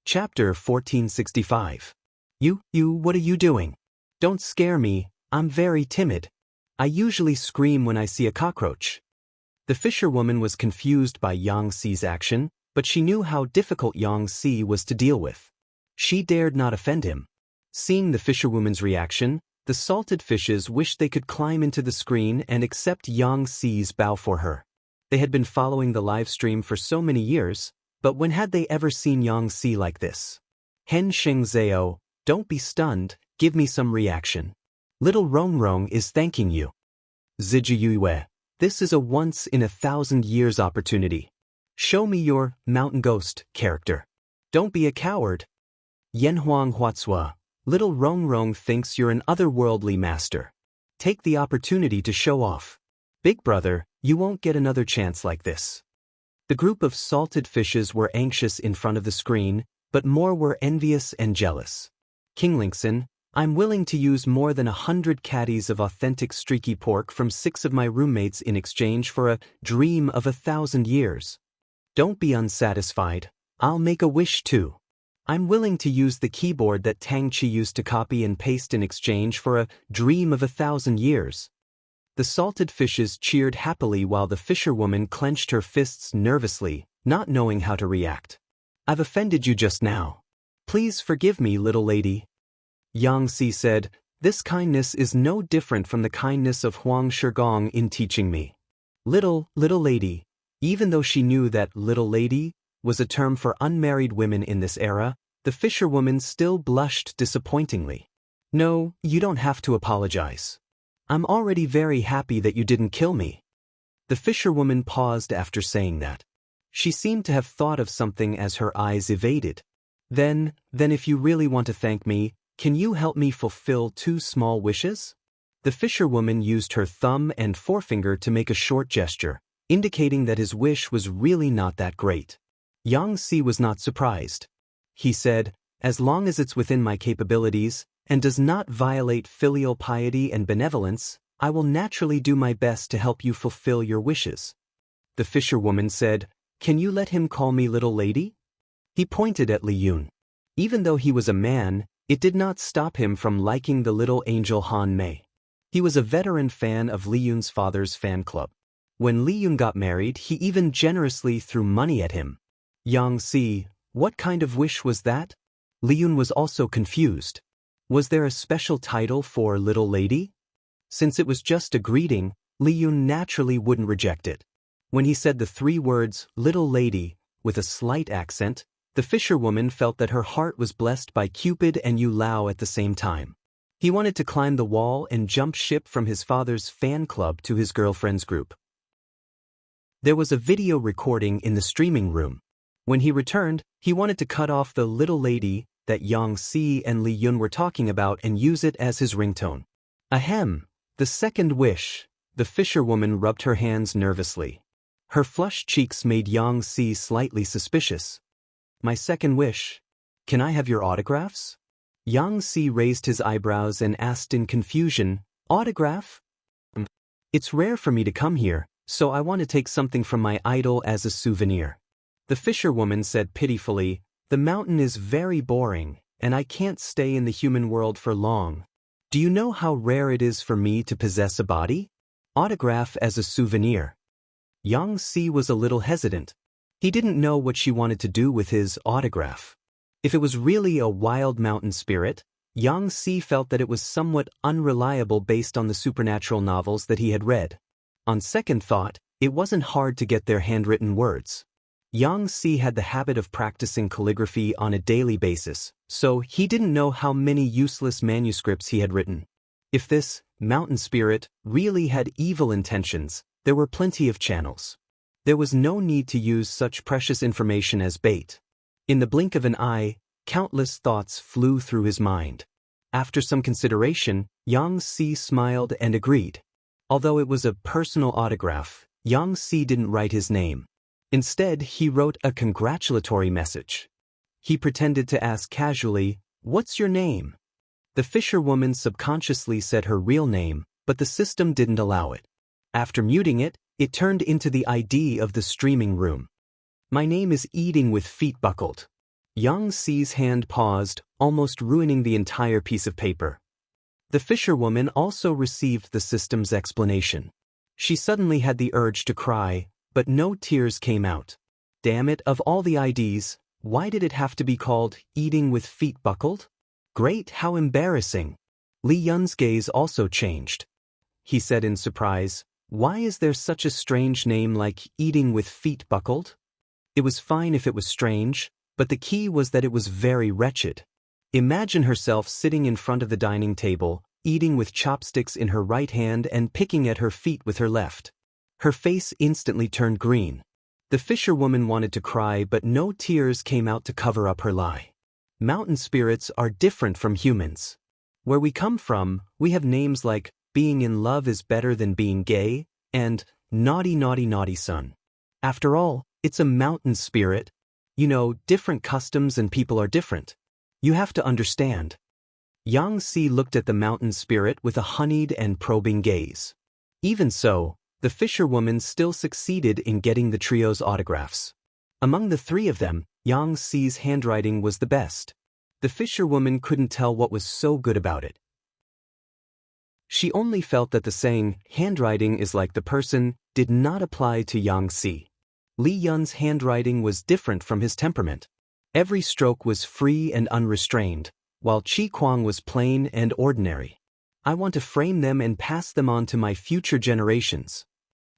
Chapter 1465. You, what are you doing? Don't scare me, I'm very timid. I usually scream when I see a cockroach. The fisherwoman was confused by Yang Xi's action, but she knew how difficult Yang Xi was to deal with. She dared not offend him. Seeing the fisherwoman's reaction, the salted fishes wished they could climb into the screen and accept Yang Xi's bow for her. They had been following the live stream for so many years, but when had they ever seen Yang Xi like this? Hen Sheng Zhao, don't be stunned, give me some reaction. Little Rong Rong is thanking you. Zijiyue, this is a once-in-a-thousand-years opportunity. Show me your mountain ghost character. Don't be a coward. Yanhuang Huatsua, little Rong Rong thinks you're an otherworldly master. Take the opportunity to show off. Big brother, you won't get another chance like this. The group of salted fishes were anxious in front of the screen, but more were envious and jealous. King Lingxin, I'm willing to use more than 100 caddies of authentic streaky pork from 6 of my roommates in exchange for a dream of 1,000 years. Don't be unsatisfied, I'll make a wish too. I'm willing to use the keyboard that Tang Chi used to copy and paste in exchange for a dream of 1,000 years. The salted fishes cheered happily while the fisherwoman clenched her fists nervously, not knowing how to react. I've offended you just now. Please forgive me, little lady. Yang Xi said, this kindness is no different from the kindness of Huang Shigong in teaching me. Little lady. Even though she knew that little lady was a term for unmarried women in this era, the fisherwoman still blushed disappointingly. No, you don't have to apologize. I'm already very happy that you didn't kill me. The fisherwoman paused after saying that. She seemed to have thought of something as her eyes evaded. Then if you really want to thank me, can you help me fulfill 2 small wishes? The fisherwoman used her thumb and forefinger to make a short gesture, indicating that his wish was really not that great. Yang Xi was not surprised. He said, as long as it's within my capabilities, and does not violate filial piety and benevolence, I will naturally do my best to help you fulfill your wishes. The fisherwoman said, can you let him call me little lady? He pointed at Li Yun. Even though he was a man, it did not stop him from liking the little angel Han Mei. He was a veteran fan of Li Yun's father's fan club. When Li Yun got married, he even generously threw money at him. Yang Xi, what kind of wish was that? Li Yun was also confused. Was there a special title for little lady? Since it was just a greeting, Li Yun naturally wouldn't reject it. When he said the 3 words, little lady, with a slight accent, the fisherwoman felt that her heart was blessed by Cupid and Yu Lao at the same time. He wanted to climb the wall and jump ship from his father's fan club to his girlfriend's group. There was a video recording in the streaming room. When he returned, he wanted to cut off the little lady that Yang Xi and Li Yun were talking about and use it as his ringtone. Ahem, the second wish. The fisherwoman rubbed her hands nervously. Her flushed cheeks made Yang Xi slightly suspicious. My second wish. Can I have your autographs? Yang Xi raised his eyebrows and asked in confusion, autograph? It's rare for me to come here, so I want to take something from my idol as a souvenir. The fisherwoman said pitifully, the mountain is very boring, and I can't stay in the human world for long. Do you know how rare it is for me to possess a body? Autograph as a souvenir. Yang Xi was a little hesitant. He didn't know what she wanted to do with his autograph. If it was really a wild mountain spirit, Yang Xi felt that it was somewhat unreliable based on the supernatural novels that he had read. On second thought, it wasn't hard to get their handwritten words. Yang Xi had the habit of practicing calligraphy on a daily basis, so he didn't know how many useless manuscripts he had written. If this mountain spirit really had evil intentions, there were plenty of channels. There was no need to use such precious information as bait. In the blink of an eye, countless thoughts flew through his mind. After some consideration, Yang Xi smiled and agreed. Although it was a personal autograph, Yang Xi didn't write his name. Instead, he wrote a congratulatory message. He pretended to ask casually, "What's your name?" The fisherwoman subconsciously said her real name, but the system didn't allow it. After muting it, it turned into the ID of the streaming room. "My name is Eating with Feet Buckled." Yang Xi's hand paused, almost ruining the entire piece of paper. The fisherwoman also received the system's explanation. She suddenly had the urge to cry, but no tears came out. Damn it, of all the IDs, why did it have to be called eating with feet buckled? Great, how embarrassing. Li Yun's gaze also changed. He said in surprise, why is there such a strange name like eating with feet buckled? It was fine if it was strange, but the key was that it was very wretched. Imagine herself sitting in front of the dining table, eating with chopsticks in her right hand and picking at her feet with her left. Her face instantly turned green. The fisherwoman wanted to cry, but no tears came out to cover up her lie. Mountain spirits are different from humans. Where we come from, we have names like being in love is better than being gay, and naughty naughty naughty son. After all, it's a mountain spirit. You know, different customs and people are different. You have to understand. Yang Xi looked at the mountain spirit with a honeyed and probing gaze. Even so, the fisherwoman still succeeded in getting the trio's autographs. Among the three of them, Yang Xi's handwriting was the best. The fisherwoman couldn't tell what was so good about it. She only felt that the saying, handwriting is like the person, did not apply to Yang Xi. Li Yun's handwriting was different from his temperament. Every stroke was free and unrestrained, while Qi Kuang was plain and ordinary. I want to frame them and pass them on to my future generations.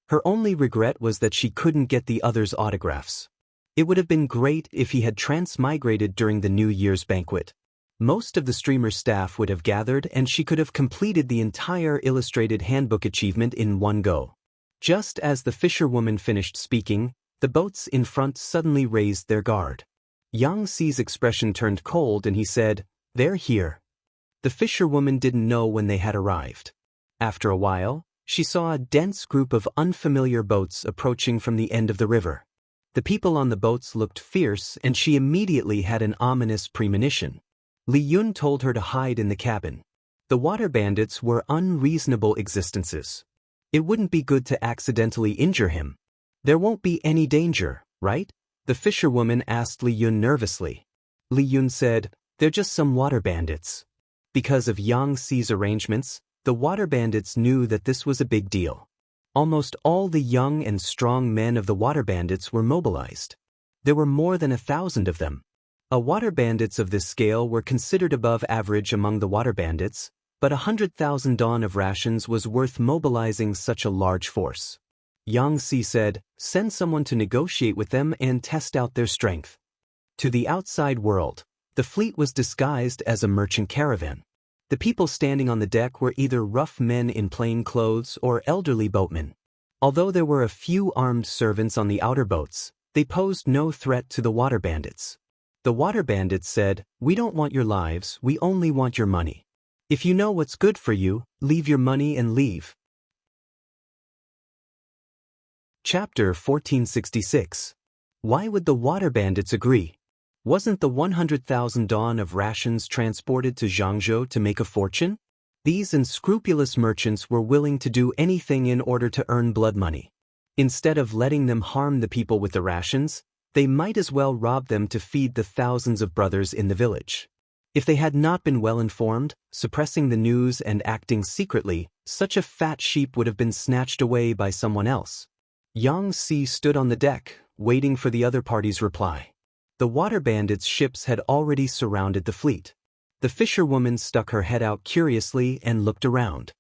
Her only regret was that she couldn't get the others' autographs. It would have been great if he had transmigrated during the New Year's banquet. Most of the streamer's staff would have gathered and she could have completed the entire illustrated handbook achievement in one go. Just as the fisherwoman finished speaking, the boats in front suddenly raised their guard. Yang Xi's expression turned cold and he said, "They're here." The fisherwoman didn't know when they had arrived. After a while, she saw a dense group of unfamiliar boats approaching from the end of the river. The people on the boats looked fierce and she immediately had an ominous premonition. Li Yun told her to hide in the cabin. The water bandits were unreasonable existences. It wouldn't be good to accidentally injure him. There won't be any danger, right? The fisherwoman asked Li Yun nervously. Li Yun said, "They're just some water bandits." Because of Yang Xi's arrangements, the water bandits knew that this was a big deal. Almost all the young and strong men of the water bandits were mobilized. There were more than 1,000 of them. Water bandits of this scale were considered above average among the water bandits, but 100,000 dawn of rations was worth mobilizing such a large force. Yang Xi said, "Send someone to negotiate with them and test out their strength." To the outside world, the fleet was disguised as a merchant caravan. The people standing on the deck were either rough men in plain clothes or elderly boatmen. Although there were a few armed servants on the outer boats, they posed no threat to the water bandits. The water bandits said, "We don't want your lives, we only want your money. If you know what's good for you, leave your money and leave." Chapter 1466. Why would the water bandits agree? Wasn't the 100,000 dawn of rations transported to Zhangzhou to make a fortune? These unscrupulous merchants were willing to do anything in order to earn blood money. Instead of letting them harm the people with the rations, they might as well rob them to feed the thousands of brothers in the village. If they had not been well informed, suppressing the news and acting secretly, such a fat sheep would have been snatched away by someone else. Yang Xi stood on the deck, waiting for the other party's reply. The water bandits' ships had already surrounded the fleet. The fisherwoman stuck her head out curiously and looked around.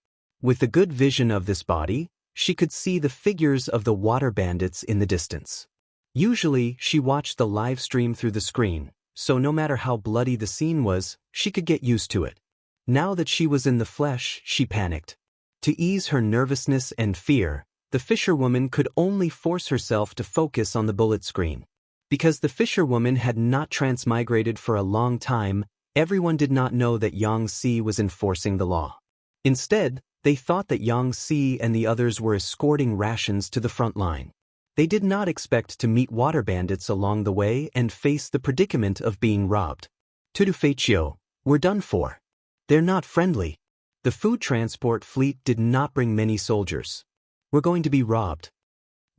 With the good vision of this body, she could see the figures of the water bandits in the distance. Usually, she watched the live stream through the screen, so no matter how bloody the scene was, she could get used to it. Now that she was in the flesh, she panicked. To ease her nervousness and fear, the fisherwoman could only force herself to focus on the bullet screen. Because the fisherwoman had not transmigrated for a long time, everyone did not know that Yang Xi was enforcing the law. Instead, they thought that Yang Xi and the others were escorting rations to the front line. They did not expect to meet water bandits along the way and face the predicament of being robbed. Tudufeichio, we're done for. They're not friendly. The food transport fleet did not bring many soldiers. We're going to be robbed.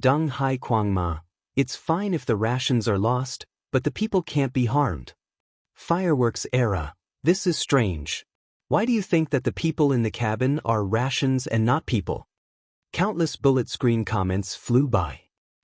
Deng Hai Kuangma, it's fine if the rations are lost, but the people can't be harmed. Fireworks era. This is strange. Why do you think that the people in the cabin are rations and not people? Countless bullet screen comments flew by.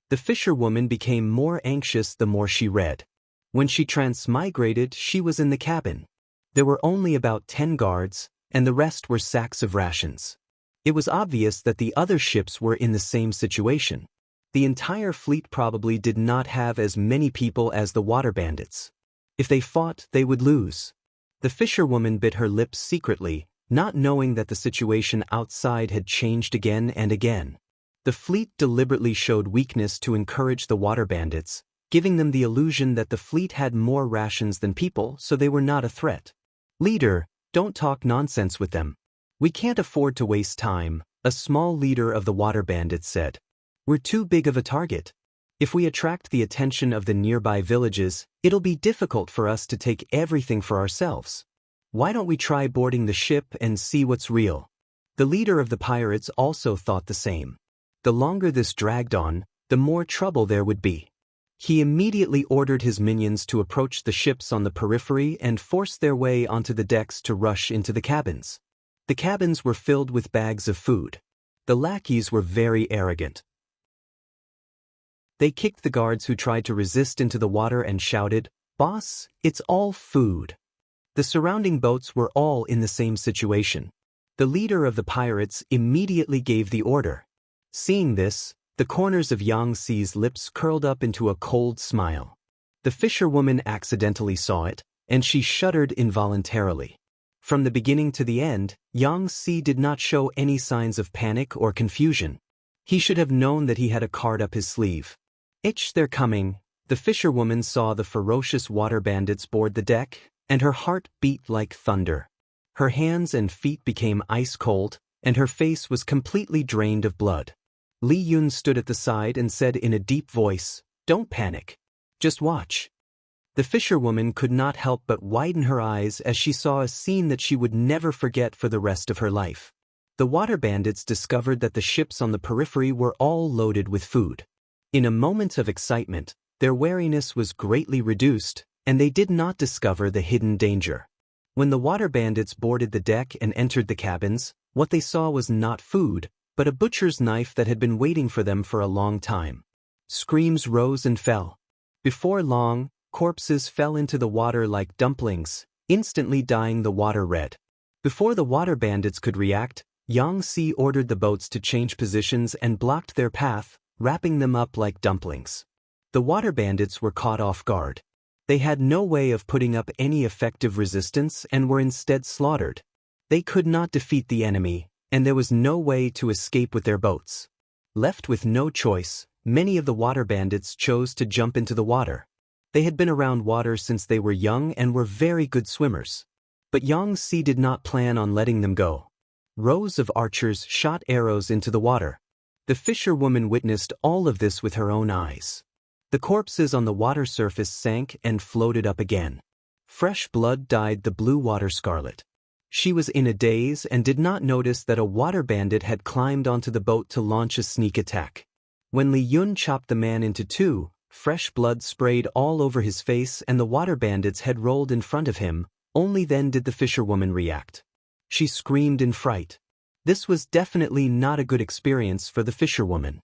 The fisherwoman became more anxious the more she read. When she transmigrated, she was in the cabin. There were only about 10 guards, and the rest were sacks of rations. It was obvious that the other ships were in the same situation. The entire fleet probably did not have as many people as the water bandits. If they fought, they would lose. The fisherwoman bit her lips secretly, not knowing that the situation outside had changed again and again. The fleet deliberately showed weakness to encourage the water bandits, giving them the illusion that the fleet had more rations than people, so they were not a threat. Leader, don't talk nonsense with them. We can't afford to waste time, a small leader of the water bandits said. We're too big of a target. If we attract the attention of the nearby villages, it'll be difficult for us to take everything for ourselves. Why don't we try boarding the ship and see what's real? The leader of the pirates also thought the same. The longer this dragged on, the more trouble there would be. He immediately ordered his minions to approach the ships on the periphery and force their way onto the decks to rush into the cabins. The cabins were filled with bags of food. The lackeys were very arrogant. They kicked the guards who tried to resist into the water and shouted, "Boss, it's all food." The surrounding boats were all in the same situation. The leader of the pirates immediately gave the order. Seeing this, the corners of Xianxia's lips curled up into a cold smile. The fisherwoman accidentally saw it, and she shuddered involuntarily. From the beginning to the end, Xianxia did not show any signs of panic or confusion. He should have known that he had a card up his sleeve. They're coming. The fisherwoman saw the ferocious water bandits board the deck, and her heart beat like thunder. Her hands and feet became ice cold, and her face was completely drained of blood. Li Yun stood at the side and said in a deep voice, "Don't panic. Just watch." The fisherwoman could not help but widen her eyes as she saw a scene that she would never forget for the rest of her life. The water bandits discovered that the ships on the periphery were all loaded with food. In a moment of excitement, their wariness was greatly reduced, and they did not discover the hidden danger. When the water bandits boarded the deck and entered the cabins, what they saw was not food, but a butcher's knife that had been waiting for them for a long time. Screams rose and fell. Before long, corpses fell into the water like dumplings, instantly dyeing the water red. Before the water bandits could react, Xianxia ordered the boats to change positions and blocked their path, wrapping them up like dumplings. The water bandits were caught off guard. They had no way of putting up any effective resistance and were instead slaughtered. They could not defeat the enemy, and there was no way to escape with their boats. Left with no choice, many of the water bandits chose to jump into the water. They had been around water since they were young and were very good swimmers. But Xianxia did not plan on letting them go. Rows of archers shot arrows into the water. The fisherwoman witnessed all of this with her own eyes. The corpses on the water surface sank and floated up again. Fresh blood dyed the blue water scarlet. She was in a daze and did not notice that a water bandit had climbed onto the boat to launch a sneak attack. When Li Yun chopped the man into two, fresh blood sprayed all over his face and the water bandits had rolled in front of him. Only then did the fisherwoman react. She screamed in fright. This was definitely not a good experience for the fisherwoman.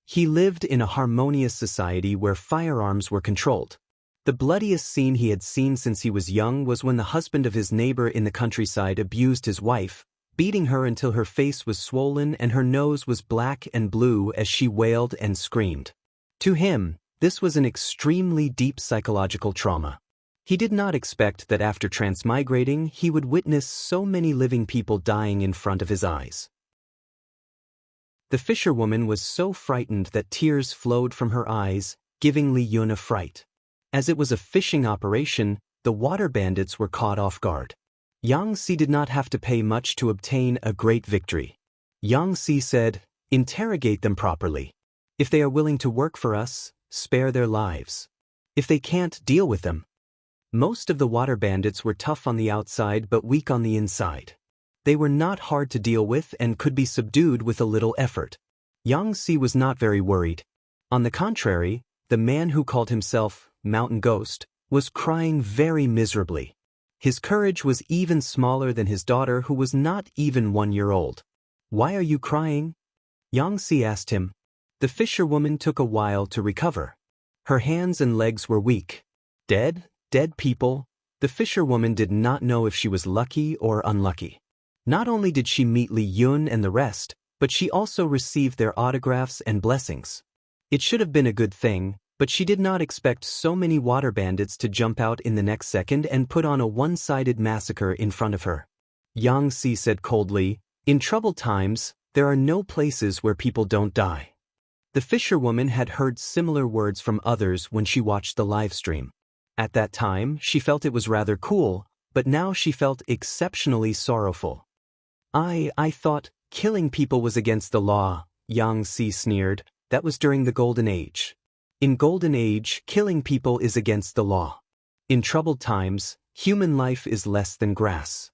He lived in a harmonious society where firearms were controlled. The bloodiest scene he had seen since he was young was when the husband of his neighbor in the countryside abused his wife, beating her until her face was swollen and her nose was black and blue as she wailed and screamed. To him, this was an extremely deep psychological trauma. He did not expect that after transmigrating he would witness so many living people dying in front of his eyes. The fisherwoman was so frightened that tears flowed from her eyes, giving Li Yun a fright. As it was a fishing operation, the water bandits were caught off guard. Xianxia did not have to pay much to obtain a great victory. Xianxia said, "Interrogate them properly. If they are willing to work for us, spare their lives. If they can't, deal with them." Most of the water bandits were tough on the outside but weak on the inside. They were not hard to deal with and could be subdued with a little effort. Xianxia was not very worried. On the contrary, the man who called himself mountain ghost, was crying very miserably. His courage was even smaller than his daughter, who was not even 1 year old. "Why are you crying?" Xianxia asked him. The fisherwoman took a while to recover. Her hands and legs were weak. Dead people. The fisherwoman did not know if she was lucky or unlucky. Not only did she meet Li Yun and the rest, but she also received their autographs and blessings. It should have been a good thing, but she did not expect so many water bandits to jump out in the next second and put on a one-sided massacre in front of her. Xianxia said coldly, "In troubled times, there are no places where people don't die." The fisherwoman had heard similar words from others when she watched the live stream. At that time, she felt it was rather cool, but now she felt exceptionally sorrowful. I thought killing people was against the law," Xianxia sneered. "That was during the Golden Age. In Golden Age, killing people is against the law. In troubled times, human life is less than grass."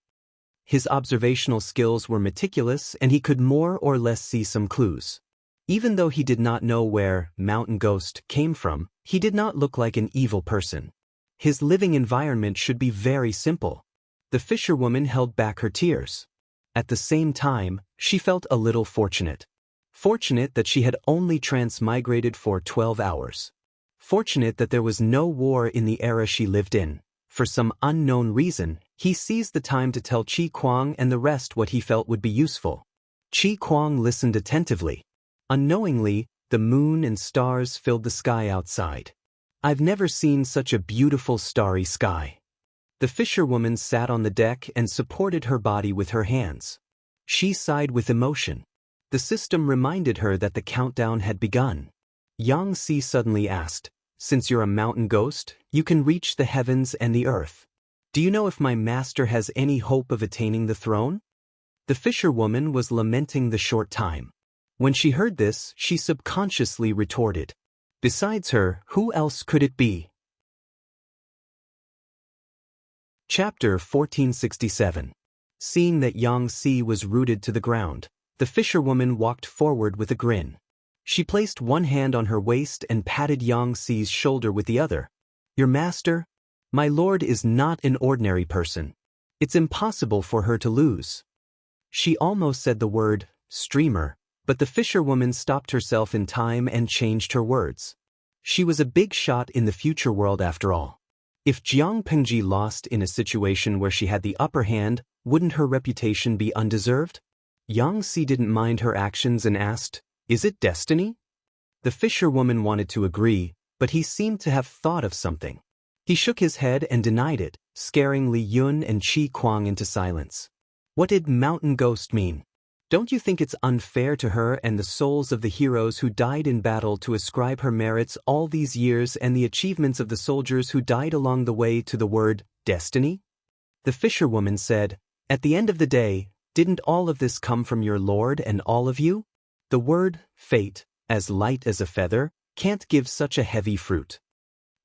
His observational skills were meticulous, and he could more or less see some clues. Even though he did not know where Mountain Ghost came from, he did not look like an evil person. His living environment should be very simple. The fisherwoman held back her tears. At the same time, she felt a little fortunate. Fortunate that she had only transmigrated for 12 hours. Fortunate that there was no war in the era she lived in. For some unknown reason, he seized the time to tell Qi Kuang and the rest what he felt would be useful. Qi Kuang listened attentively. Unknowingly, the moon and stars filled the sky outside. "I've never seen such a beautiful starry sky." The fisherwoman sat on the deck and supported her body with her hands. She sighed with emotion. The system reminded her that the countdown had begun. Xianxia suddenly asked, "Since you're a mountain ghost, you can reach the heavens and the earth. Do you know if my master has any hope of attaining the throne?" The fisherwoman was lamenting the short time. When she heard this, she subconsciously retorted, "Besides her, who else could it be?" Chapter 1467. Seeing that Xianxia was rooted to the ground, the fisherwoman walked forward with a grin. She placed one hand on her waist and patted Xianxia's shoulder with the other. "Your master? My lord is not an ordinary person. It's impossible for her to lose." She almost said the word, "streamer," but the fisherwoman stopped herself in time and changed her words. She was a big shot in the future world after all. If Jiang Pengji lost in a situation where she had the upper hand, wouldn't her reputation be undeserved? Xianxia didn't mind her actions and asked, "Is it destiny?" The fisherwoman wanted to agree, but he seemed to have thought of something. He shook his head and denied it, scaring Li Yun and Qi Kuang into silence. What did Mountain Ghost mean? Don't you think it's unfair to her and the souls of the heroes who died in battle to ascribe her merits all these years and the achievements of the soldiers who died along the way to the word destiny? The fisherwoman said, "At the end of the day, didn't all of this come from your lord and all of you? The word fate, as light as a feather, can't give such a heavy fruit."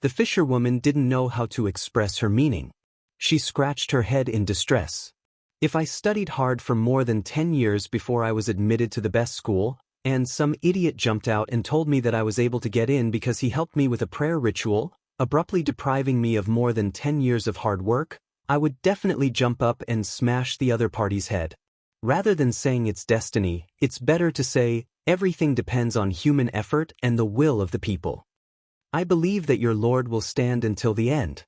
The fisherwoman didn't know how to express her meaning. She scratched her head in distress. "If I studied hard for more than 10 years before I was admitted to the best school, and some idiot jumped out and told me that I was able to get in because he helped me with a prayer ritual, abruptly depriving me of more than 10 years of hard work, I would definitely jump up and smash the other party's head. Rather than saying it's destiny, it's better to say, everything depends on human effort and the will of the people. I believe that your lord will stand until the end."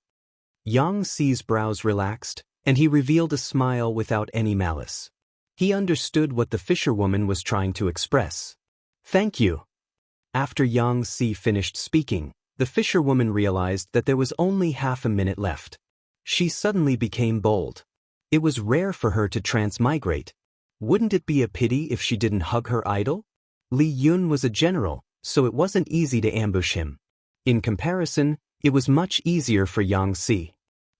Xianxia's brows relaxed, and he revealed a smile without any malice. He understood what the fisherwoman was trying to express. "Thank you." After Xianxia finished speaking, the fisherwoman realized that there was only half a minute left. She suddenly became bold. It was rare for her to transmigrate. Wouldn't it be a pity if she didn't hug her idol? Li Yun was a general, so it wasn't easy to ambush him. In comparison, it was much easier for Xianxia.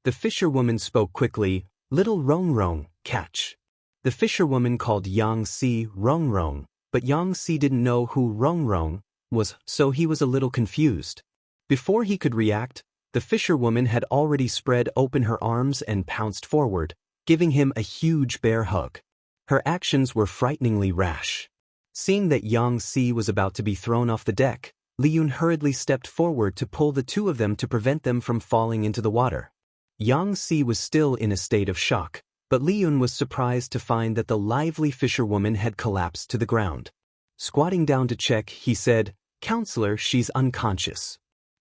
The fisherwoman spoke quickly, "Little Rong Rong, catch." The fisherwoman called Xianxia Rong Rong, but Xianxia didn't know who Rong Rong was, so he was a little confused. Before he could react, the fisherwoman had already spread open her arms and pounced forward, giving him a huge bear hug. Her actions were frighteningly rash. Seeing that Xianxia was about to be thrown off the deck, Li Yun hurriedly stepped forward to pull the two of them to prevent them from falling into the water. Xianxia was still in a state of shock, but Li Yun was surprised to find that the lively fisherwoman had collapsed to the ground. Squatting down to check, he said, "Counselor, she's unconscious."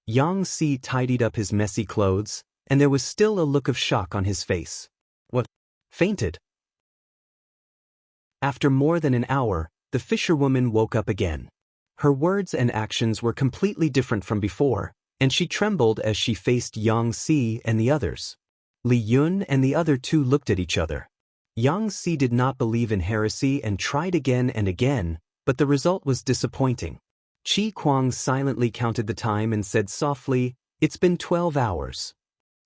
Xianxia tidied up his messy clothes, and there was still a look of shock on his face. "What? Fainted?" After more than an hour, the fisherwoman woke up again. Her words and actions were completely different from before, and she trembled as she faced Xianxia and the others. Li Yun and the other two looked at each other. Xianxia did not believe in heresy and tried again and again, but the result was disappointing. Qi Kuang silently counted the time and said softly, "It's been 12 hours.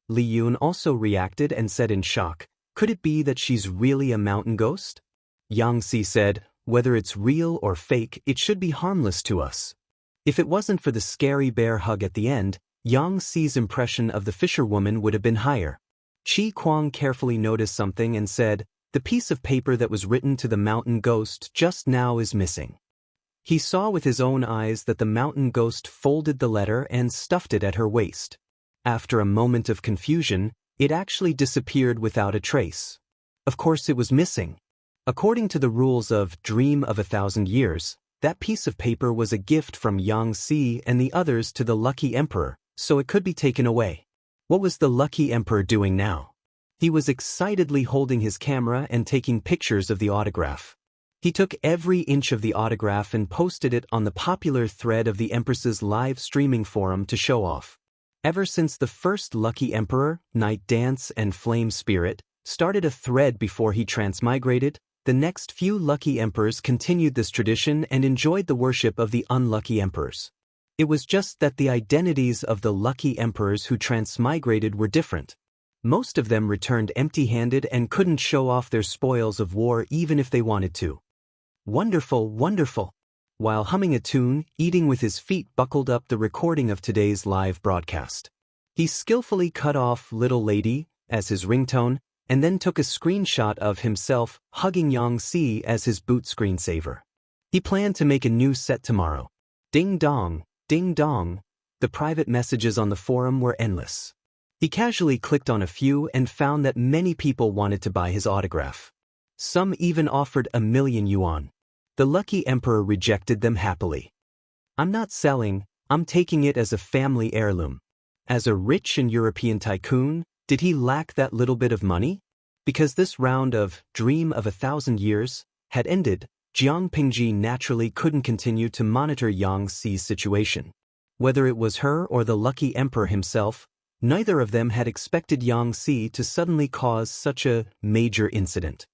Li Yun also reacted and said in shock, "Could it be that she's really a mountain ghost?" Xianxia said, "Whether it's real or fake, it should be harmless to us." If it wasn't for the scary bear hug at the end, Xiaxi's impression of the fisherwoman would have been higher. Qi Kuang carefully noticed something and said, "The piece of paper that was written to the mountain ghost just now is missing." He saw with his own eyes that the mountain ghost folded the letter and stuffed it at her waist. After a moment of confusion, it actually disappeared without a trace. Of course it was missing. According to the rules of Dream of 1,000 Years, that piece of paper was a gift from Xianxia and the others to the Lucky Emperor, so it could be taken away. What was the Lucky Emperor doing now? He was excitedly holding his camera and taking pictures of the autograph. He took every inch of the autograph and posted it on the popular thread of the Empress's live streaming forum to show off. Ever since the first Lucky Emperor, Night Dance and Flame Spirit, started a thread before he transmigrated, the next few lucky emperors continued this tradition and enjoyed the worship of the unlucky emperors. It was just that the identities of the lucky emperors who transmigrated were different. Most of them returned empty-handed and couldn't show off their spoils of war even if they wanted to. Wonderful, wonderful. While humming a tune, eating with his feet buckled up the recording of today's live broadcast. He skillfully cut off "Little Lady" as his ringtone, and then took a screenshot of himself hugging Xianxia as his boot screensaver. He planned to make a new set tomorrow. Ding dong, ding dong. The private messages on the forum were endless. He casually clicked on a few and found that many people wanted to buy his autograph. Some even offered 1,000,000 yuan. The lucky emperor rejected them happily. "I'm not selling, I'm taking it as a family heirloom." As a rich and European tycoon, did he lack that little bit of money? Because this round of Dream of 1,000 Years had ended, Jiang Pingji naturally couldn't continue to monitor Xi's situation. Whether it was her or the lucky emperor himself, neither of them had expected Xianxia to suddenly cause such a major incident.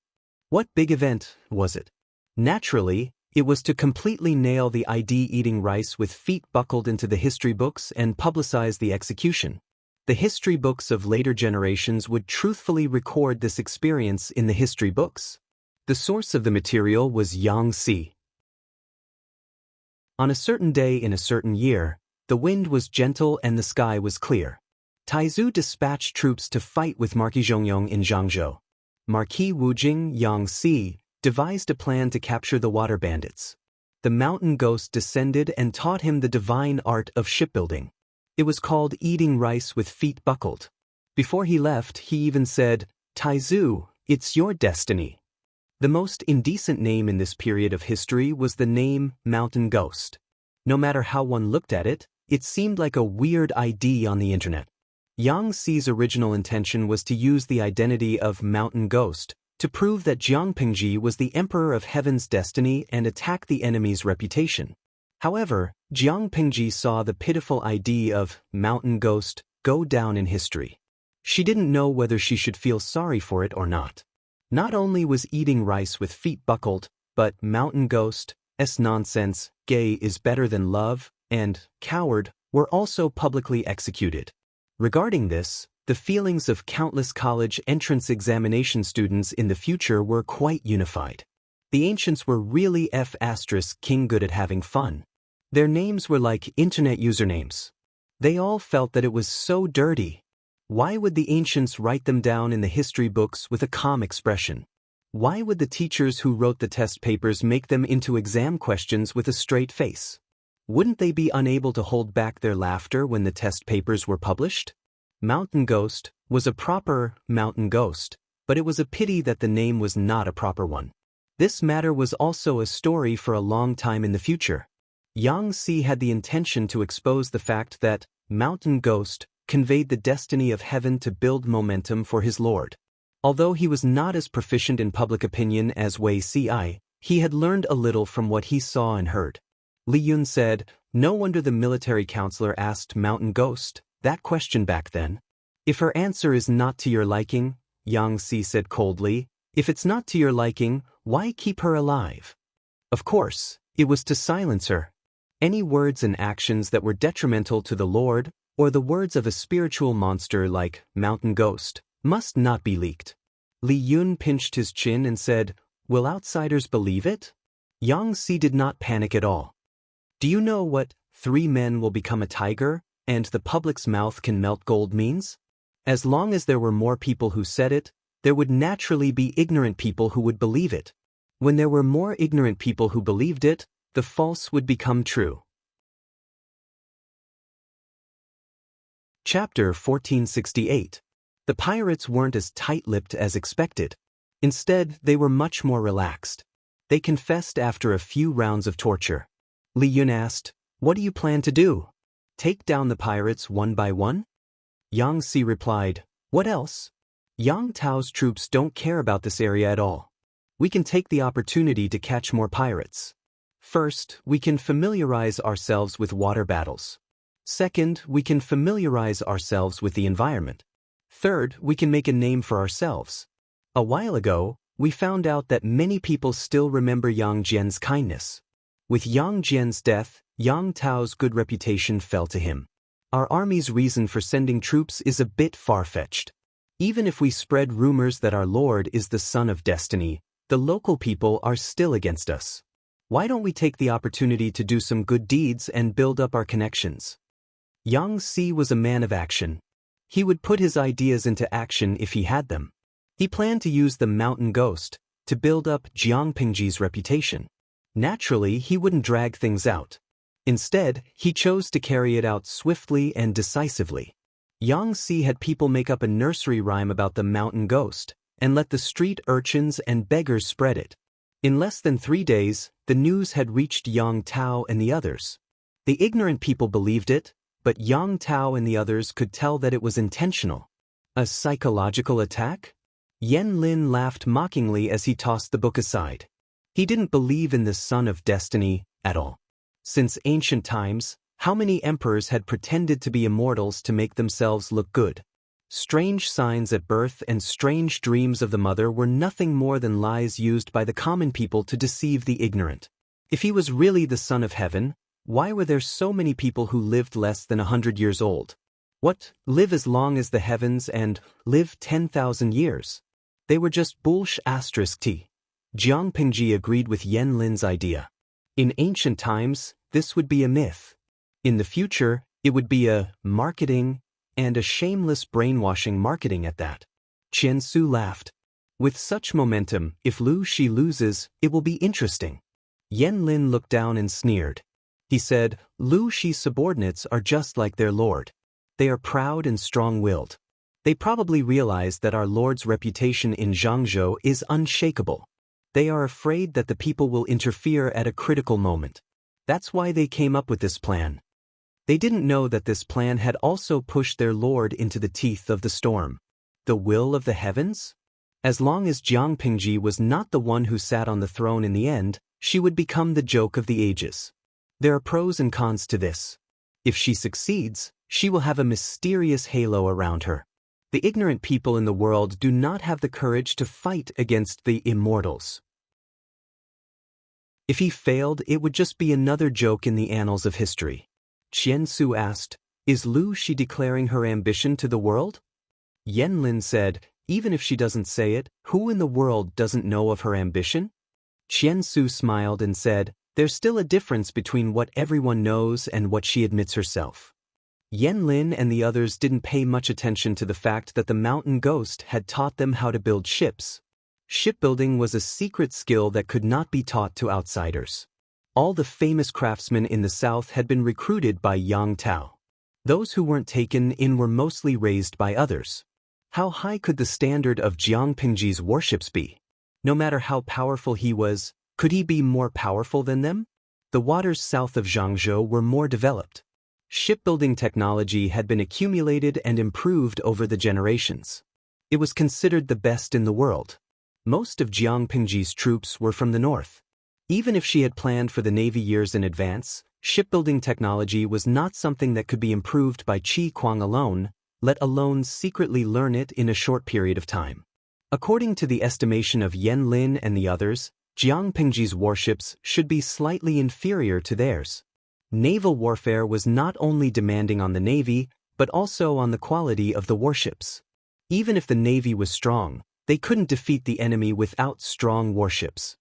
What big event was it? Naturally, it was to completely nail the ID eating rice with feet buckled into the history books and publicize the execution. The history books of later generations would truthfully record this experience in the history books. The source of the material was Xianxia. On a certain day in a certain year, the wind was gentle and the sky was clear. Taizu dispatched troops to fight with Marquis Zhongyong in Zhangzhou. Marquis Wujing Yangxi devised a plan to capture the water bandits. The mountain ghost descended and taught him the divine art of shipbuilding. It was called eating rice with feet buckled. Before he left, he even said, "Taizu, it's your destiny." The most indecent name in this period of history was the name Mountain Ghost. No matter how one looked at it, it seemed like a weird ID on the internet. Yangxi's original intention was to use the identity of Mountain Ghost to prove that Jiang Pingji was the emperor of heaven's destiny and attack the enemy's reputation. However, Jiang Pingji saw the pitiful ID of Mountain Ghost go down in history. She didn't know whether she should feel sorry for it or not. Not only was eating rice with feet buckled, but Mountain Ghost, nonsense, gay is better than love, and coward were also publicly executed. Regarding this, the feelings of countless college entrance examination students in the future were quite unified. The ancients were really king good at having fun. Their names were like internet usernames. They all felt that it was so dirty. Why would the ancients write them down in the history books with a calm expression? Why would the teachers who wrote the test papers make them into exam questions with a straight face? Wouldn't they be unable to hold back their laughter when the test papers were published? Mountain Ghost was a proper mountain ghost, but it was a pity that the name was not a proper one. This matter was also a story for a long time in the future. Xianxia had the intention to expose the fact that Mountain Ghost conveyed the destiny of heaven to build momentum for his lord. Although he was not as proficient in public opinion as Wei Ci, he had learned a little from what he saw and heard. Li Yun said, "No wonder the military counselor asked Mountain Ghost that question back then. If her answer is not to your liking," Xianxia said coldly, "if it's not to your liking, why keep her alive?" Of course, it was to silence her. Any words and actions that were detrimental to the Lord, or the words of a spiritual monster like Mountain Ghost, must not be leaked. Li Yun pinched his chin and said, "Will outsiders believe it?" Xianxia did not panic at all. "Do you know what 3 men will become a tiger, and the public's mouth can melt gold means? As long as there were more people who said it, there would naturally be ignorant people who would believe it. When there were more ignorant people who believed it, the false would become true." Chapter 1468. The pirates weren't as tight-lipped as expected. Instead, they were much more relaxed. They confessed after a few rounds of torture. Li Yun asked, "What do you plan to do? Take down the pirates one by one?" Xianxia replied, "What else? Yang Tao's troops don't care about this area at all. We can take the opportunity to catch more pirates. First, we can familiarize ourselves with water battles. Second, we can familiarize ourselves with the environment. Third, we can make a name for ourselves. A while ago, we found out that many people still remember Yang Jian's kindness. With Yang Jian's death, Yang Tao's good reputation fell to him. Our army's reason for sending troops is a bit far-fetched. Even if we spread rumors that our lord is the son of destiny, the local people are still against us. Why don't we take the opportunity to do some good deeds and build up our connections?" Xianxia was a man of action. He would put his ideas into action if he had them. He planned to use the Mountain Ghost to build up Jiangpingji's reputation. Naturally, he wouldn't drag things out. Instead, he chose to carry it out swiftly and decisively. Xianxia had people make up a nursery rhyme about the Mountain Ghost, and let the street urchins and beggars spread it. In less than 3 days, the news had reached Yang Tao and the others. The ignorant people believed it, but Yang Tao and the others could tell that it was intentional. A psychological attack? Wang Lin laughed mockingly as he tossed the book aside. He didn't believe in the son of destiny at all. Since ancient times, how many emperors had pretended to be immortals to make themselves look good? Strange signs at birth and strange dreams of the mother were nothing more than lies used by the common people to deceive the ignorant. If he was really the son of heaven, why were there so many people who lived less than 100 years old? What, live as long as the heavens and live 10,000 years? They were just bullsh*t. Jiangpingji agreed with Wang Lin's idea. In ancient times, this would be a myth. In the future, it would be a marketing, and a shameless brainwashing marketing at that. Qian Su laughed. With such momentum, if Lu Shi loses, it will be interesting. Wang Lin looked down and sneered. He said, Lu Shi's subordinates are just like their lord. They are proud and strong-willed. They probably realize that our lord's reputation in Zhangzhou is unshakable. They are afraid that the people will interfere at a critical moment. That's why they came up with this plan. They didn't know that this plan had also pushed their lord into the teeth of the storm. The will of the heavens? As long as Jiangpingji was not the one who sat on the throne in the end, she would become the joke of the ages. There are pros and cons to this. If she succeeds, she will have a mysterious halo around her. The ignorant people in the world do not have the courage to fight against the immortals. If he failed, it would just be another joke in the annals of history. Qian Su asked, Is Lu Shi declaring her ambition to the world? Wang Lin said, Even if she doesn't say it, who in the world doesn't know of her ambition? Qian Su smiled and said, There's still a difference between what everyone knows and what she admits herself. Wang Lin and the others didn't pay much attention to the fact that the mountain ghost had taught them how to build ships. Shipbuilding was a secret skill that could not be taught to outsiders. All the famous craftsmen in the south had been recruited by Yang Tao. Those who weren't taken in were mostly raised by others. How high could the standard of Jiang Pingji's warships be? No matter how powerful he was, could he be more powerful than them? The waters south of Zhangzhou were more developed. Shipbuilding technology had been accumulated and improved over the generations. It was considered the best in the world. Most of Jiang Pingji's troops were from the north. Even if she had planned for the navy years in advance, shipbuilding technology was not something that could be improved by Qi Kuang alone, let alone secretly learn it in a short period of time. According to the estimation of Wang Lin and the others, Jiang Pingji's warships should be slightly inferior to theirs. Naval warfare was not only demanding on the navy, but also on the quality of the warships. Even if the navy was strong, they couldn't defeat the enemy without strong warships.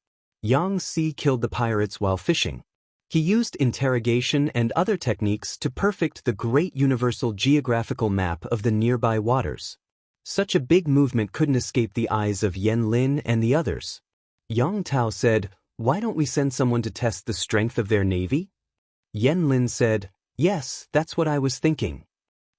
Yang Si killed the pirates while fishing. He used interrogation and other techniques to perfect the great universal geographical map of the nearby waters. Such a big movement couldn't escape the eyes of Wang Lin and the others. Yang Tao said, "Why don't we send someone to test the strength of their navy?" Wang Lin said, "Yes, that's what I was thinking."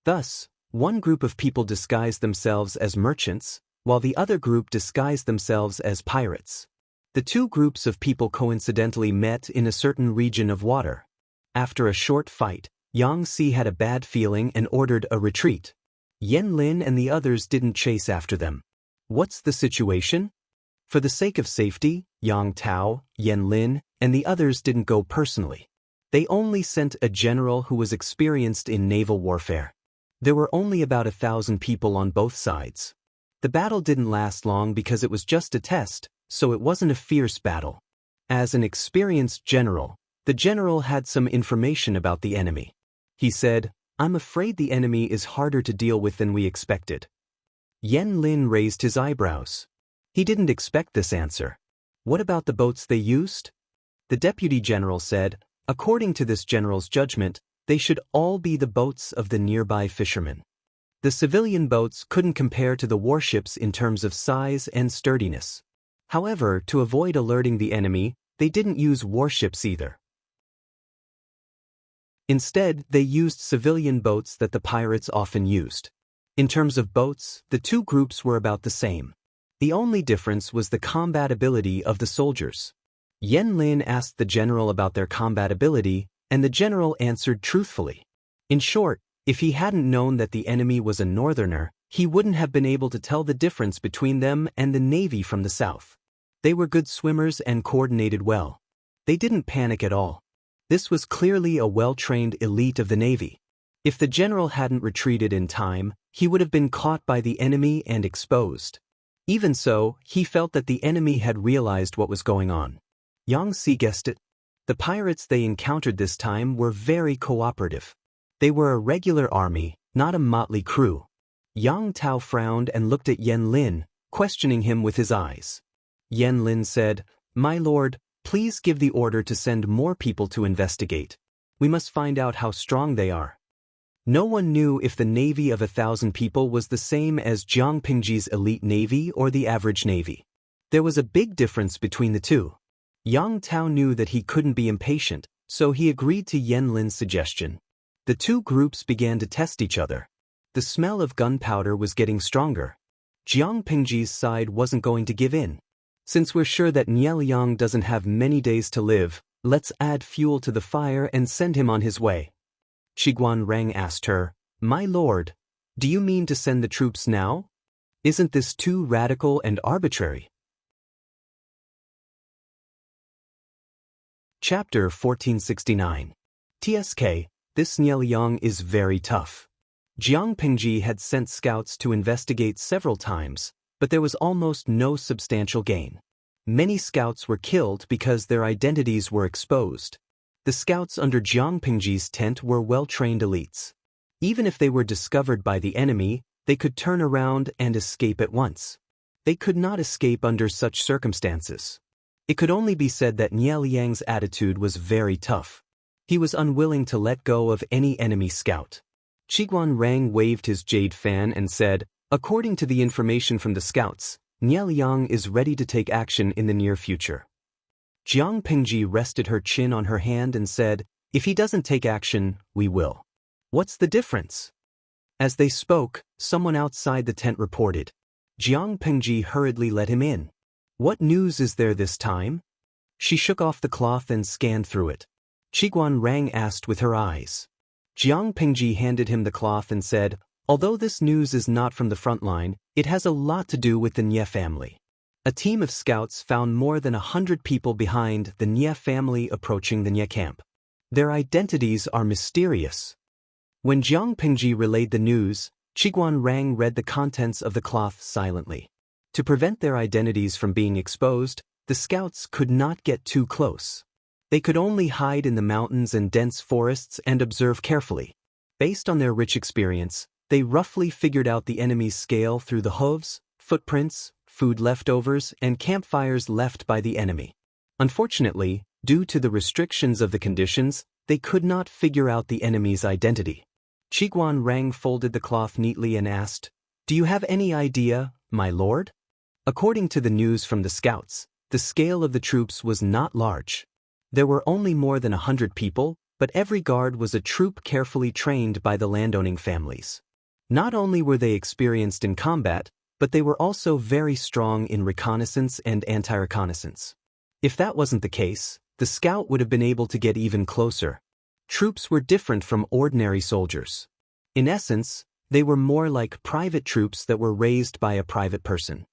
Thus, one group of people disguised themselves as merchants, while the other group disguised themselves as pirates. The two groups of people coincidentally met in a certain region of water. After a short fight, Yang Si had a bad feeling and ordered a retreat. Wang Lin and the others didn't chase after them. What's the situation? For the sake of safety, Yang Tao, Wang Lin, and the others didn't go personally. They only sent a general who was experienced in naval warfare. There were only about 1,000 people on both sides. The battle didn't last long because it was just a test, so it wasn't a fierce battle. As an experienced general, the general had some information about the enemy. He said, "I'm afraid the enemy is harder to deal with than we expected." Wang Lin raised his eyebrows. He didn't expect this answer. What about the boats they used? The deputy general said, according to this general's judgment, they should all be the boats of the nearby fishermen. The civilian boats couldn't compare to the warships in terms of size and sturdiness. However, to avoid alerting the enemy, they didn't use warships either. Instead, they used civilian boats that the pirates often used. In terms of boats, the two groups were about the same. The only difference was the combat ability of the soldiers. Wang Lin asked the general about their combat ability, and the general answered truthfully. In short, if he hadn't known that the enemy was a northerner, he wouldn't have been able to tell the difference between them and the navy from the south. They were good swimmers and coordinated well. They didn't panic at all. This was clearly a well-trained elite of the navy. If the general hadn't retreated in time, he would have been caught by the enemy and exposed. Even so, he felt that the enemy had realized what was going on. Yang Si guessed it. The pirates they encountered this time were very cooperative. They were a regular army, not a motley crew. Yang Tao frowned and looked at Wang Lin, questioning him with his eyes. Wang Lin said, "My lord, please give the order to send more people to investigate. We must find out how strong they are." No one knew if the navy of 1,000 people was the same as Jiang Pingji's elite navy or the average navy. There was a big difference between the two. Yang Tao knew that he couldn't be impatient, so he agreed to Wang Lin's suggestion. The two groups began to test each other. The smell of gunpowder was getting stronger. Jiang Pingji's side wasn't going to give in. "Since we're sure that Nieliang doesn't have many days to live, let's add fuel to the fire and send him on his way." Shiguan Rang asked her, "My lord, do you mean to send the troops now? Isn't this too radical and arbitrary?" Chapter 1469. TSK, this Nieliang is very tough. Jiang Pingji had sent scouts to investigate several times, but there was almost no substantial gain. Many scouts were killed because their identities were exposed. The scouts under Jiang Pingji's tent were well-trained elites. Even if they were discovered by the enemy, they could turn around and escape at once. They could not escape under such circumstances. It could only be said that Nieliang's attitude was very tough. He was unwilling to let go of any enemy scout. Shiguan Rang waved his jade fan and said, "According to the information from the scouts, Nieliang is ready to take action in the near future." Jiang Pingji rested her chin on her hand and said, "If he doesn't take action, we will." "What's the difference?" As they spoke, someone outside the tent reported. Jiang Pingji hurriedly let him in. "What news is there this time?" She shook off the cloth and scanned through it. Qiguan Rang asked with her eyes. Jiang Pingji handed him the cloth and said, "Although this news is not from the front line, it has a lot to do with the Nie family." A team of scouts found more than 100 people behind the Nie family approaching the Nie camp. Their identities are mysterious. When Jiang Pingji relayed the news, Qiguan Rang read the contents of the cloth silently. To prevent their identities from being exposed, the scouts could not get too close. They could only hide in the mountains and dense forests and observe carefully. Based on their rich experience, they roughly figured out the enemy's scale through the hooves, footprints, food leftovers, and campfires left by the enemy. Unfortunately, due to the restrictions of the conditions, they could not figure out the enemy's identity. Qiguan Rang folded the cloth neatly and asked, "Do you have any idea, my lord?" According to the news from the scouts, the scale of the troops was not large. There were only more than 100 people, but every guard was a troop carefully trained by the landowning families. Not only were they experienced in combat, but they were also very strong in reconnaissance and anti-reconnaissance. If that wasn't the case, the scout would have been able to get even closer. Troops were different from ordinary soldiers. In essence, they were more like private troops that were raised by a private person.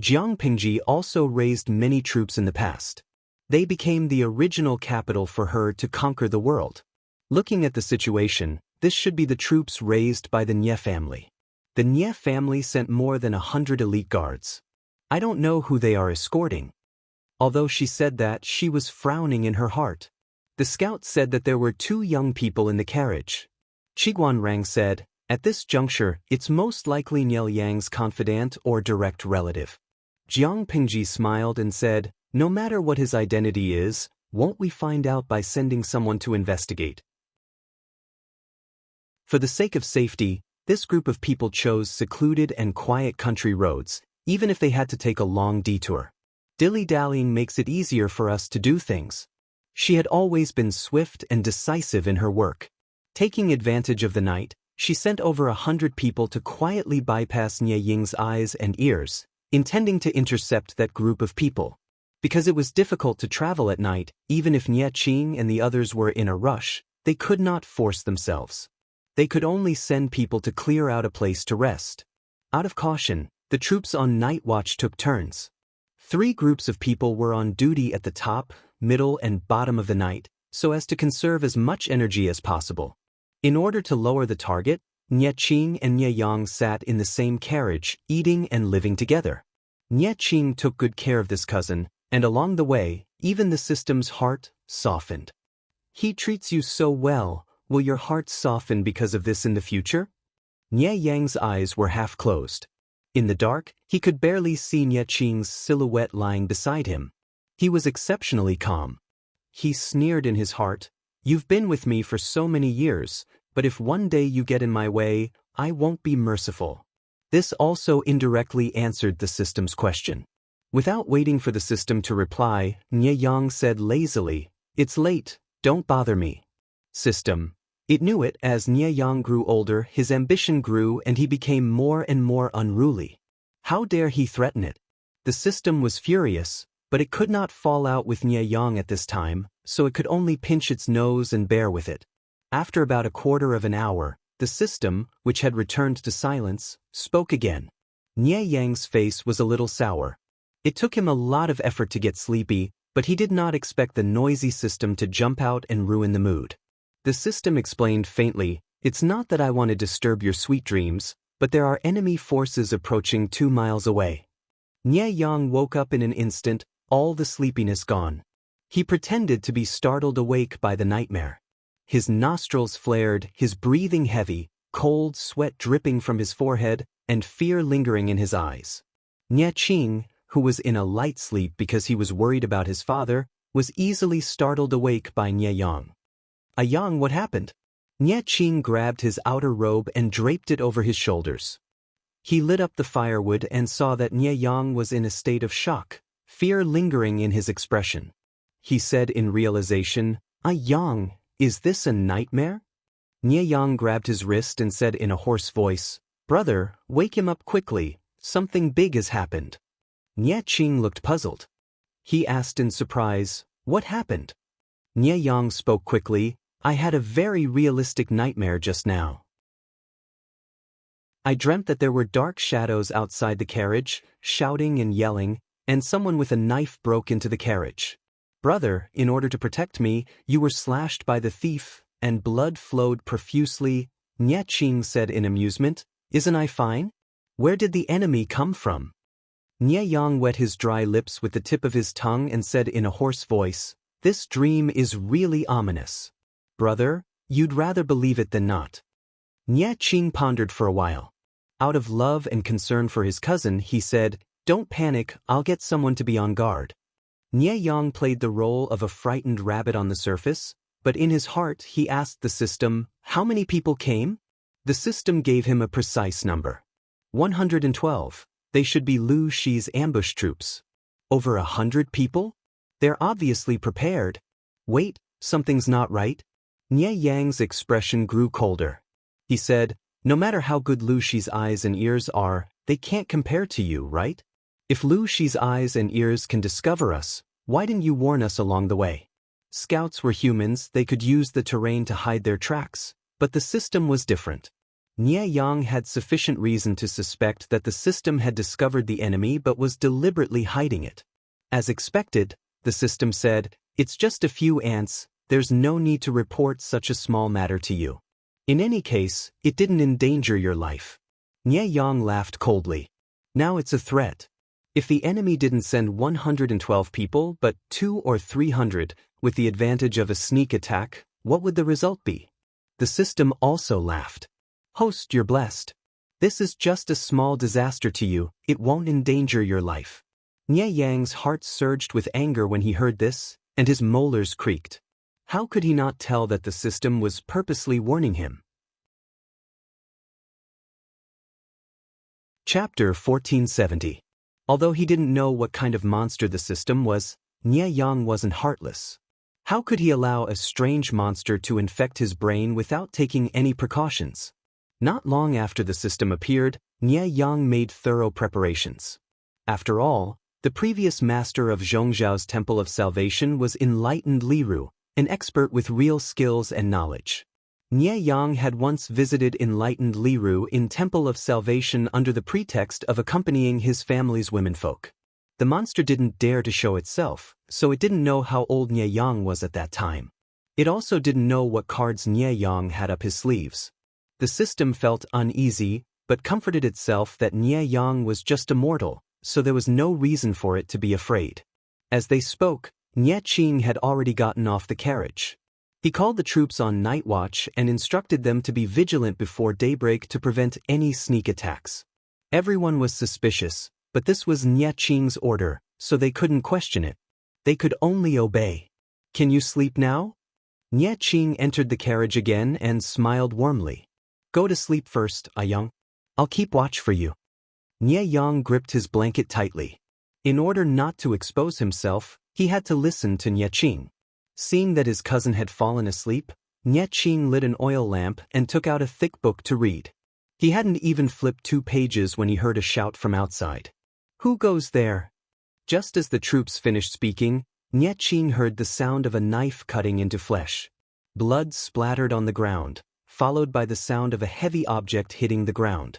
Jiang Pingji also raised many troops in the past. They became the original capital for her to conquer the world. Looking at the situation, this should be the troops raised by the Nie family. The Nie family sent more than 100 elite guards. I don't know who they are escorting. Although she said that, she was frowning in her heart. The scout said that there were 2 young people in the carriage. Qiguan Rang said, "At this juncture, it's most likely Niel Yang's confidant or direct relative." Jiang Pingji smiled and said, "No matter what his identity is, won't we find out by sending someone to investigate?" For the sake of safety, this group of people chose secluded and quiet country roads, even if they had to take a long detour. Dilly-dallying makes it easier for us to do things. She had always been swift and decisive in her work. Taking advantage of the night, she sent over 100 people to quietly bypass Nie Ying's eyes and ears, intending to intercept that group of people. Because it was difficult to travel at night, even if Nie Qing and the others were in a rush, they could not force themselves. They could only send people to clear out a place to rest. Out of caution, the troops on night watch took turns. 3 groups of people were on duty at the top, middle, and bottom of the night, so as to conserve as much energy as possible. In order to lower the target, Nie Qing and Nie Yang sat in the same carriage, eating and living together. Nie Qing took good care of this cousin, and along the way, even the system's heart softened. "He treats you so well, will your heart soften because of this in the future?" Nie Yang's eyes were half closed. In the dark, he could barely see Nie Qing's silhouette lying beside him. He was exceptionally calm. He sneered in his heart, "You've been with me for so many years, but if one day you get in my way, I won't be merciful." This also indirectly answered the system's question. Without waiting for the system to reply, Nie Yang said lazily, "It's late, don't bother me." System. It knew it. As Nie Yang grew older, his ambition grew and he became more and more unruly. How dare he threaten it? The system was furious, but it could not fall out with Nie Yang at this time, so it could only pinch its nose and bear with it. After about a quarter of an hour, the system, which had returned to silence, spoke again. Nie Yang's face was a little sour. It took him a lot of effort to get sleepy, but he did not expect the noisy system to jump out and ruin the mood. The system explained faintly, "It's not that I want to disturb your sweet dreams, but there are enemy forces approaching 2 miles away." Nie Yang woke up in an instant, all the sleepiness gone. He pretended to be startled awake by the nightmare. His nostrils flared, his breathing heavy, cold sweat dripping from his forehead, and fear lingering in his eyes. Nie Qing, who was in a light sleep because he was worried about his father, was easily startled awake by Nie Yang. "Yang, what happened?" Nie Qing grabbed his outer robe and draped it over his shoulders. He lit up the firewood and saw that Nie Yang was in a state of shock, fear lingering in his expression. he said in realization. Yang, is this a nightmare? Yang grabbed his wrist and said in a hoarse voice, Brother, wake him up quickly, something big has happened. Qing looked puzzled. He asked in surprise, what happened? Yang spoke quickly, I had a very realistic nightmare just now. I dreamt that there were dark shadows outside the carriage, shouting and yelling, and someone with a knife broke into the carriage. Brother, in order to protect me, you were slashed by the thief, and blood flowed profusely. Qing said in amusement, Isn't I fine? Where did the enemy come from? Yang wet his dry lips with the tip of his tongue and said in a hoarse voice, This dream is really ominous. Brother, you'd rather believe it than not. Qing pondered for a while. Out of love and concern for his cousin, he said, Don't panic, I'll get someone to be on guard. Yang played the role of a frightened rabbit on the surface, but in his heart he asked the system, How many people came? The system gave him a precise number. 112. They should be Lu Shi's ambush troops. Over 100 people? They're obviously prepared. Wait, something's not right. Yang's expression grew colder. He said, No matter how good Lu Shi's eyes and ears are, they can't compare to you, right? If Lu Shi's eyes and ears can discover us, why didn't you warn us along the way? Scouts were humans, they could use the terrain to hide their tracks, but the system was different. Yang had sufficient reason to suspect that the system had discovered the enemy but was deliberately hiding it. As expected, the system said, It's just a few ants, there's no need to report such a small matter to you. In any case, it didn't endanger your life. Yang laughed coldly. Now it's a threat. If the enemy didn't send 112 people but 200 or 300, with the advantage of a sneak attack, what would the result be? The system also laughed. Host, you're blessed. This is just a small disaster to you, it won't endanger your life. Yang's heart surged with anger when he heard this, and his molars creaked. How could he not tell that the system was purposely warning him? Chapter 1470. Although he didn't know what kind of monster the system was, Yang wasn't heartless. How could he allow a strange monster to infect his brain without taking any precautions? Not long after the system appeared, Yang made thorough preparations. After all, the previous master of Zhongzhao's Temple of Salvation was enlightened Liru, an expert with real skills and knowledge. Yang had once visited enlightened Liru in Temple of Salvation under the pretext of accompanying his family's womenfolk. The monster didn't dare to show itself, so it didn't know how old Yang was at that time. It also didn't know what cards Yang had up his sleeves. The system felt uneasy, but comforted itself that Yang was just a mortal, so there was no reason for it to be afraid. As they spoke, Qing had already gotten off the carriage. He called the troops on night watch and instructed them to be vigilant before daybreak to prevent any sneak attacks. Everyone was suspicious, but this was Qing's order, so they couldn't question it. They could only obey. Can you sleep now? Qing entered the carriage again and smiled warmly. Go to sleep first, Yang. I'll keep watch for you. Yang gripped his blanket tightly. In order not to expose himself, he had to listen to Qing. Seeing that his cousin had fallen asleep, Qing lit an oil lamp and took out a thick book to read. He hadn't even flipped 2 pages when he heard a shout from outside. Who goes there? Just as the troops finished speaking, Qing heard the sound of a knife cutting into flesh. Blood splattered on the ground, followed by the sound of a heavy object hitting the ground.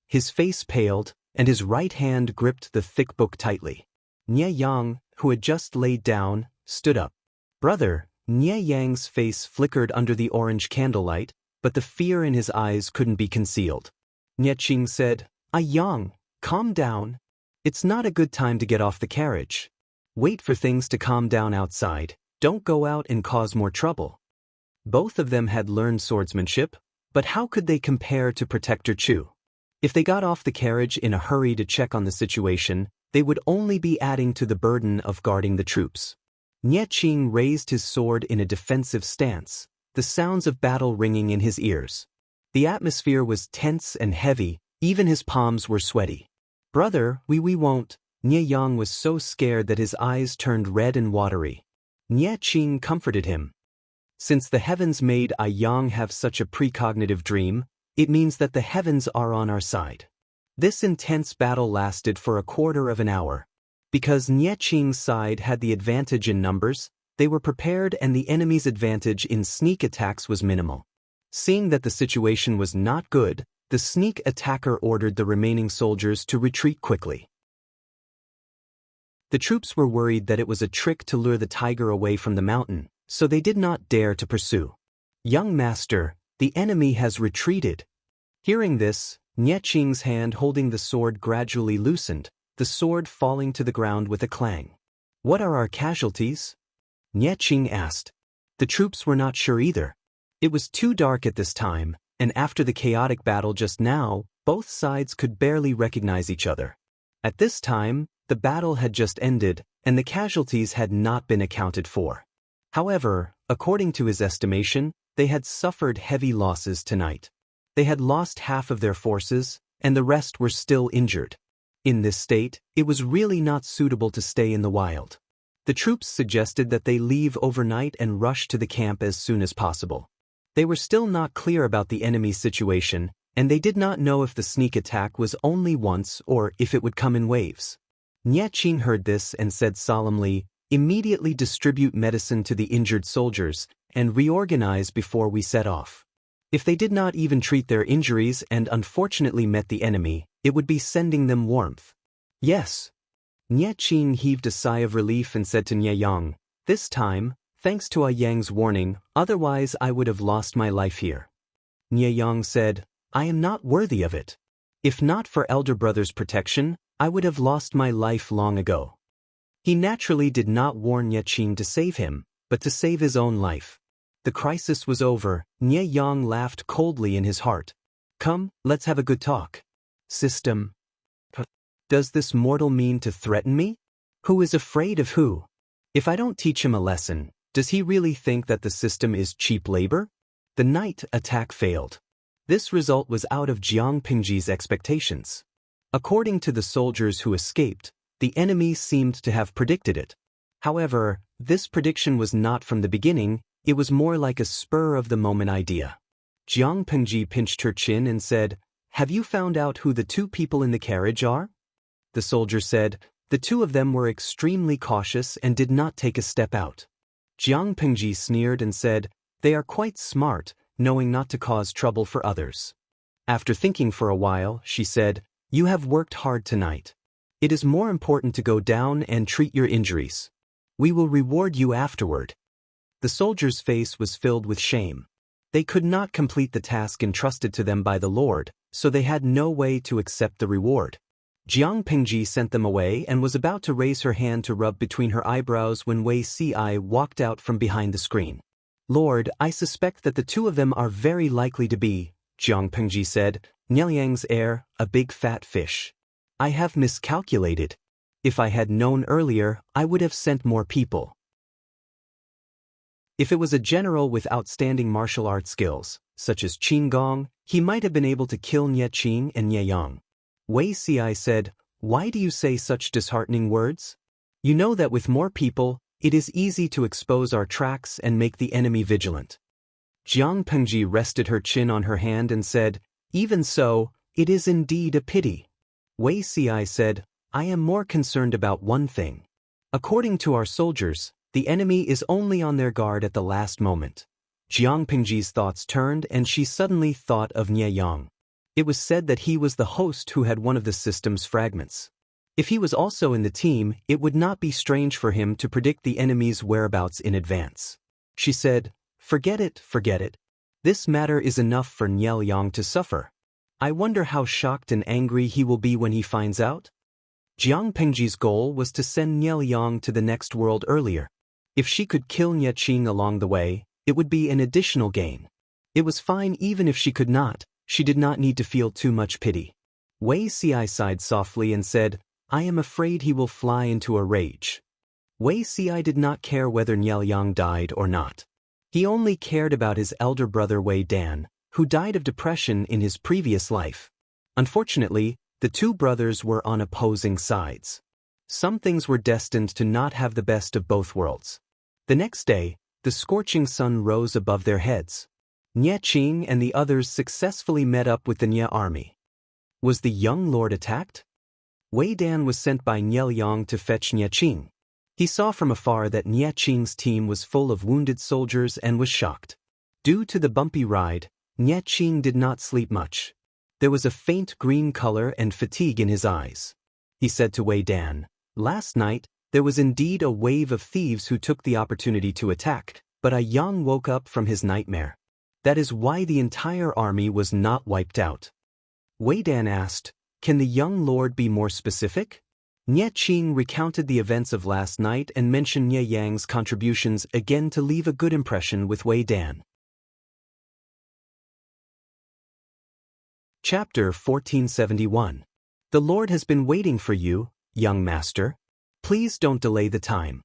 His face paled, and his right hand gripped the thick book tightly. Yang, who had just laid down, stood up. Brother, Yang's face flickered under the orange candlelight, but the fear in his eyes couldn't be concealed. Qing said, Yang, calm down. It's not a good time to get off the carriage. Wait for things to calm down outside, don't go out and cause more trouble. Both of them had learned swordsmanship, but how could they compare to Protector Chu? If they got off the carriage in a hurry to check on the situation, they would only be adding to the burden of guarding the troops. Qing raised his sword in a defensive stance, the sounds of battle ringing in his ears. The atmosphere was tense and heavy, even his palms were sweaty. Brother, we won't. Yang was so scared that his eyes turned red and watery. Nie Qing comforted him. Since the heavens made I Yang have such a precognitive dream, it means that the heavens are on our side. This intense battle lasted for a quarter of an hour. Because Nie Qing's side had the advantage in numbers, they were prepared and the enemy's advantage in sneak attacks was minimal. Seeing that the situation was not good, the sneak attacker ordered the remaining soldiers to retreat quickly. The troops were worried that it was a trick to lure the tiger away from the mountain, so they did not dare to pursue. Young master, the enemy has retreated. Hearing this, Nie Qing's hand holding the sword gradually loosened, the sword falling to the ground with a clang. What are our casualties? Nie Qing asked. The troops were not sure either. It was too dark at this time, and after the chaotic battle just now, both sides could barely recognize each other. At this time, the battle had just ended, and the casualties had not been accounted for. However, according to his estimation, they had suffered heavy losses tonight. They had lost half of their forces, and the rest were still injured. In this state, it was really not suitable to stay in the wild. The troops suggested that they leave overnight and rush to the camp as soon as possible. They were still not clear about the enemy's situation, and they did not know if the sneak attack was only once or if it would come in waves. Nie Qing heard this and said solemnly, "Immediately distribute medicine to the injured soldiers, and reorganize before we set off." If they did not even treat their injuries and unfortunately met the enemy, it would be sending them warmth. Yes. Nie Qing heaved a sigh of relief and said to Nie Yang, "This time, thanks to Yang's warning, otherwise I would have lost my life here." Nie Yang said, "I am not worthy of it. If not for elder brother's protection, I would have lost my life long ago." He naturally did not warn Nie Qing to save him, but to save his own life. The crisis was over. Nie Yang laughed coldly in his heart. "Come, let's have a good talk. System. Does this mortal mean to threaten me? Who is afraid of who? If I don't teach him a lesson, does he really think that the system is cheap labor?" The night attack failed. This result was out of Jiang Pingji's expectations. According to the soldiers who escaped, the enemy seemed to have predicted it. However, this prediction was not from the beginning, it was more like a spur-of-the-moment idea. Jiang Pingji pinched her chin and said, "Have you found out who the two people in the carriage are?" The soldier said, "The two of them were extremely cautious and did not take a step out." Jiang Pingji sneered and said, "They are quite smart, knowing not to cause trouble for others." After thinking for a while, she said, "You have worked hard tonight. It is more important to go down and treat your injuries. We will reward you afterward." The soldier's face was filled with shame. They could not complete the task entrusted to them by the Lord, so they had no way to accept the reward. Jiang Pingji sent them away and was about to raise her hand to rub between her eyebrows when Wei Ci walked out from behind the screen. "Lord, I suspect that the two of them are very likely to be," Jiang Pingji said, "Nielyang's heir, a big fat fish. I have miscalculated. If I had known earlier, I would have sent more people." If it was a general with outstanding martial arts skills, such as Qin Gong, he might have been able to kill Nie Qing and Nie Yang. Wei Ci said, "Why do you say such disheartening words? You know that with more people, it is easy to expose our tracks and make the enemy vigilant." Jiang Pengji rested her chin on her hand and said, "Even so, it is indeed a pity." Wei Ci said, "I am more concerned about one thing. According to our soldiers, the enemy is only on their guard at the last moment." Jiang Pingji's thoughts turned and she suddenly thought of Nie Yang. It was said that he was the host who had one of the system's fragments. If he was also in the team, it would not be strange for him to predict the enemy's whereabouts in advance. She said, forget it. This matter is enough for Nie Yang to suffer. I wonder how shocked and angry he will be when he finds out." Jiang Pingji's goal was to send Nie Yang to the next world earlier. If she could kill Nie Qing along the way, it would be an additional gain. It was fine even if she could not, she did not need to feel too much pity. Wei Ci sighed softly and said, "I am afraid he will fly into a rage." Wei Ci did not care whether Nie Yang died or not. He only cared about his elder brother Wei Dan, who died of depression in his previous life. Unfortunately, the two brothers were on opposing sides. Some things were destined to not have the best of both worlds. The next day, the scorching sun rose above their heads. Nie Qing and the others successfully met up with the Nie army. Was the young lord attacked? Wei Dan was sent by Nie Liang to fetch Nie Qing. He saw from afar that Nie Qing's team was full of wounded soldiers and was shocked. Due to the bumpy ride, Nie Qing did not sleep much. There was a faint green color and fatigue in his eyes. He said to Wei Dan, "Last night, there was indeed a wave of thieves who took the opportunity to attack, but a Yang woke up from his nightmare. That is why the entire army was not wiped out." Wei Dan asked, "Can the young lord be more specific?" Nie Qing recounted the events of last night and mentioned Nie Yang's contributions again to leave a good impression with Wei Dan. Chapter 1471. The Lord has been waiting for you, young master. Please don't delay the time.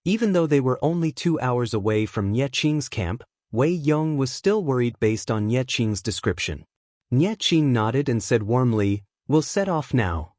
Even though they were only 2 hours away from Nie Qing's camp, Wei Yong was still worried based on Nie Qing's description. Nie Qing nodded and said warmly, "We'll set off now."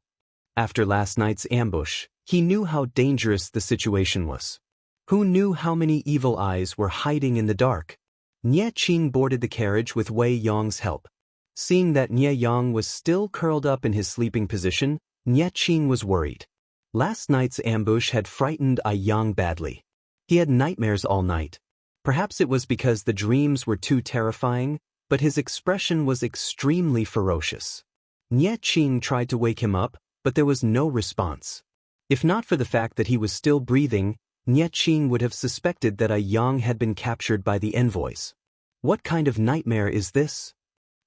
After last night's ambush, he knew how dangerous the situation was. Who knew how many evil eyes were hiding in the dark? Nie Qing boarded the carriage with Wei Yong's help. Seeing that Nie Yang was still curled up in his sleeping position, Nie Qing was worried. Last night's ambush had frightened a Yang badly. He had nightmares all night. Perhaps it was because the dreams were too terrifying, but his expression was extremely ferocious. Nie Qing tried to wake him up, but there was no response. If not for the fact that he was still breathing, Nie Qing would have suspected that a Yang had been captured by the envoys. What kind of nightmare is this?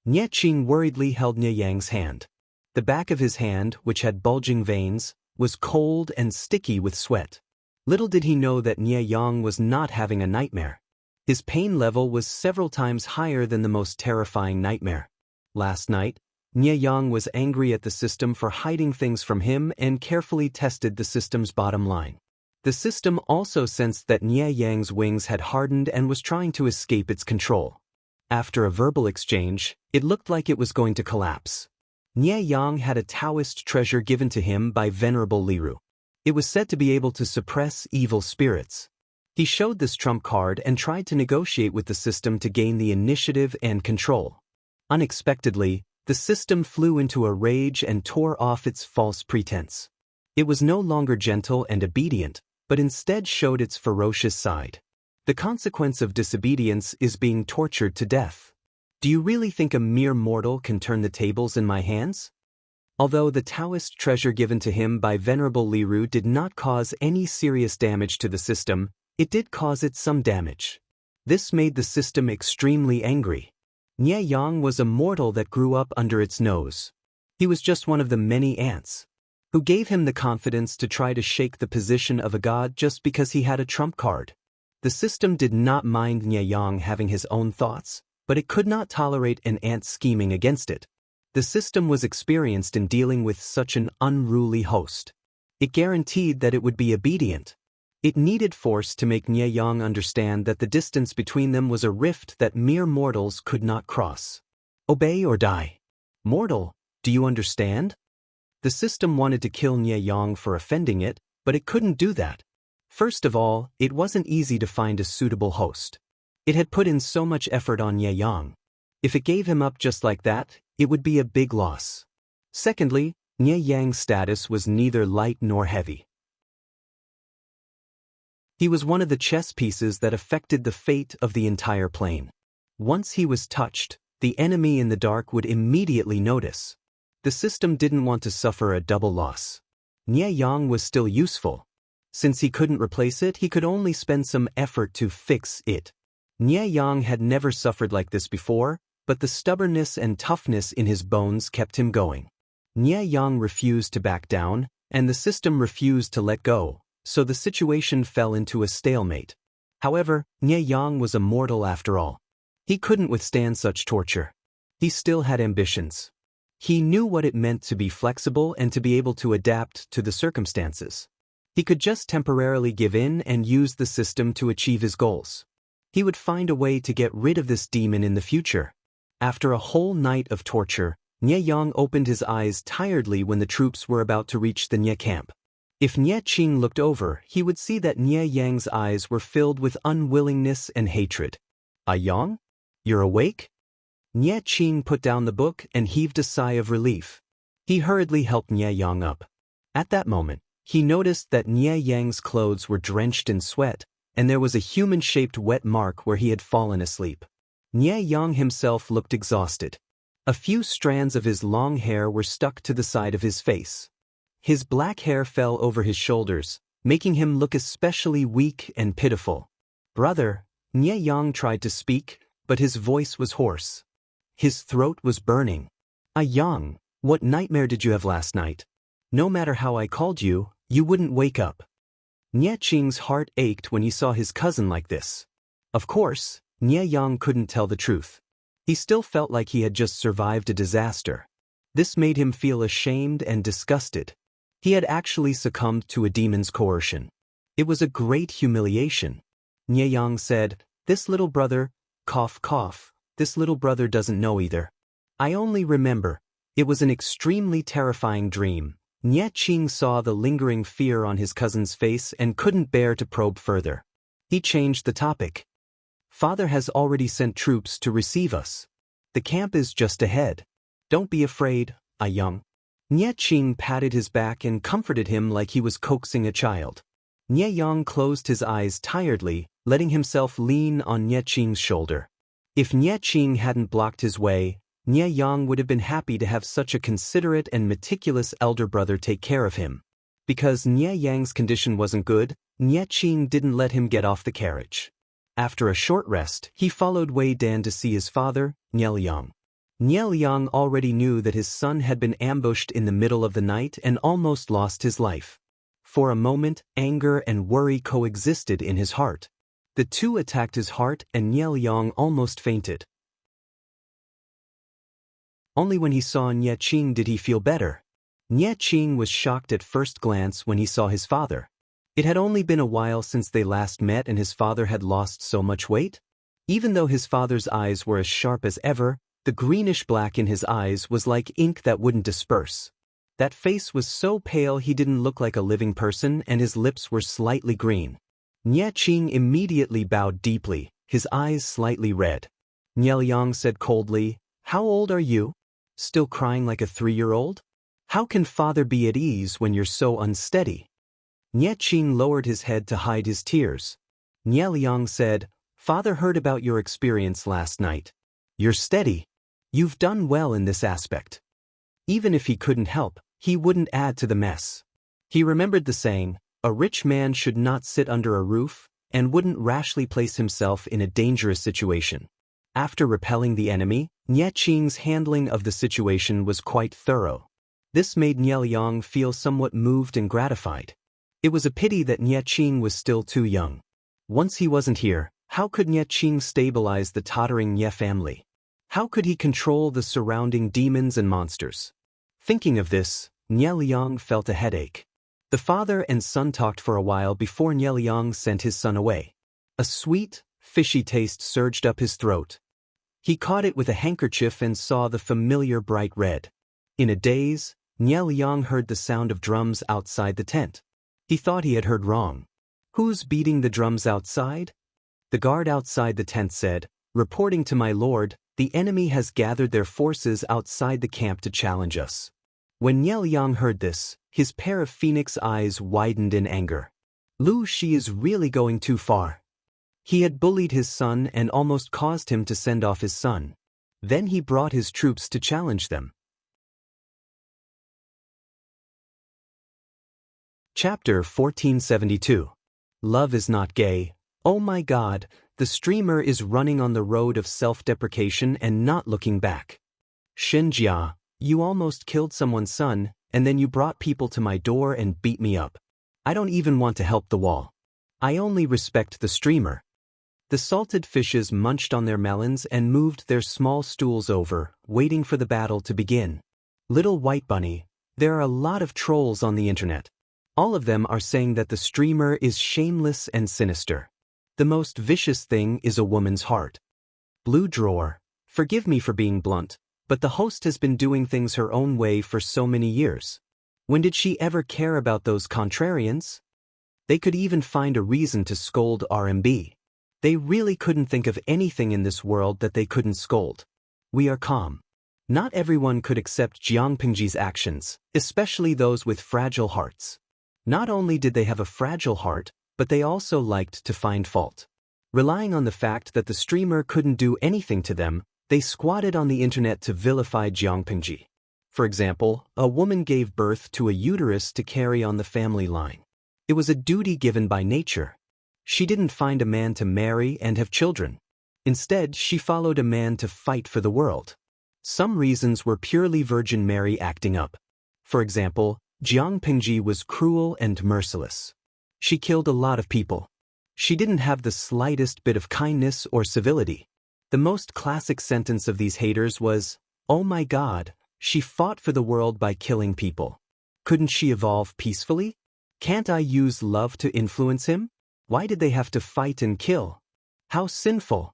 Nie Qing worriedly held Nie Yang's hand. The back of his hand, which had bulging veins, was cold and sticky with sweat. Little did he know that Nie Yang was not having a nightmare. His pain level was several times higher than the most terrifying nightmare. Last night, Nie Yang was angry at the system for hiding things from him and carefully tested the system's bottom line. The system also sensed that Nie Yang's wings had hardened and was trying to escape its control. After a verbal exchange, it looked like it was going to collapse. Nie Yang had a Daoist treasure given to him by Venerable Liru. It was said to be able to suppress evil spirits. He showed this trump card and tried to negotiate with the system to gain the initiative and control. Unexpectedly, the system flew into a rage and tore off its false pretense. It was no longer gentle and obedient, but instead showed its ferocious side. The consequence of disobedience is being tortured to death. Do you really think a mere mortal can turn the tables in my hands? Although the Daoist treasure given to him by Venerable Liru did not cause any serious damage to the system, it did cause it some damage. This made the system extremely angry. Nie Yang was a mortal that grew up under its nose. He was just one of the many ants. Who gave him the confidence to try to shake the position of a god just because he had a trump card? The system did not mind Nie Yang having his own thoughts, but it could not tolerate an ant scheming against it. The system was experienced in dealing with such an unruly host. It guaranteed that it would be obedient. It needed force to make Nie Yang understand that the distance between them was a rift that mere mortals could not cross. Obey or die. Mortal, do you understand? The system wanted to kill Nie Yang for offending it, but it couldn't do that. First of all, it wasn't easy to find a suitable host. It had put in so much effort on Nie Yang. If it gave him up just like that, it would be a big loss. Secondly, Nie Yang's status was neither light nor heavy. He was one of the chess pieces that affected the fate of the entire plane. Once he was touched, the enemy in the dark would immediately notice. The system didn't want to suffer a double loss. Nie Yang was still useful. Since he couldn't replace it, he could only spend some effort to fix it. Nie Yang had never suffered like this before, but the stubbornness and toughness in his bones kept him going. Nie Yang refused to back down, and the system refused to let go, so the situation fell into a stalemate. However, Nie Yang was a mortal after all. He couldn't withstand such torture. He still had ambitions. He knew what it meant to be flexible and to be able to adapt to the circumstances. He could just temporarily give in and use the system to achieve his goals. He would find a way to get rid of this demon in the future. After a whole night of torture, Nie Yang opened his eyes tiredly when the troops were about to reach the Nie camp. If Nie Qing looked over, he would see that Nie Yang's eyes were filled with unwillingness and hatred. Yang? You're awake? Nie Qing put down the book and heaved a sigh of relief. He hurriedly helped Nie Yang up. At that moment, he noticed that Nie Yang's clothes were drenched in sweat, and there was a human-shaped wet mark where he had fallen asleep. Nie Yang himself looked exhausted. A few strands of his long hair were stuck to the side of his face. His black hair fell over his shoulders, making him look especially weak and pitiful. Brother, Nie Yang tried to speak, but his voice was hoarse. His throat was burning. Yang, what nightmare did you have last night? No matter how I called you, you wouldn't wake up. Nie Qing's heart ached when he saw his cousin like this. Of course, Nie Yang couldn't tell the truth. He still felt like he had just survived a disaster. This made him feel ashamed and disgusted. He had actually succumbed to a demon's coercion. It was a great humiliation. Nie Yang said, "This little brother, cough cough, this little brother doesn't know either. I only remember, it was an extremely terrifying dream." Nie Qing saw the lingering fear on his cousin's face and couldn't bear to probe further. He changed the topic. Father has already sent troops to receive us. The camp is just ahead. Don't be afraid, Yang. Nie Qing patted his back and comforted him like he was coaxing a child. Nie Yang closed his eyes tiredly, letting himself lean on Nie Qing's shoulder. If Nie Qing hadn't blocked his way, Nie Yang would have been happy to have such a considerate and meticulous elder brother take care of him. Because Nie Yang's condition wasn't good, Nie Qing didn't let him get off the carriage. After a short rest, he followed Wei Dan to see his father, Nie Liang. Nie Liang already knew that his son had been ambushed in the middle of the night and almost lost his life. For a moment, anger and worry coexisted in his heart. The two attacked his heart and Nie Liang almost fainted. Only when he saw Nie Qing did he feel better. Nie Qing was shocked at first glance when he saw his father. It had only been a while since they last met and his father had lost so much weight. Even though his father's eyes were as sharp as ever, the greenish black in his eyes was like ink that wouldn't disperse. That face was so pale he didn't look like a living person and his lips were slightly green. Nie Qing immediately bowed deeply, his eyes slightly red. Nie Liang said coldly, "How old are you? Still crying like a 3-year-old? How can father be at ease when you're so unsteady?" Nie Qing lowered his head to hide his tears. Nie Liang said, "Father heard about your experience last night. You're steady. You've done well in this aspect." Even if he couldn't help, he wouldn't add to the mess. He remembered the saying, "A rich man should not sit under a roof," and wouldn't rashly place himself in a dangerous situation. After repelling the enemy, Nie Qing's handling of the situation was quite thorough. This made Nie Liang feel somewhat moved and gratified. It was a pity that Nie Qing was still too young. Once he wasn't here, how could Nie Qing stabilize the tottering Nie family? How could he control the surrounding demons and monsters? Thinking of this, Nie Liang felt a headache. The father and son talked for a while before Nie Liang sent his son away. A sweet, fishy taste surged up his throat. He caught it with a handkerchief and saw the familiar bright red. In a daze, Nie Liang heard the sound of drums outside the tent. He thought he had heard wrong. "Who's beating the drums outside?" The guard outside the tent said, "Reporting to my lord, the enemy has gathered their forces outside the camp to challenge us." When Nie Liang heard this, his pair of phoenix eyes widened in anger. Lu Shi is really going too far. He had bullied his son and almost caused him to send off his son. Then he brought his troops to challenge them. Chapter 1472. Love is not gay. Oh my God, the streamer is running on the road of self-deprecation and not looking back. Xianxia, you almost killed someone's son, and then you brought people to my door and beat me up. I don't even want to help the wall. I only respect the streamer. The salted fishes munched on their melons and moved their small stools over, waiting for the battle to begin. Little White Bunny, there are a lot of trolls on the internet. All of them are saying that the streamer is shameless and sinister. The most vicious thing is a woman's heart. Blue Drawer, forgive me for being blunt, but the host has been doing things her own way for so many years. When did she ever care about those contrarians? They could even find a reason to scold RMB. They really couldn't think of anything in this world that they couldn't scold. We are calm. Not everyone could accept Jiang Pingji's actions, especially those with fragile hearts. Not only did they have a fragile heart, but they also liked to find fault. Relying on the fact that the streamer couldn't do anything to them, they squatted on the internet to vilify Jiang Pingji. For example, a woman gave birth to a uterus to carry on the family line. It was a duty given by nature. She didn't find a man to marry and have children. Instead, she followed a man to fight for the world. Some reasons were purely Virgin Mary acting up. For example, Jiang Pingji was cruel and merciless. She killed a lot of people. She didn't have the slightest bit of kindness or civility. The most classic sentence of these haters was, "Oh my God, she fought for the world by killing people. Couldn't she evolve peacefully? Can't I use love to influence him? Why did they have to fight and kill? How sinful."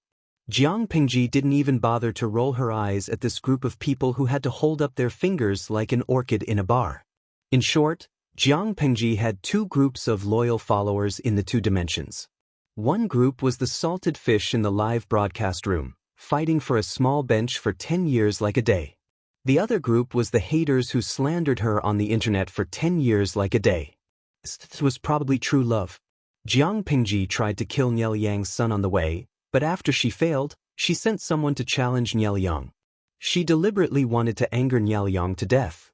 Jiang Pingji didn't even bother to roll her eyes at this group of people who had to hold up their fingers like an orchid in a bar. In short, Jiang Pingji had two groups of loyal followers in the two dimensions. One group was the salted fish in the live broadcast room, fighting for a small bench for 10 years like a day. The other group was the haters who slandered her on the internet for 10 years like a day. This was probably true love. Jiang Pingji tried to kill Niel Yang's son on the way, but after she failed, she sent someone to challenge Niel Yang. She deliberately wanted to anger Niel Yang to death.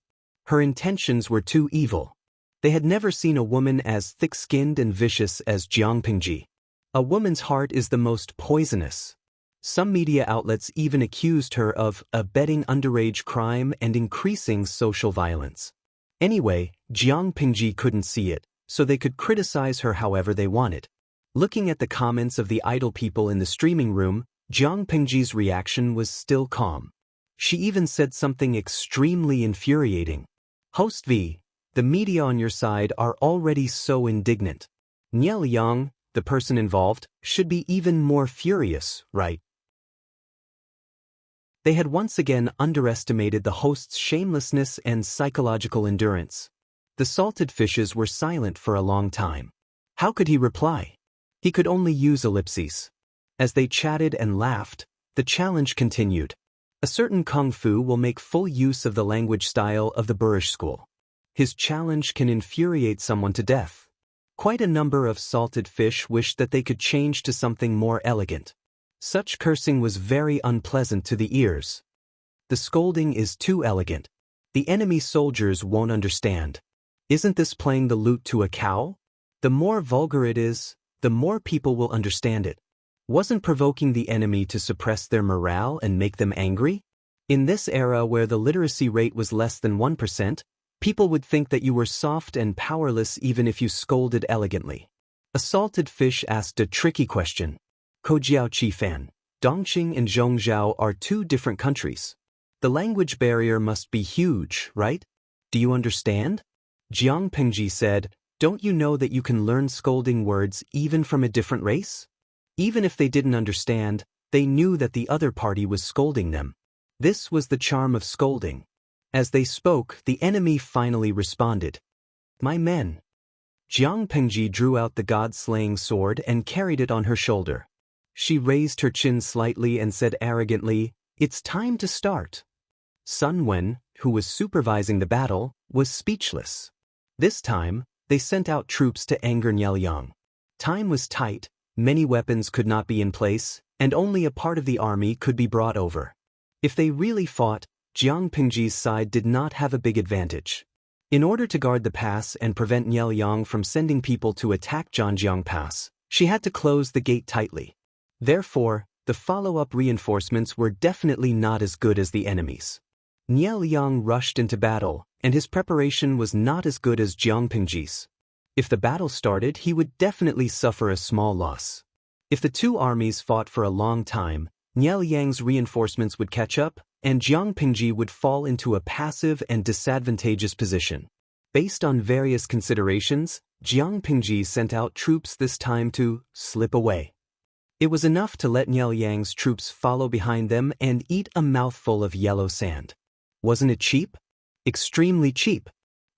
Her intentions were too evil. They had never seen a woman as thick-skinned and vicious as Jiang Pingji. A woman's heart is the most poisonous. Some media outlets even accused her of abetting underage crime and increasing social violence. Anyway, Jiang Pingji couldn't see it, so they could criticize her however they wanted. Looking at the comments of the idle people in the streaming room, Jiang Pingji's reaction was still calm. She even said something extremely infuriating. "Host V, the media on your side are already so indignant. Niel Yang, the person involved, should be even more furious, right?" They had once again underestimated the host's shamelessness and psychological endurance. The salted fishes were silent for a long time. How could he reply? He could only use ellipses. As they chatted and laughed, the challenge continued. A certain kung fu will make full use of the language style of the boorish school. His challenge can infuriate someone to death. Quite a number of salted fish wished that they could change to something more elegant. Such cursing was very unpleasant to the ears. The scolding is too elegant. The enemy soldiers won't understand. Isn't this playing the lute to a cow? The more vulgar it is, the more people will understand it. Wasn't provoking the enemy to suppress their morale and make them angry? In this era where the literacy rate was less than 1%, people would think that you were soft and powerless even if you scolded elegantly. A salted fish asked a tricky question. Kojiao Qifan, Dongqing and Zhongzhou are two different countries. The language barrier must be huge, right? Do you understand? Jiang Pingji said, "Don't you know that you can learn scolding words even from a different race?" Even if they didn't understand, they knew that the other party was scolding them. This was the charm of scolding. As they spoke, the enemy finally responded. "My men." Jiang Pingji drew out the god-slaying sword and carried it on her shoulder. She raised her chin slightly and said arrogantly, "It's time to start." Sun Wen, who was supervising the battle, was speechless. This time, they sent out troops to anger Niel Yang. Time was tight, many weapons could not be in place, and only a part of the army could be brought over. If they really fought, Jiang Pingji's side did not have a big advantage. In order to guard the pass and prevent Niel Yang from sending people to attack Zhanjiang Pass, she had to close the gate tightly. Therefore, the follow-up reinforcements were definitely not as good as the enemy's. Niel Yang rushed into battle, and his preparation was not as good as Jiang Pingji's. If the battle started, he would definitely suffer a small loss. If the two armies fought for a long time, Niel Yang's reinforcements would catch up, and Jiang Pingji would fall into a passive and disadvantageous position. Based on various considerations, Jiang Pingji sent out troops this time to slip away. It was enough to let Niel Yang's troops follow behind them and eat a mouthful of yellow sand. Wasn't it cheap? Extremely cheap.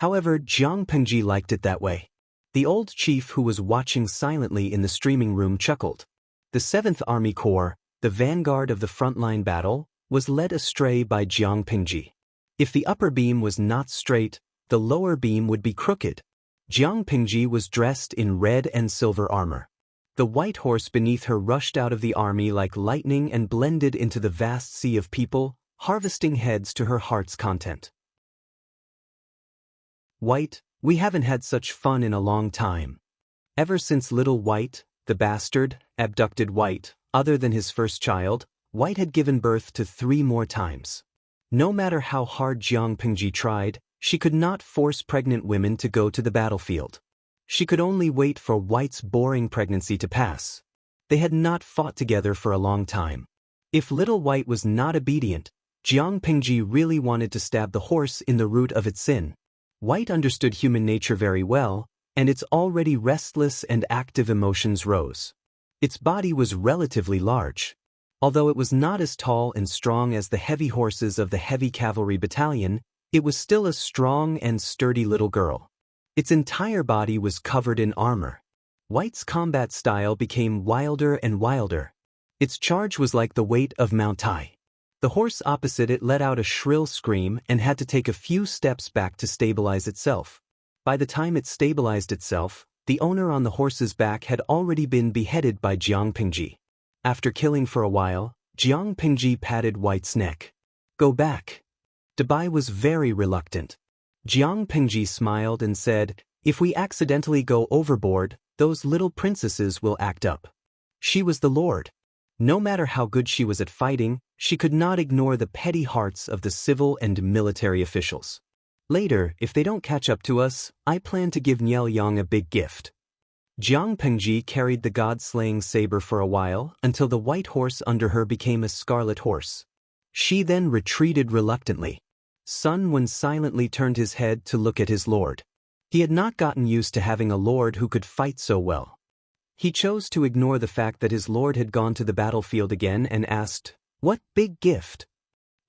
However, Jiang Pengji liked it that way. The old chief who was watching silently in the streaming room chuckled. The 7th Army Corps, the vanguard of the frontline battle, was led astray by Jiang Pengji. If the upper beam was not straight, the lower beam would be crooked. Jiang Pengji was dressed in red and silver armor. The white horse beneath her rushed out of the army like lightning and blended into the vast sea of people, harvesting heads to her heart's content. White, we haven't had such fun in a long time. Ever since little White, the bastard, abducted White, other than his first child, White had given birth to 3 more times. No matter how hard Jiang Pengji tried, she could not force pregnant women to go to the battlefield. She could only wait for White's boring pregnancy to pass. They had not fought together for a long time. If little White was not obedient, Jiang Pengji really wanted to stab the horse in the root of its sin. White understood human nature very well, and its already restless and active emotions rose. Its body was relatively large. Although it was not as tall and strong as the heavy horses of the heavy cavalry battalion, it was still a strong and sturdy little girl. Its entire body was covered in armor. White's combat style became wilder and wilder. Its charge was like the weight of Mount Tai. The horse opposite it let out a shrill scream and had to take a few steps back to stabilize itself. By the time it stabilized itself, the owner on the horse's back had already been beheaded by Jiang Pengji. After killing for a while, Jiang Pengji patted White's neck. "Go back." Dabai was very reluctant. Jiang Pengji smiled and said, "If we accidentally go overboard, those little princesses will act up." She was the Lord. No matter how good she was at fighting, she could not ignore the petty hearts of the civil and military officials. "Later, if they don't catch up to us, I plan to give Niel Yang a big gift." Jiang Pengji carried the god-slaying saber for a while until the white horse under her became a scarlet horse. She then retreated reluctantly. Sun Wen silently turned his head to look at his lord. He had not gotten used to having a lord who could fight so well. He chose to ignore the fact that his lord had gone to the battlefield again and asked, "What big gift?"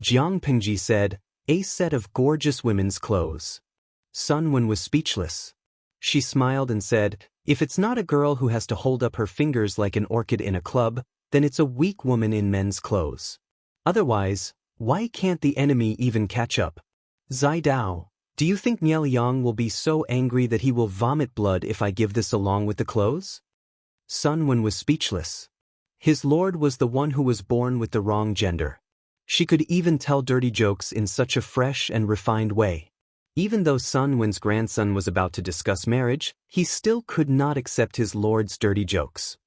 Jiang Pengji said, "A set of gorgeous women's clothes." Sun Wen was speechless. She smiled and said, "If it's not a girl who has to hold up her fingers like an orchid in a club, then it's a weak woman in men's clothes. Otherwise, why can't the enemy even catch up? Zai Dao, do you think Niel Yang will be so angry that he will vomit blood if I give this along with the clothes?" Sun Wen was speechless. His lord was the one who was born with the wrong gender. She could even tell dirty jokes in such a fresh and refined way. Even though Sun Wen's grandson was about to discuss marriage, he still could not accept his lord's dirty jokes.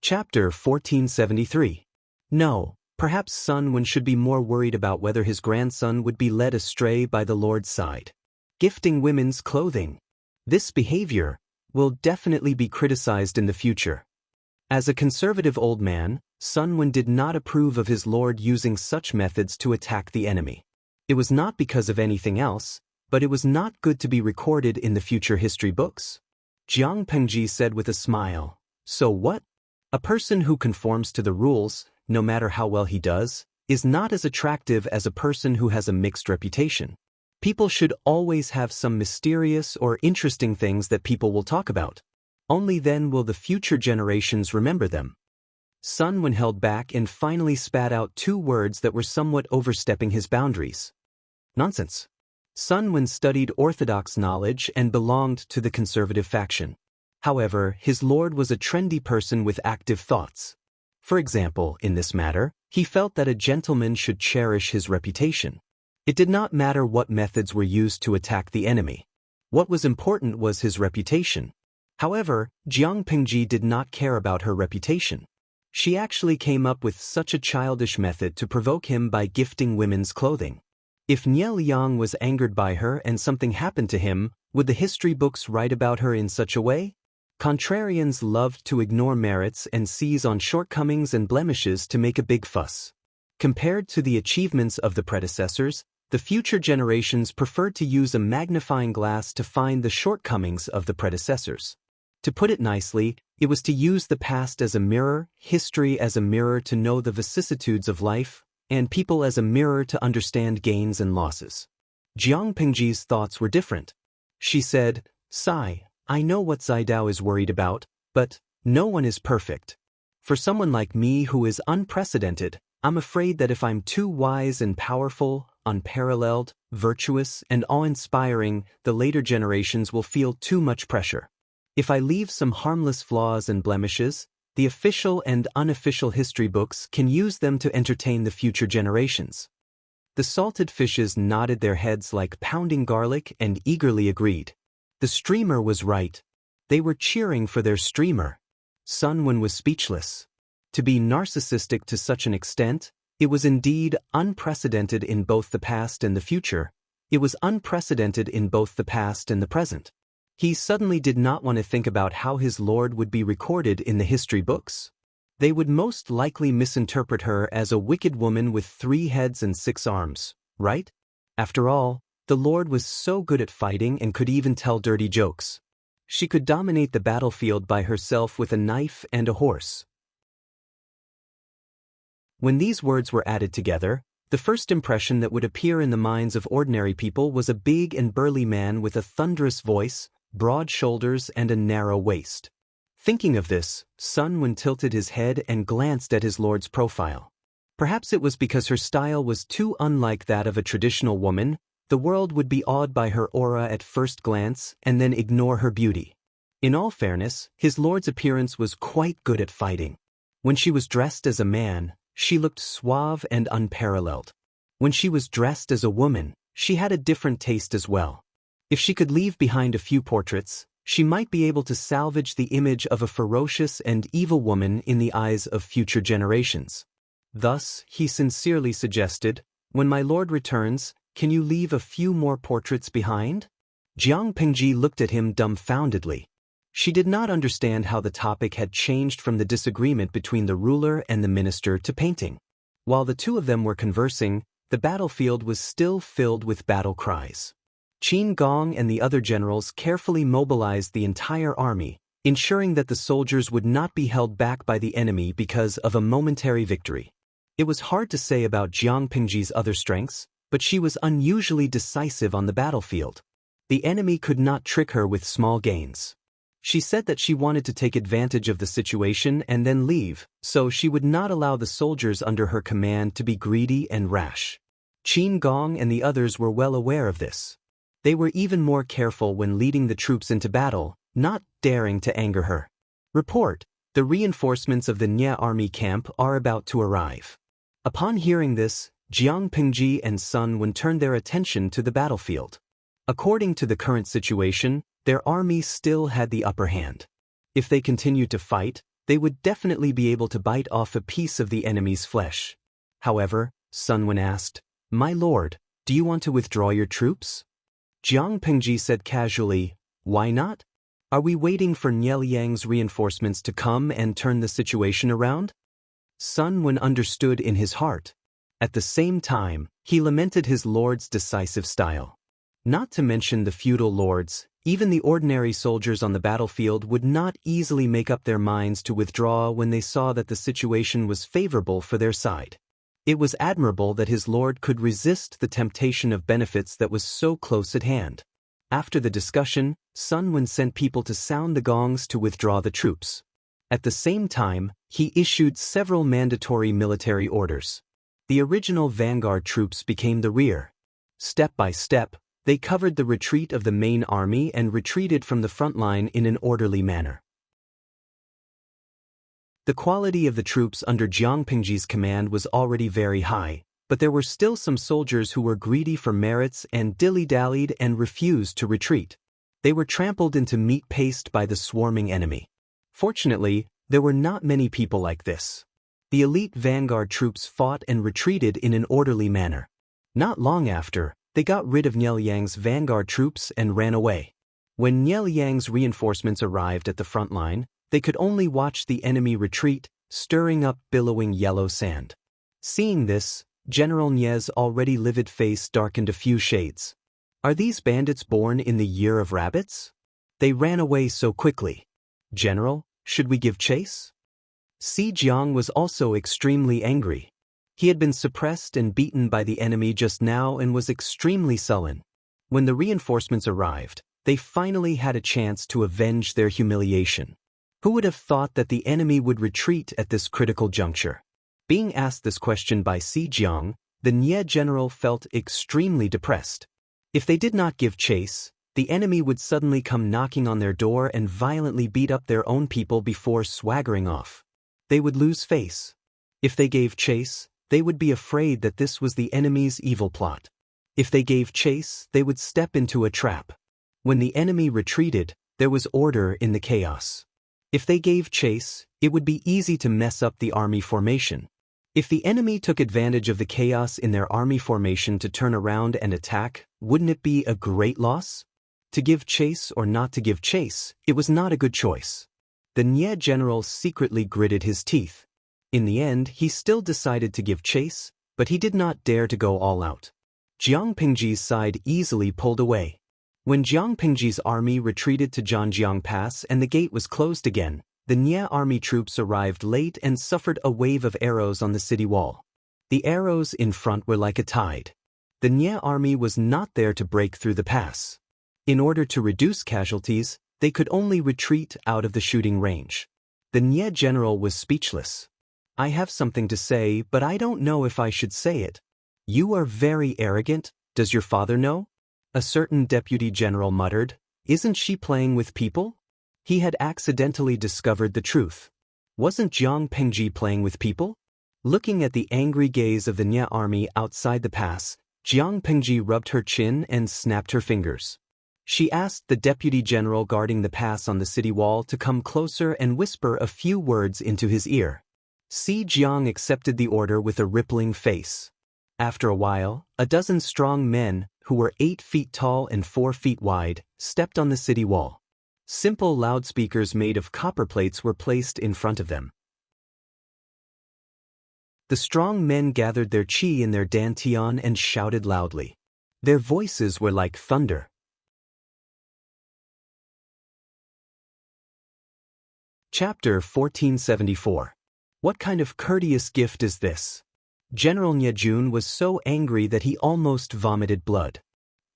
Chapter 1473. No, perhaps Sun Wen should be more worried about whether his grandson would be led astray by the lord's side. Gifting women's clothing. This behavior will definitely be criticized in the future. As a conservative old man, Sun Wen did not approve of his lord using such methods to attack the enemy. It was not because of anything else, but it was not good to be recorded in the future history books. Jiang Pengji said with a smile, "So what? A person who conforms to the rules, no matter how well he does, is not as attractive as a person who has a mixed reputation. People should always have some mysterious or interesting things that people will talk about. Only then will the future generations remember them." Sun Wen held back and finally spat out 2 words that were somewhat overstepping his boundaries. Nonsense. Sun Wen studied orthodox knowledge and belonged to the conservative faction. However, his lord was a trendy person with active thoughts. For example, in this matter, he felt that a gentleman should cherish his reputation. It did not matter what methods were used to attack the enemy. What was important was his reputation. However, Jiang Pengji did not care about her reputation. She actually came up with such a childish method to provoke him by gifting women's clothing. If Niel Yang was angered by her and something happened to him, would the history books write about her in such a way? Contrarians loved to ignore merits and seize on shortcomings and blemishes to make a big fuss. Compared to the achievements of the predecessors, the future generations preferred to use a magnifying glass to find the shortcomings of the predecessors. To put it nicely, it was to use the past as a mirror, history as a mirror to know the vicissitudes of life, and people as a mirror to understand gains and losses. Jiang Pingji's thoughts were different. She said, "Sai, I know what Zidao is worried about, but no one is perfect. For someone like me who is unprecedented, I'm afraid that if I'm too wise and powerful, unparalleled, virtuous, and awe-inspiring, the later generations will feel too much pressure. If I leave some harmless flaws and blemishes, the official and unofficial history books can use them to entertain the future generations." The salted fishes nodded their heads like pounding garlic and eagerly agreed. The streamer was right. They were cheering for their streamer. Sun Wen was speechless. To be narcissistic to such an extent, it was indeed unprecedented in both the past and the future. It was unprecedented in both the past and the present. He suddenly did not want to think about how his lord would be recorded in the history books. They would most likely misinterpret her as a wicked woman with 3 heads and 6 arms, right? After all, the lord was so good at fighting and could even tell dirty jokes. She could dominate the battlefield by herself with a knife and a horse. When these words were added together, the first impression that would appear in the minds of ordinary people was a big and burly man with a thunderous voice, broad shoulders, and a narrow waist. Thinking of this, Sun Wen tilted his head and glanced at his lord's profile. Perhaps it was because her style was too unlike that of a traditional woman. The world would be awed by her aura at first glance and then ignore her beauty. In all fairness, his lord's appearance was quite good at fighting. When she was dressed as a man, she looked suave and unparalleled. When she was dressed as a woman, she had a different taste as well. If she could leave behind a few portraits, she might be able to salvage the image of a ferocious and evil woman in the eyes of future generations. Thus, he sincerely suggested, "When my lord returns, can you leave a few more portraits behind?" Jiang Pingji looked at him dumbfoundedly. She did not understand how the topic had changed from the disagreement between the ruler and the minister to painting. While the two of them were conversing, the battlefield was still filled with battle cries. Qin Gong and the other generals carefully mobilized the entire army, ensuring that the soldiers would not be held back by the enemy because of a momentary victory. It was hard to say about Jiang Pingji's other strengths, but she was unusually decisive on the battlefield. The enemy could not trick her with small gains. She said that she wanted to take advantage of the situation and then leave, so she would not allow the soldiers under her command to be greedy and rash. Qin Gong and the others were well aware of this. They were even more careful when leading the troops into battle, not daring to anger her. "Report, the reinforcements of the Nye army camp are about to arrive." Upon hearing this, Jiang Pingji and Sun Wen turned their attention to the battlefield. According to the current situation, their army still had the upper hand. If they continued to fight, they would definitely be able to bite off a piece of the enemy's flesh. However, Sun Wen asked, "My lord, do you want to withdraw your troops?" Jiang Pingji said casually, "Why not? Are we waiting for Nye Liang's reinforcements to come and turn the situation around?" Sun Wen understood in his heart. At the same time, he lamented his lord's decisive style. Not to mention the feudal lords, even the ordinary soldiers on the battlefield would not easily make up their minds to withdraw when they saw that the situation was favorable for their side. It was admirable that his lord could resist the temptation of benefits that was so close at hand. After the discussion, Sun Wen sent people to sound the gongs to withdraw the troops. At the same time, he issued several mandatory military orders. The original vanguard troops became the rear. Step by step, they covered the retreat of the main army and retreated from the front line in an orderly manner. The quality of the troops under Jiang Pingji's command was already very high, but there were still some soldiers who were greedy for merits and dilly-dallied and refused to retreat. They were trampled into meat paste by the swarming enemy. Fortunately, there were not many people like this. The elite vanguard troops fought and retreated in an orderly manner. Not long after, they got rid of Nye Liang's vanguard troops and ran away. When Nye Liang's reinforcements arrived at the front line, they could only watch the enemy retreat, stirring up billowing yellow sand. Seeing this, General Nye's already livid face darkened a few shades. "Are these bandits born in the year of rabbits? They ran away so quickly. General, should we give chase?" Si Jiang was also extremely angry. He had been suppressed and beaten by the enemy just now and was extremely sullen. When the reinforcements arrived, they finally had a chance to avenge their humiliation. Who would have thought that the enemy would retreat at this critical juncture? Being asked this question by Si Jiang, the Nie general felt extremely depressed. If they did not give chase, the enemy would suddenly come knocking on their door and violently beat up their own people before swaggering off. They would lose face. If they gave chase, they would be afraid that this was the enemy's evil plot. If they gave chase, they would step into a trap. When the enemy retreated, there was order in the chaos. If they gave chase, it would be easy to mess up the army formation. If the enemy took advantage of the chaos in their army formation to turn around and attack, wouldn't it be a great loss? To give chase or not to give chase, it was not a good choice. The Nie general secretly gritted his teeth. In the end, he still decided to give chase, but he did not dare to go all out. Jiang Pingji's side easily pulled away. When Jiang Pingji's army retreated to Zhanjiang Pass and the gate was closed again, the Nie army troops arrived late and suffered a wave of arrows on the city wall. The arrows in front were like a tide. The Nie army was not there to break through the pass. In order to reduce casualties, they could only retreat out of the shooting range. The Nie general was speechless. I have something to say, but I don't know if I should say it. You are very arrogant. Does your father know? A certain deputy general muttered. Isn't she playing with people? He had accidentally discovered the truth. Wasn't Jiang Pingji playing with people? Looking at the angry gaze of the Nie army outside the pass, Jiang Pingji rubbed her chin and snapped her fingers. She asked the deputy general guarding the pass on the city wall to come closer and whisper a few words into his ear. Si Jiang accepted the order with a rippling face. After a while, a dozen strong men, who were 8 feet tall and 4 feet wide, stepped on the city wall. Simple loudspeakers made of copper plates were placed in front of them. The strong men gathered their qi in their dantian and shouted loudly. Their voices were like thunder. Chapter 1474. What kind of courteous gift is this? General Nyejun was so angry that he almost vomited blood.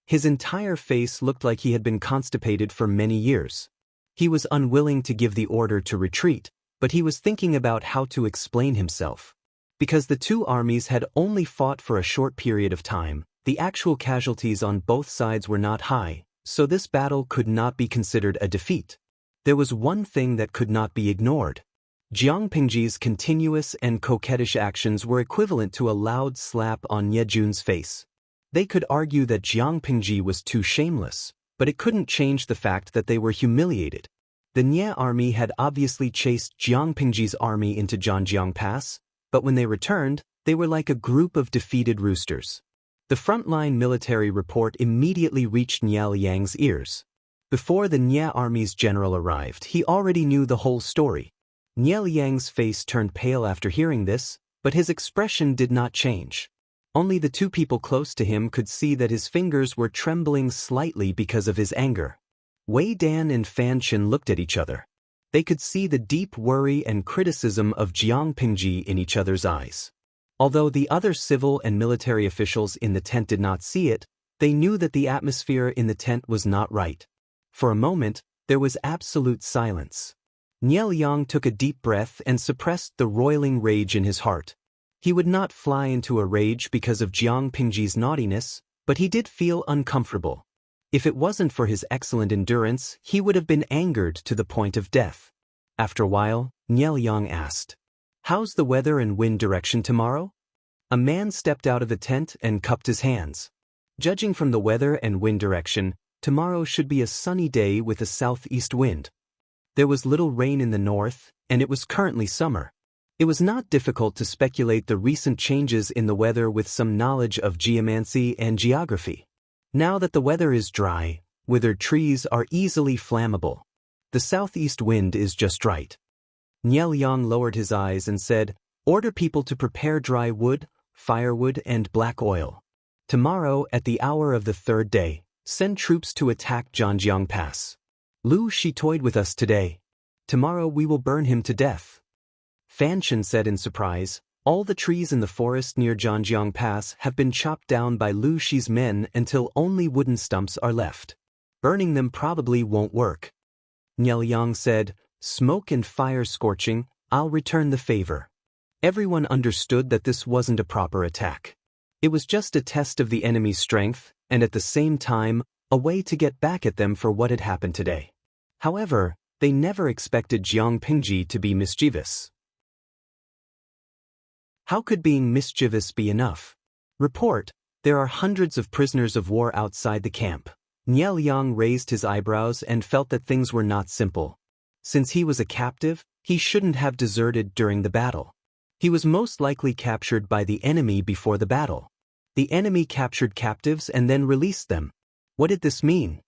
His entire face looked like he had been constipated for many years. He was unwilling to give the order to retreat, but he was thinking about how to explain himself. Because the two armies had only fought for a short period of time, the actual casualties on both sides were not high, so this battle could not be considered a defeat. There was one thing that could not be ignored. Jiang Pingji's continuous and coquettish actions were equivalent to a loud slap on Nyejun's face. They could argue that Jiang Pingji was too shameless, but it couldn't change the fact that they were humiliated. The Nie army had obviously chased Jiang Pingji's army into Zhanjiang Pass, but when they returned, they were like a group of defeated roosters. The frontline military report immediately reached Nie Liang's ears. Before the Nie army's general arrived, he already knew the whole story. Nie Liang's face turned pale after hearing this, but his expression did not change. Only the two people close to him could see that his fingers were trembling slightly because of his anger. Wei Dan and Fan Chen looked at each other. They could see the deep worry and criticism of Jiang Pingji in each other's eyes. Although the other civil and military officials in the tent did not see it, they knew that the atmosphere in the tent was not right. For a moment, there was absolute silence. Nie Liang took a deep breath and suppressed the roiling rage in his heart. He would not fly into a rage because of Jiang Pingji's naughtiness, but he did feel uncomfortable. If it wasn't for his excellent endurance, he would have been angered to the point of death. After a while, Nie Liang asked, "How's the weather and wind direction tomorrow?" A man stepped out of the tent and cupped his hands. Judging from the weather and wind direction, tomorrow should be a sunny day with a southeast wind. There was little rain in the north, and it was currently summer. It was not difficult to speculate the recent changes in the weather with some knowledge of geomancy and geography. Now that the weather is dry, withered trees are easily flammable. The southeast wind is just right. Nie Liang lowered his eyes and said, "Order people to prepare dry wood, firewood, and black oil. Tomorrow, at the hour of the 3rd day, send troops to attack Zhanjiang Pass. Lu Shi toyed with us today. Tomorrow we will burn him to death." Fan Chen said in surprise, All the trees in the forest near Zhangjiang Pass have been chopped down by Lu Shi's men until only wooden stumps are left. Burning them probably won't work. Niel Yang said, "Smoke and fire scorching, I'll return the favor." Everyone understood that this wasn't a proper attack. It was just a test of the enemy's strength, and at the same time, a way to get back at them for what had happened today. However, they never expected Jiang Pingji to be mischievous. How could being mischievous be enough? Report, there are hundreds of prisoners of war outside the camp. Niel Yang raised his eyebrows and felt that things were not simple. Since he was a captive, he shouldn't have deserted during the battle. He was most likely captured by the enemy before the battle. The enemy captured captives and then released them. What did this mean?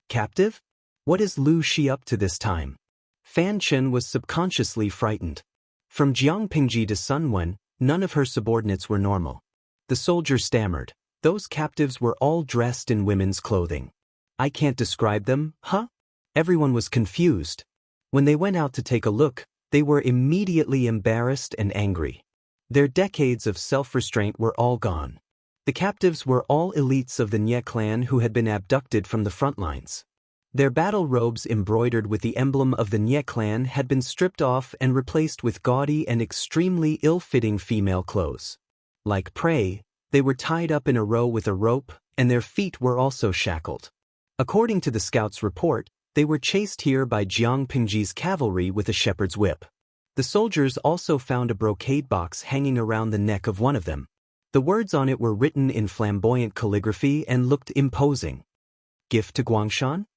Captive? What is Lu Shi up to this time? Fan Chen was subconsciously frightened. From Jiang Pingji to Sun Wen, none of her subordinates were normal. The soldier stammered. Those captives were all dressed in women's clothing. I can't describe them, huh? Everyone was confused. When they went out to take a look, they were immediately embarrassed and angry. Their decades of self-restraint were all gone. The captives were all elites of the Nye clan who had been abducted from the front lines. Their battle robes embroidered with the emblem of the Nye clan had been stripped off and replaced with gaudy and extremely ill-fitting female clothes. Like prey, they were tied up in a row with a rope, and their feet were also shackled. According to the scouts' report, they were chased here by Jiang Pingji's cavalry with a shepherd's whip. The soldiers also found a brocade box hanging around the neck of one of them. The words on it were written in flamboyant calligraphy and looked imposing. Gift to Guangshan?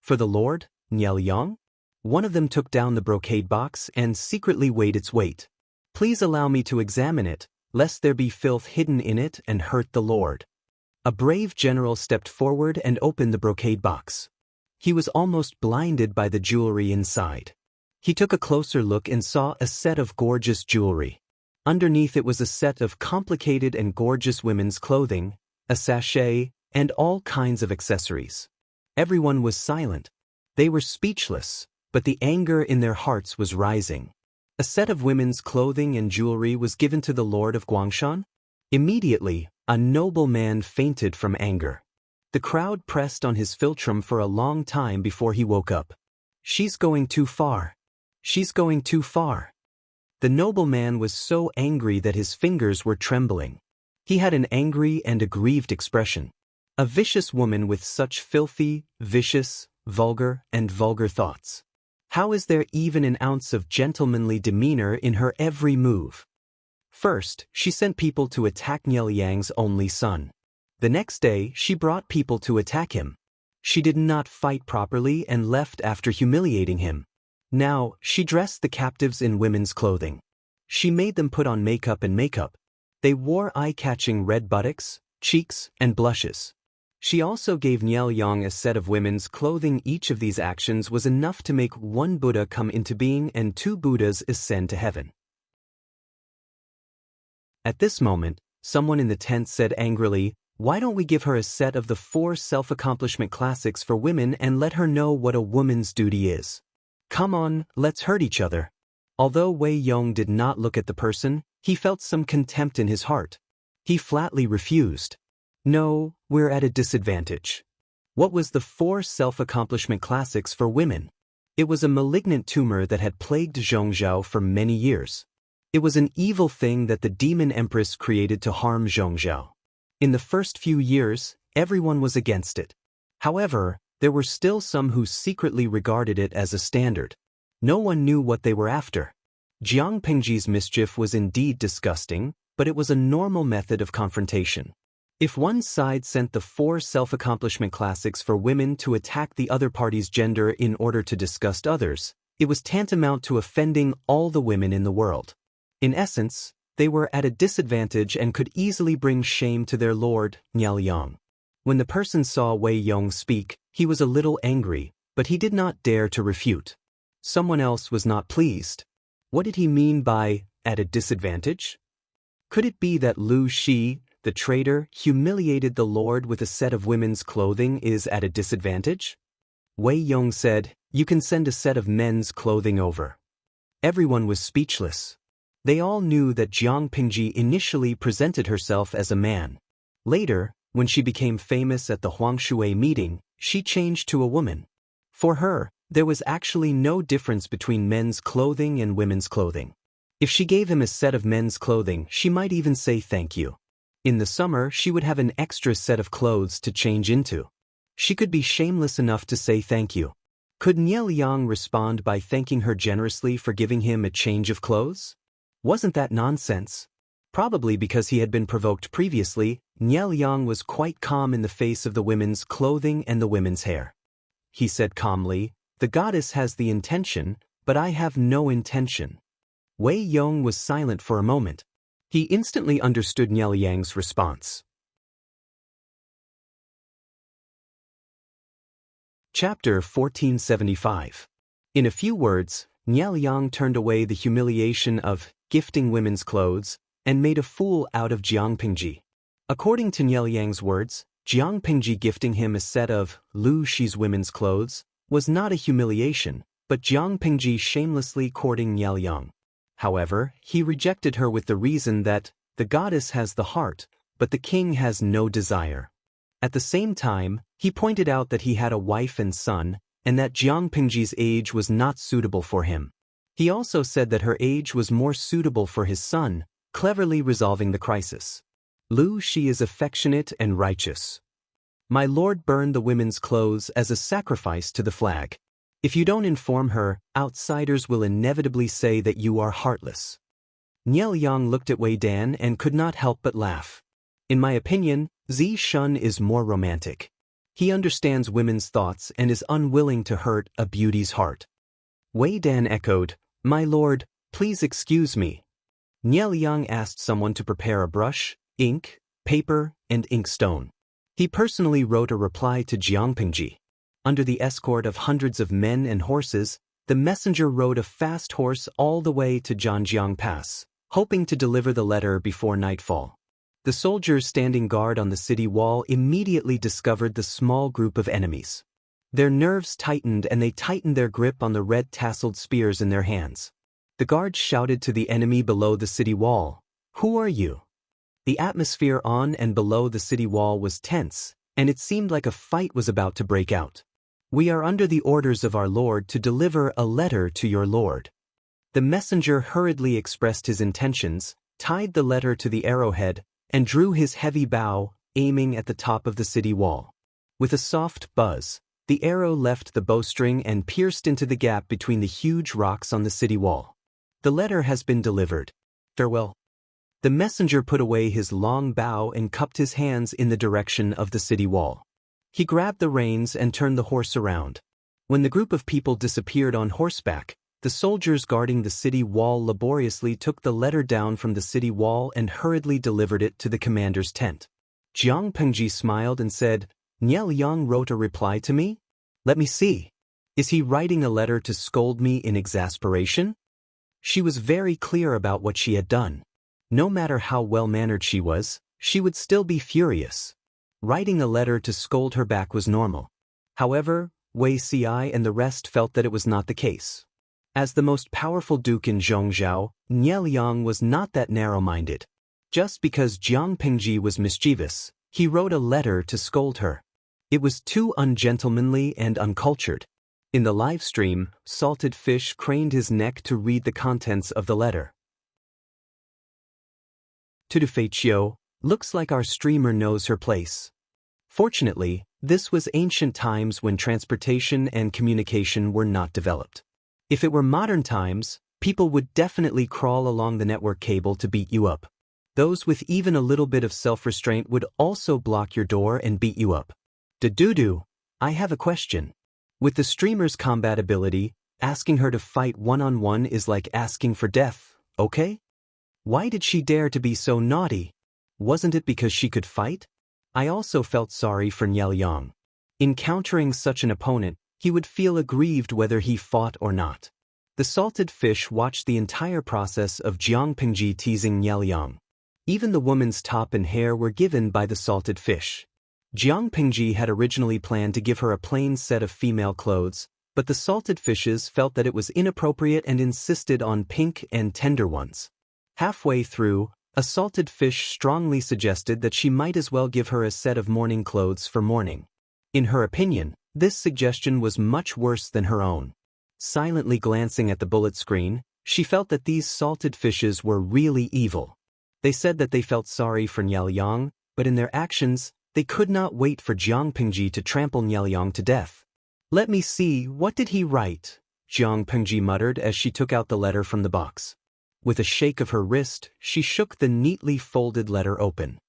For the Lord, Niel Yang? One of them took down the brocade box and secretly weighed its weight. Please allow me to examine it, lest there be filth hidden in it and hurt the Lord. A brave general stepped forward and opened the brocade box. He was almost blinded by the jewelry inside. He took a closer look and saw a set of gorgeous jewelry. Underneath it was a set of complicated and gorgeous women's clothing, a sachet, and all kinds of accessories. Everyone was silent. They were speechless, but the anger in their hearts was rising. A set of women's clothing and jewelry was given to the Lord of Guangshan? Immediately, a noble man fainted from anger. The crowd pressed on his philtrum for a long time before he woke up. She's going too far. She's going too far. The nobleman was so angry that his fingers were trembling. He had an angry and aggrieved expression. A vicious woman with such filthy, vicious, vulgar thoughts. How is there even an ounce of gentlemanly demeanor in her every move? First, she sent people to attack Niel Yang's only son. The next day, she brought people to attack him. She did not fight properly and left after humiliating him. Now, she dressed the captives in women's clothing. She made them put on makeup. They wore eye-catching red buttocks, cheeks, and blushes. She also gave Niel Yang a set of women's clothing. Each of these actions was enough to make one Buddha come into being and 2 Buddhas ascend to heaven. At this moment, someone in the tent said angrily, "Why don't we give her a set of the 4 self-accomplishment classics for women and let her know what a woman's duty is? Come on, let's hurt each other." Although Wei Yong did not look at the person, he felt some contempt in his heart. He flatly refused. No, we're at a disadvantage. What was the 4 self-accomplishment classics for women? It was a malignant tumor that had plagued Zhongzhou for many years. It was an evil thing that the demon empress created to harm Zhongzhou. In the first few years, everyone was against it. However, there were still some who secretly regarded it as a standard. No one knew what they were after. Jiang Pingji's mischief was indeed disgusting, but it was a normal method of confrontation. If one side sent the 4 self-accomplishment classics for women to attack the other party's gender in order to disgust others, it was tantamount to offending all the women in the world. In essence, they were at a disadvantage and could easily bring shame to their lord, Niel Yang. When the person saw Wei Yong speak, he was a little angry, but he did not dare to refute. Someone else was not pleased. What did he mean by, at a disadvantage? Could it be that Lu Shi, the traitor, humiliated the Lord with a set of women's clothing is at a disadvantage? Wei Yong said, "You can send a set of men's clothing over." Everyone was speechless. They all knew that Jiang Pingji initially presented herself as a man. Later, when she became famous at the Huangshui meeting, she changed to a woman. For her, there was actually no difference between men's clothing and women's clothing. If she gave him a set of men's clothing, she might even say thank you. In the summer, she would have an extra set of clothes to change into. She could be shameless enough to say thank you. Could Nie Liang respond by thanking her generously for giving him a change of clothes? Wasn't that nonsense? Probably because he had been provoked previously, Nie Liang was quite calm in the face of the women's clothing and the women's hair. He said calmly, "The goddess has the intention, but I have no intention." Wei Yong was silent for a moment. He instantly understood Nie Liang's response. Chapter 1475. In a few words, Nie Liang turned away the humiliation of gifting women's clothes and made a fool out of Jiang Pingji. According to Nie Liang's words, Jiang Pingji gifting him a set of Lu Shi's women's clothes was not a humiliation, but Jiang Pingji shamelessly courting Nie Liang. However, he rejected her with the reason that the goddess has the heart, but the king has no desire. At the same time, he pointed out that he had a wife and son, and that Jiang Pingji's age was not suitable for him. He also said that her age was more suitable for his son, cleverly resolving the crisis. Lu Shi is affectionate and righteous. My lord burned the women's clothes as a sacrifice to the flag. If you don't inform her, outsiders will inevitably say that you are heartless. Nie Liang looked at Wei Dan and could not help but laugh. In my opinion, Zi Shun is more romantic. He understands women's thoughts and is unwilling to hurt a beauty's heart. Wei Dan echoed, "My lord, please excuse me." Nie Liang asked someone to prepare a brush, ink, paper, and inkstone. He personally wrote a reply to Jiang Pingji. Under the escort of hundreds of men and horses, the messenger rode a fast horse all the way to Zhanjiang Pass, hoping to deliver the letter before nightfall. The soldiers standing guard on the city wall immediately discovered the small group of enemies. Their nerves tightened and they tightened their grip on the red tasseled spears in their hands. The guards shouted to the enemy below the city wall, "Who are you?" The atmosphere on and below the city wall was tense, and it seemed like a fight was about to break out. "We are under the orders of our lord to deliver a letter to your lord." The messenger hurriedly expressed his intentions, tied the letter to the arrowhead, and drew his heavy bow, aiming at the top of the city wall. With a soft buzz, the arrow left the bowstring and pierced into the gap between the huge rocks on the city wall. "The letter has been delivered. Farewell." The messenger put away his long bow and cupped his hands in the direction of the city wall. He grabbed the reins and turned the horse around. When the group of people disappeared on horseback, the soldiers guarding the city wall laboriously took the letter down from the city wall and hurriedly delivered it to the commander's tent. Jiang Pingji smiled and said, "Nie Liang wrote a reply to me? Let me see. Is he writing a letter to scold me in exasperation?" She was very clear about what she had done. No matter how well-mannered she was, she would still be furious. Writing a letter to scold her back was normal. However, Wei Ci and the rest felt that it was not the case. As the most powerful duke in Zhongzhou, Nie Liang was not that narrow-minded. Just because Jiang Pingji was mischievous, he wrote a letter to scold her. It was too ungentlemanly and uncultured. In the live stream, Salted Fish craned his neck to read the contents of the letter. Cultivation, looks like our streamer knows her place. Fortunately, this was ancient times when transportation and communication were not developed. If it were modern times, people would definitely crawl along the network cable to beat you up. Those with even a little bit of self-restraint would also block your door and beat you up. Dudu, I have a question. With the streamer's combat ability, asking her to fight one-on-one is like asking for death, okay? Why did she dare to be so naughty? Wasn't it because she could fight? I also felt sorry for Nie Liang. Encountering such an opponent, he would feel aggrieved whether he fought or not. The Salted Fish watched the entire process of Jiang Pingji teasing Nie Liang. Even the woman's top and hair were given by the Salted Fish. Jiang Pingji had originally planned to give her a plain set of female clothes, but the Salted Fishes felt that it was inappropriate and insisted on pink and tender ones. Halfway through, a salted fish strongly suggested that she might as well give her a set of morning clothes for mourning. In her opinion, this suggestion was much worse than her own. Silently glancing at the bullet screen, she felt that these salted fishes were really evil. They said that they felt sorry for Niaoliang, but in their actions, they could not wait for Jiang Pingji to trample Niaoliang to death. "Let me see, what did he write?" Jiang Pingji muttered as she took out the letter from the box. With a shake of her wrist, she shook the neatly folded letter open.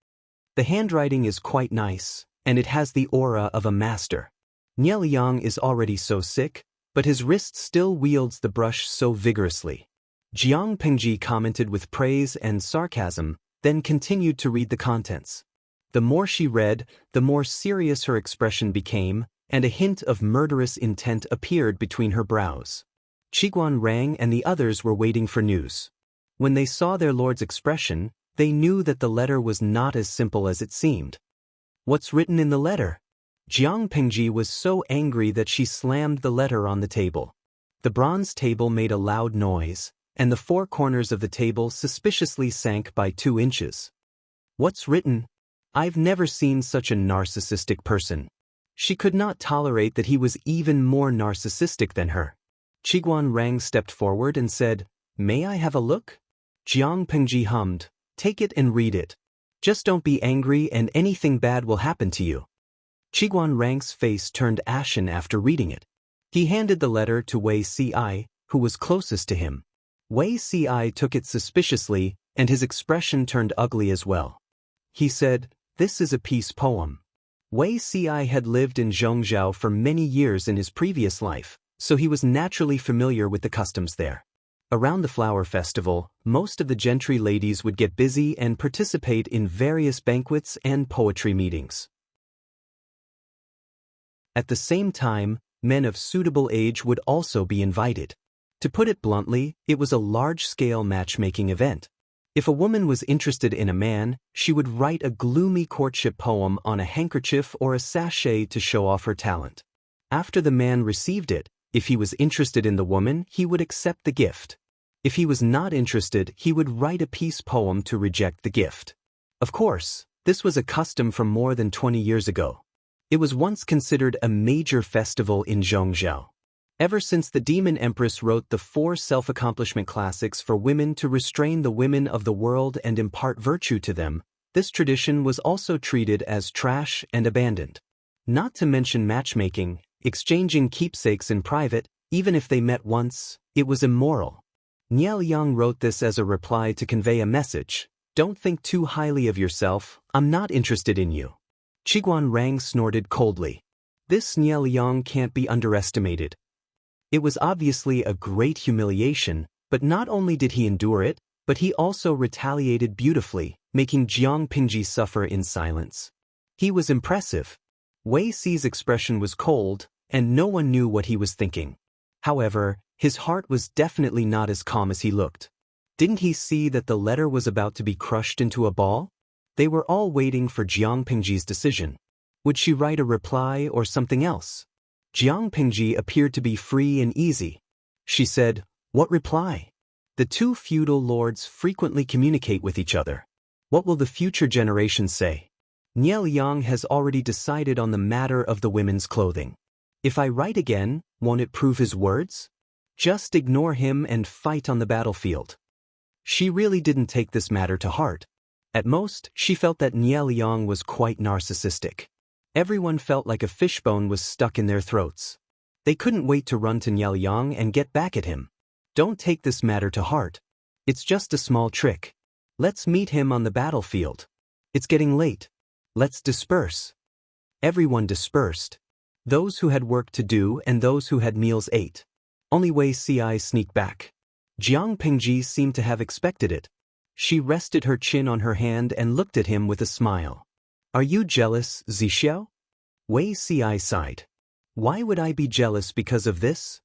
The handwriting is quite nice, and it has the aura of a master. Niaoliang is already so sick, but his wrist still wields the brush so vigorously. Jiang Pingji commented with praise and sarcasm, then continued to read the contents. The more she read, the more serious her expression became, and a hint of murderous intent appeared between her brows. Qiguan rang and the others were waiting for news. When they saw their lord's expression, they knew that the letter was not as simple as it seemed. "What's written in the letter?" Jiang Pingji was so angry that she slammed the letter on the table. The bronze table made a loud noise, and the four corners of the table suspiciously sank by 2 inches. "What's written?" "I've never seen such a narcissistic person." She could not tolerate that he was even more narcissistic than her. Qiguan Rang stepped forward and said, "May I have a look?" Jiang Pingji hummed, "Take it and read it. Just don't be angry and anything bad will happen to you." Qiguan Rang's face turned ashen after reading it. He handed the letter to Wei Ci, who was closest to him. Wei Ci took it suspiciously, and his expression turned ugly as well. He said, "This is a peace poem." Wei Ci had lived in Zhongzhou for many years in his previous life, so he was naturally familiar with the customs there. Around the flower festival, most of the gentry ladies would get busy and participate in various banquets and poetry meetings. At the same time, men of suitable age would also be invited. To put it bluntly, it was a large-scale matchmaking event. If a woman was interested in a man, she would write a gloomy courtship poem on a handkerchief or a sachet to show off her talent. After the man received it, if he was interested in the woman, he would accept the gift. If he was not interested, he would write a peace poem to reject the gift. Of course, this was a custom from more than 20 years ago. It was once considered a major festival in Zhongzhou. Ever since the Demon Empress wrote the 4 self-accomplishment classics for women to restrain the women of the world and impart virtue to them, this tradition was also treated as trash and abandoned. Not to mention matchmaking, exchanging keepsakes in private, even if they met once, it was immoral. Niaoliang wrote this as a reply to convey a message: "Don't think too highly of yourself, I'm not interested in you." Qiguan Rang snorted coldly. This Niaoliang can't be underestimated. It was obviously a great humiliation, but not only did he endure it, but he also retaliated beautifully, making Jiang Pingji suffer in silence. He was impressive. Wei Ci's expression was cold, and no one knew what he was thinking. However, his heart was definitely not as calm as he looked. Didn't he see that the letter was about to be crushed into a ball? They were all waiting for Jiang Pingji's decision. Would she write a reply or something else? Jiang Pingji appeared to be free and easy. She said, "What reply?" The 2 feudal lords frequently communicate with each other. What will the future generations say? Niaoliang has already decided on the matter of the women's clothing. If I write again, won't it prove his words? Just ignore him and fight on the battlefield. She really didn't take this matter to heart. At most, she felt that Niaoliang was quite narcissistic. Everyone felt like a fishbone was stuck in their throats. They couldn't wait to run to Niaoliang and get back at him. "Don't take this matter to heart. It's just a small trick. Let's meet him on the battlefield. It's getting late. Let's disperse." Everyone dispersed. Those who had work to do and those who had meals ate. Only Wei Ci sneaked back. Jiang Pingji seemed to have expected it. She rested her chin on her hand and looked at him with a smile. "Are you jealous, Zixiao?" Wei Ci sighed. "Why would I be jealous because of this?"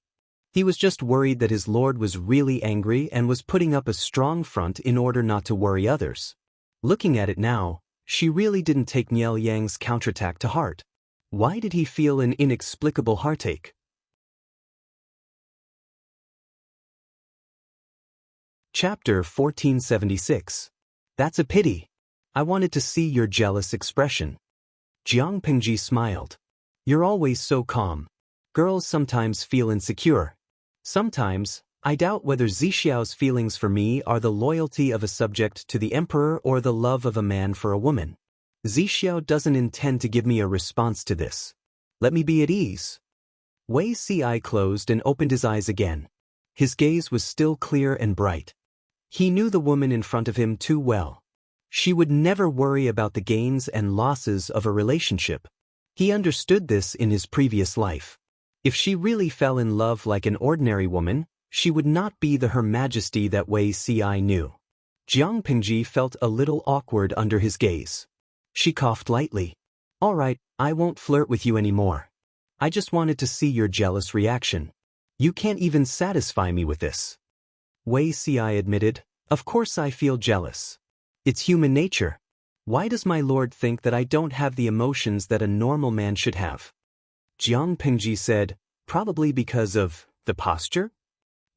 He was just worried that his lord was really angry and was putting up a strong front in order not to worry others. Looking at it now, she really didn't take Niaoliang's counterattack to heart. Why did he feel an inexplicable heartache? Chapter 1476. That's a pity. I wanted to see your jealous expression. Jiang Pingji smiled. You're always so calm. Girls sometimes feel insecure. Sometimes, I doubt whether Zixiao's feelings for me are the loyalty of a subject to the emperor or the love of a man for a woman. Zixiao doesn't intend to give me a response to this. Let me be at ease. Wei Ci closed and opened his eyes again. His gaze was still clear and bright. He knew the woman in front of him too well. She would never worry about the gains and losses of a relationship. He understood this in his previous life. If she really fell in love like an ordinary woman, she would not be the Her Majesty that Wei Ci knew. Jiang Pingji felt a little awkward under his gaze. She coughed lightly. All right, I won't flirt with you anymore. I just wanted to see your jealous reaction. You can't even satisfy me with this. Wei Ci admitted, Of course I feel jealous. It's human nature. Why does my lord think that I don't have the emotions that a normal man should have? Jiang Pingji said, Probably because of the posture?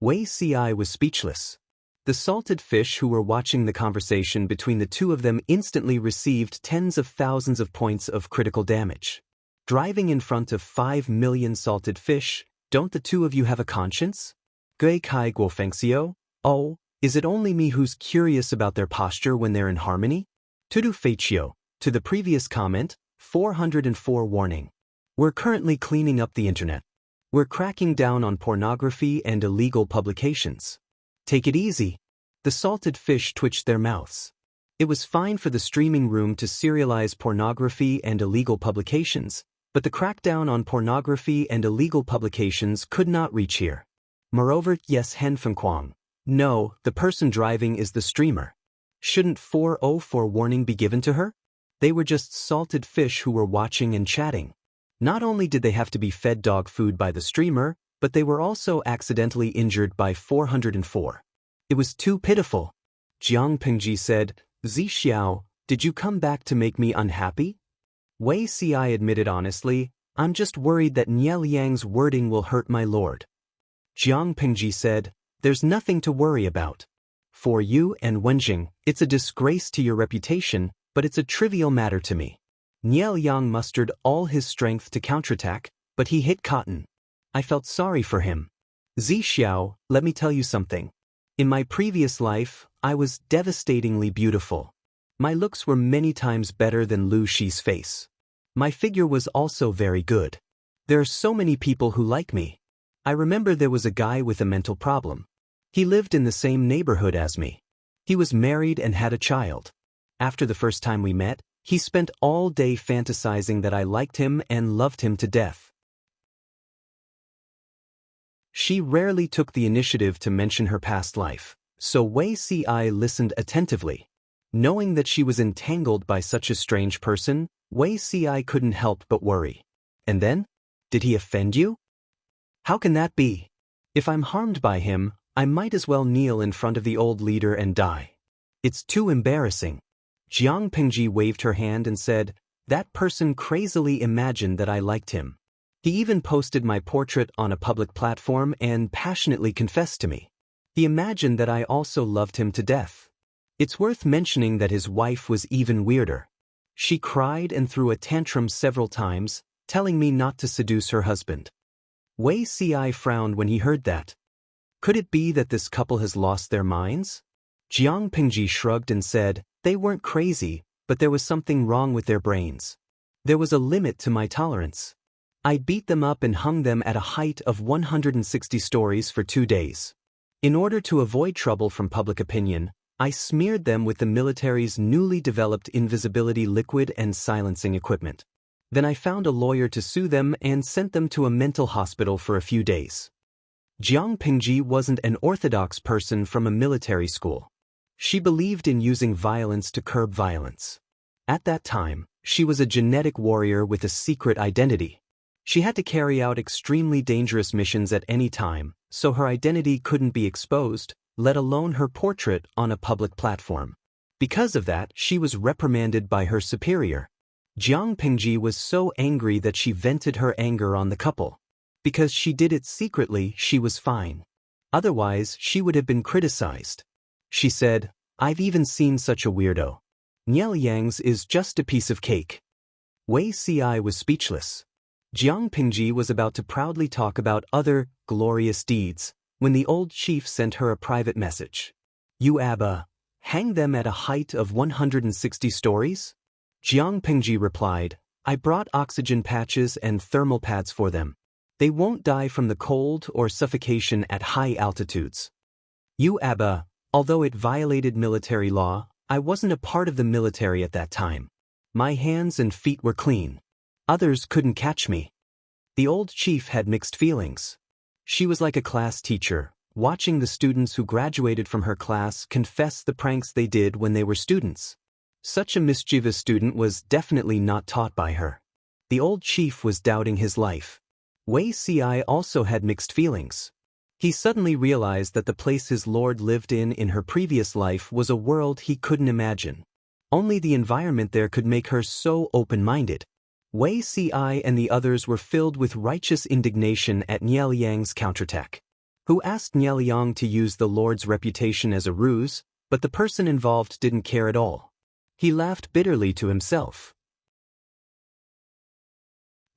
Wei Ci was speechless. The salted fish who were watching the conversation between the two of them instantly received tens of thousands of points of critical damage. Driving in front of 5 million salted fish, don't the two of you have a conscience? Gui kai guo fengxiu? Oh, is it only me who's curious about their posture when they're in harmony? Tudu feiqiu. To the previous comment, 404 warning. We're currently cleaning up the internet. We're cracking down on pornography and illegal publications. Take it easy. The salted fish twitched their mouths. It was fine for the streaming room to serialize pornography and illegal publications, but the crackdown on pornography and illegal publications could not reach here. Moreover, yes, Hen Fengquang. No, the person driving is the streamer. Shouldn't 404 warning be given to her? They were just salted fish who were watching and chatting. Not only did they have to be fed dog food by the streamer, but they were also accidentally injured by 404. It was too pitiful. Jiang Pingji said, Zixiao, did you come back to make me unhappy? Wei Ci admitted honestly, I'm just worried that Nie Liang's wording will hurt my lord. Jiang Pingji said, There's nothing to worry about. For you and Wenjing, it's a disgrace to your reputation, but it's a trivial matter to me. Nie Liang mustered all his strength to counterattack, but he hit cotton. I felt sorry for him. Zixiao, let me tell you something. In my previous life, I was devastatingly beautiful. My looks were many times better than Lu Shi's face. My figure was also very good. There are so many people who like me. I remember there was a guy with a mental problem. He lived in the same neighborhood as me. He was married and had a child. After the first time we met, he spent all day fantasizing that I liked him and loved him to death. She rarely took the initiative to mention her past life, so Wei Ci listened attentively. Knowing that she was entangled by such a strange person, Wei Ci couldn't help but worry. And then? Did he offend you? How can that be? If I'm harmed by him, I might as well kneel in front of the old leader and die. It's too embarrassing. Jiang Pingji waved her hand and said, That person crazily imagined that I liked him. He even posted my portrait on a public platform and passionately confessed to me. He imagined that I also loved him to death. It's worth mentioning that his wife was even weirder. She cried and threw a tantrum several times, telling me not to seduce her husband. Wei Ci frowned when he heard that. Could it be that this couple has lost their minds? Jiang Pingji shrugged and said, They weren't crazy, but there was something wrong with their brains. There was a limit to my tolerance. I beat them up and hung them at a height of 160 stories for 2 days. In order to avoid trouble from public opinion, I smeared them with the military's newly developed invisibility liquid and silencing equipment. Then I found a lawyer to sue them and sent them to a mental hospital for a few days. Jiang Pingji wasn't an orthodox person from a military school. She believed in using violence to curb violence. At that time, she was a genetic warrior with a secret identity. She had to carry out extremely dangerous missions at any time, so her identity couldn't be exposed, let alone her portrait on a public platform. Because of that, she was reprimanded by her superior. Jiang Pingji was so angry that she vented her anger on the couple. Because she did it secretly, she was fine. Otherwise, she would have been criticized. She said, "I've even seen such a weirdo. Niel Yang's is just a piece of cake." Wei Si was speechless. Jiang Pingji was about to proudly talk about other glorious deeds when the old chief sent her a private message. "You Abba, hang them at a height of 160 stories?" Jiang Pingji replied, "I brought oxygen patches and thermal pads for them. They won't die from the cold or suffocation at high altitudes." "You Abba, although it violated military law, I wasn't a part of the military at that time. My hands and feet were clean. Others couldn't catch me." The old chief had mixed feelings. She was like a class teacher, watching the students who graduated from her class confess the pranks they did when they were students. Such a mischievous student was definitely not taught by her. The old chief was doubting his life. Wei Si also had mixed feelings. He suddenly realized that the place his lord lived in her previous life was a world he couldn't imagine. Only the environment there could make her so open-minded. Wei Si and the others were filled with righteous indignation at Niel Yang's counterattack. Who asked Niel Yang to use the lord's reputation as a ruse, but the person involved didn't care at all. He laughed bitterly to himself.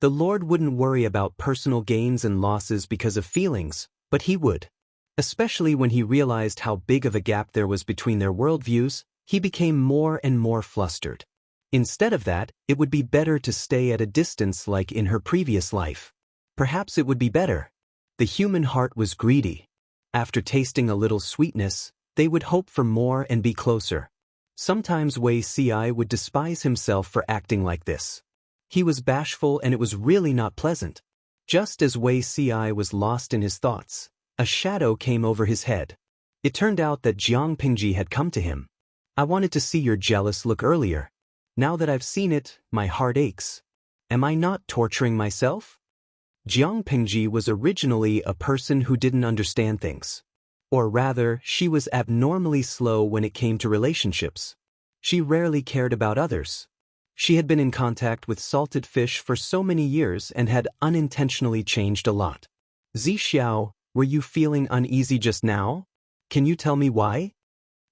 The lord wouldn't worry about personal gains and losses because of feelings, but he would. Especially when he realized how big of a gap there was between their worldviews, he became more and more flustered. Instead of that, it would be better to stay at a distance like in her previous life. Perhaps it would be better. The human heart was greedy. After tasting a little sweetness, they would hope for more and be closer. Sometimes Wei Si would despise himself for acting like this. He was bashful and it was really not pleasant. Just as Wei Si was lost in his thoughts, a shadow came over his head. It turned out that Jiang Pingji had come to him. "I wanted to see your jealous look earlier. Now that I've seen it, my heart aches. Am I not torturing myself?" Jiang Pingji was originally a person who didn't understand things. Or rather, she was abnormally slow when it came to relationships. She rarely cared about others. She had been in contact with salted fish for so many years and had unintentionally changed a lot. "Xiao, were you feeling uneasy just now? Can you tell me why?"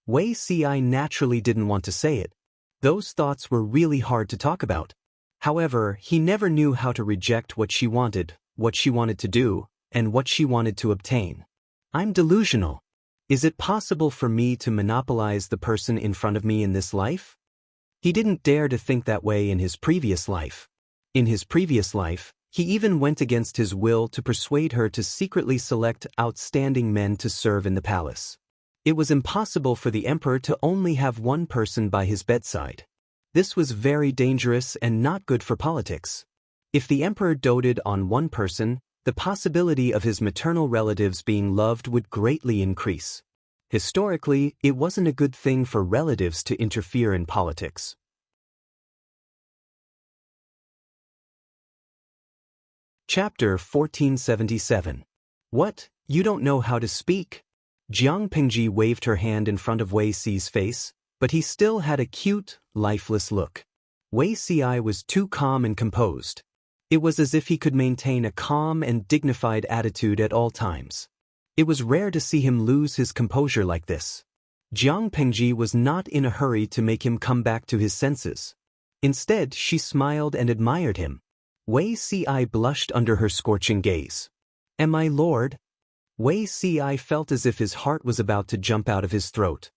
Wei Si naturally didn't want to say it. Those thoughts were really hard to talk about. However, he never knew how to reject what she wanted to do, and what she wanted to obtain. "I'm delusional. Is it possible for me to monopolize the person in front of me in this life?" He didn't dare to think that way in his previous life. In his previous life, he even went against his will to persuade her to secretly select outstanding men to serve in the palace. It was impossible for the emperor to only have one person by his bedside. This was very dangerous and not good for politics. If the emperor doted on one person, the possibility of his maternal relatives being loved would greatly increase. Historically, it wasn't a good thing for relatives to interfere in politics. Chapter 1477. "What, you don't know how to speak?" Jiang Pingji waved her hand in front of Wei Si's face, but he still had a cute, lifeless look. Wei Si was too calm and composed. It was as if he could maintain a calm and dignified attitude at all times. It was rare to see him lose his composure like this. Jiang Pingji was not in a hurry to make him come back to his senses. Instead, she smiled and admired him. Wei Si blushed under her scorching gaze. "Am I lord?" Wei Si felt as if his heart was about to jump out of his throat.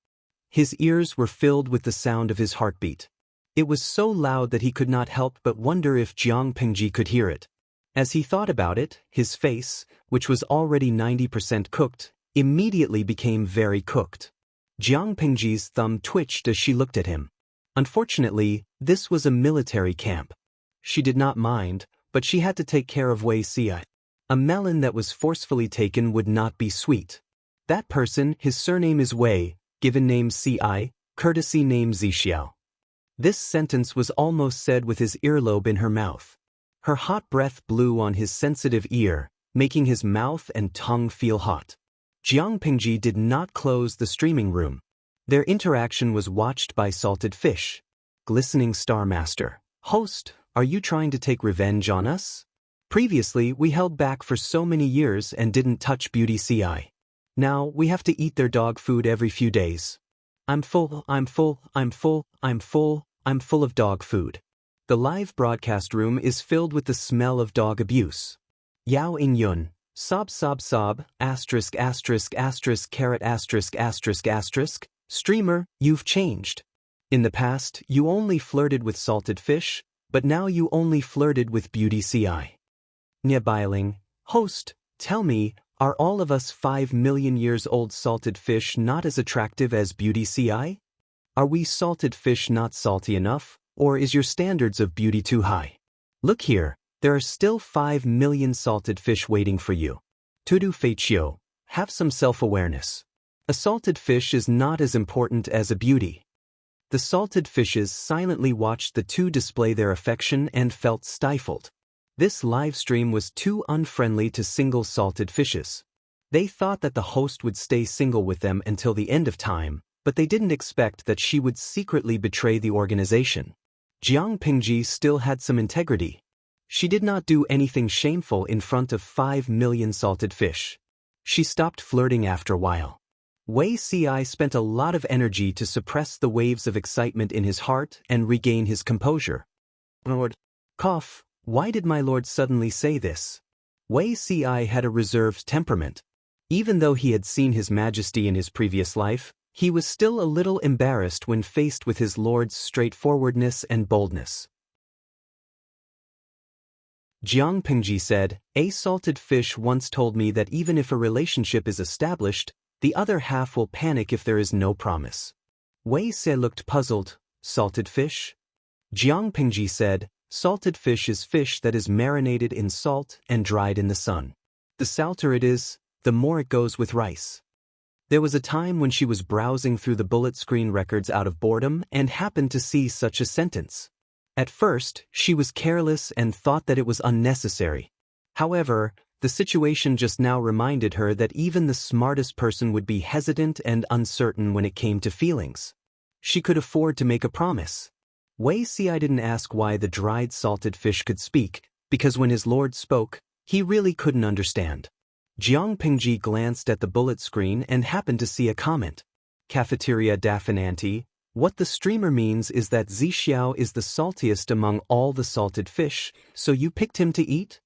His ears were filled with the sound of his heartbeat. It was so loud that he could not help but wonder if Jiang Pingji could hear it. As he thought about it, his face, which was already 90% cooked, immediately became very cooked. Jiang Pingji's thumb twitched as she looked at him. Unfortunately, this was a military camp. She did not mind, but she had to take care of Wei Si. A melon that was forcefully taken would not be sweet. That person, his surname is Wei, given name Si, courtesy name Xiao. This sentence was almost said with his earlobe in her mouth. Her hot breath blew on his sensitive ear, making his mouth and tongue feel hot. Jiang Pingji did not close the streaming room. Their interaction was watched by Salted Fish. "Glistening Star Master, host, are you trying to take revenge on us? Previously, we held back for so many years and didn't touch Beauty Ci. Now we have to eat their dog food every few days. I'm full, I'm full, I'm full, I'm full, I'm full of dog food. The live broadcast room is filled with the smell of dog abuse. Yao Ing Yun, sob sob sob, asterisk asterisk asterisk caret asterisk asterisk asterisk, streamer, you've changed. In the past, you only flirted with salted fish, but now you only flirted with beauty CI. Nya Biling, host, tell me, are all of us 5 million years old salted fish not as attractive as beauty CI? Are we salted fish not salty enough, or is your standards of beauty too high? Look here, there are still 5 million salted fish waiting for you. Tudu Feichio, have some self-awareness. A salted fish is not as important as a beauty. The salted fishes silently watched the two display their affection and felt stifled. This live stream was too unfriendly to single salted fishes. They thought that the host would stay single with them until the end of time, but they didn't expect that she would secretly betray the organization. Jiang Pingji still had some integrity. She did not do anything shameful in front of 5 million salted fish. She stopped flirting after a while. Wei Ci spent a lot of energy to suppress the waves of excitement in his heart and regain his composure. Lord, cough, why did my lord suddenly say this? Wei Ci had a reserved temperament. Even though he had seen his majesty in his previous life, he was still a little embarrassed when faced with his lord's straightforwardness and boldness. Jiang Pingji said, "A salted fish once told me that even if a relationship is established, the other half will panic if there is no promise." Wei Se looked puzzled. Salted fish? Jiang Pingji said, "Salted fish is fish that is marinated in salt and dried in the sun. The salter it is, the more it goes with rice." There was a time when she was browsing through the bullet screen records out of boredom and happened to see such a sentence. At first, she was careless and thought that it was unnecessary. However, the situation just now reminded her that even the smartest person would be hesitant and uncertain when it came to feelings. She could afford to make a promise. Wei Ci didn't ask why the dried salted fish could speak, because when his lord spoke, he really couldn't understand. Jiang Pingji glanced at the bullet screen and happened to see a comment. Cafeteria Dafinanti, what the streamer means is that Zixiao is the saltiest among all the salted fish, so you picked him to eat?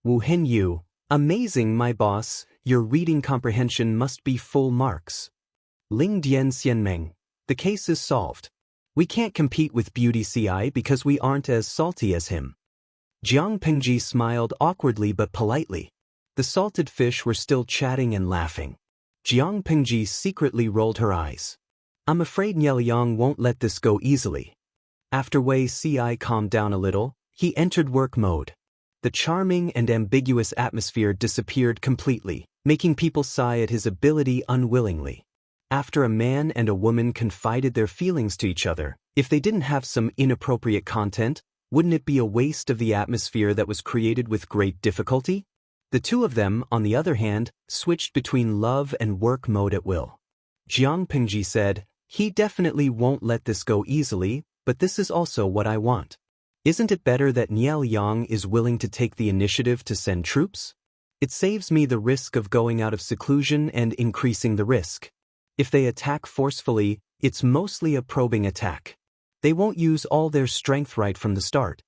Wu Hin Yu, amazing my boss, your reading comprehension must be full marks. Ling Dian Xianmeng, the case is solved. We can't compete with Beauty Ci because we aren't as salty as him. Jiang Pingji smiled awkwardly but politely. The salted fish were still chatting and laughing. Jiang Pingji secretly rolled her eyes. I'm afraid Nieliang won't let this go easily. After Wei Ci calmed down a little, he entered work mode. The charming and ambiguous atmosphere disappeared completely, making people sigh at his ability unwillingly. After a man and a woman confided their feelings to each other, if they didn't have some inappropriate content, wouldn't it be a waste of the atmosphere that was created with great difficulty? The two of them, on the other hand, switched between love and work mode at will. Jiang Pingji said, he definitely won't let this go easily, but this is also what I want. Isn't it better that Nieliang is willing to take the initiative to send troops? It saves me the risk of going out of seclusion and increasing the risk. If they attack forcefully, it's mostly a probing attack. They won't use all their strength right from the start.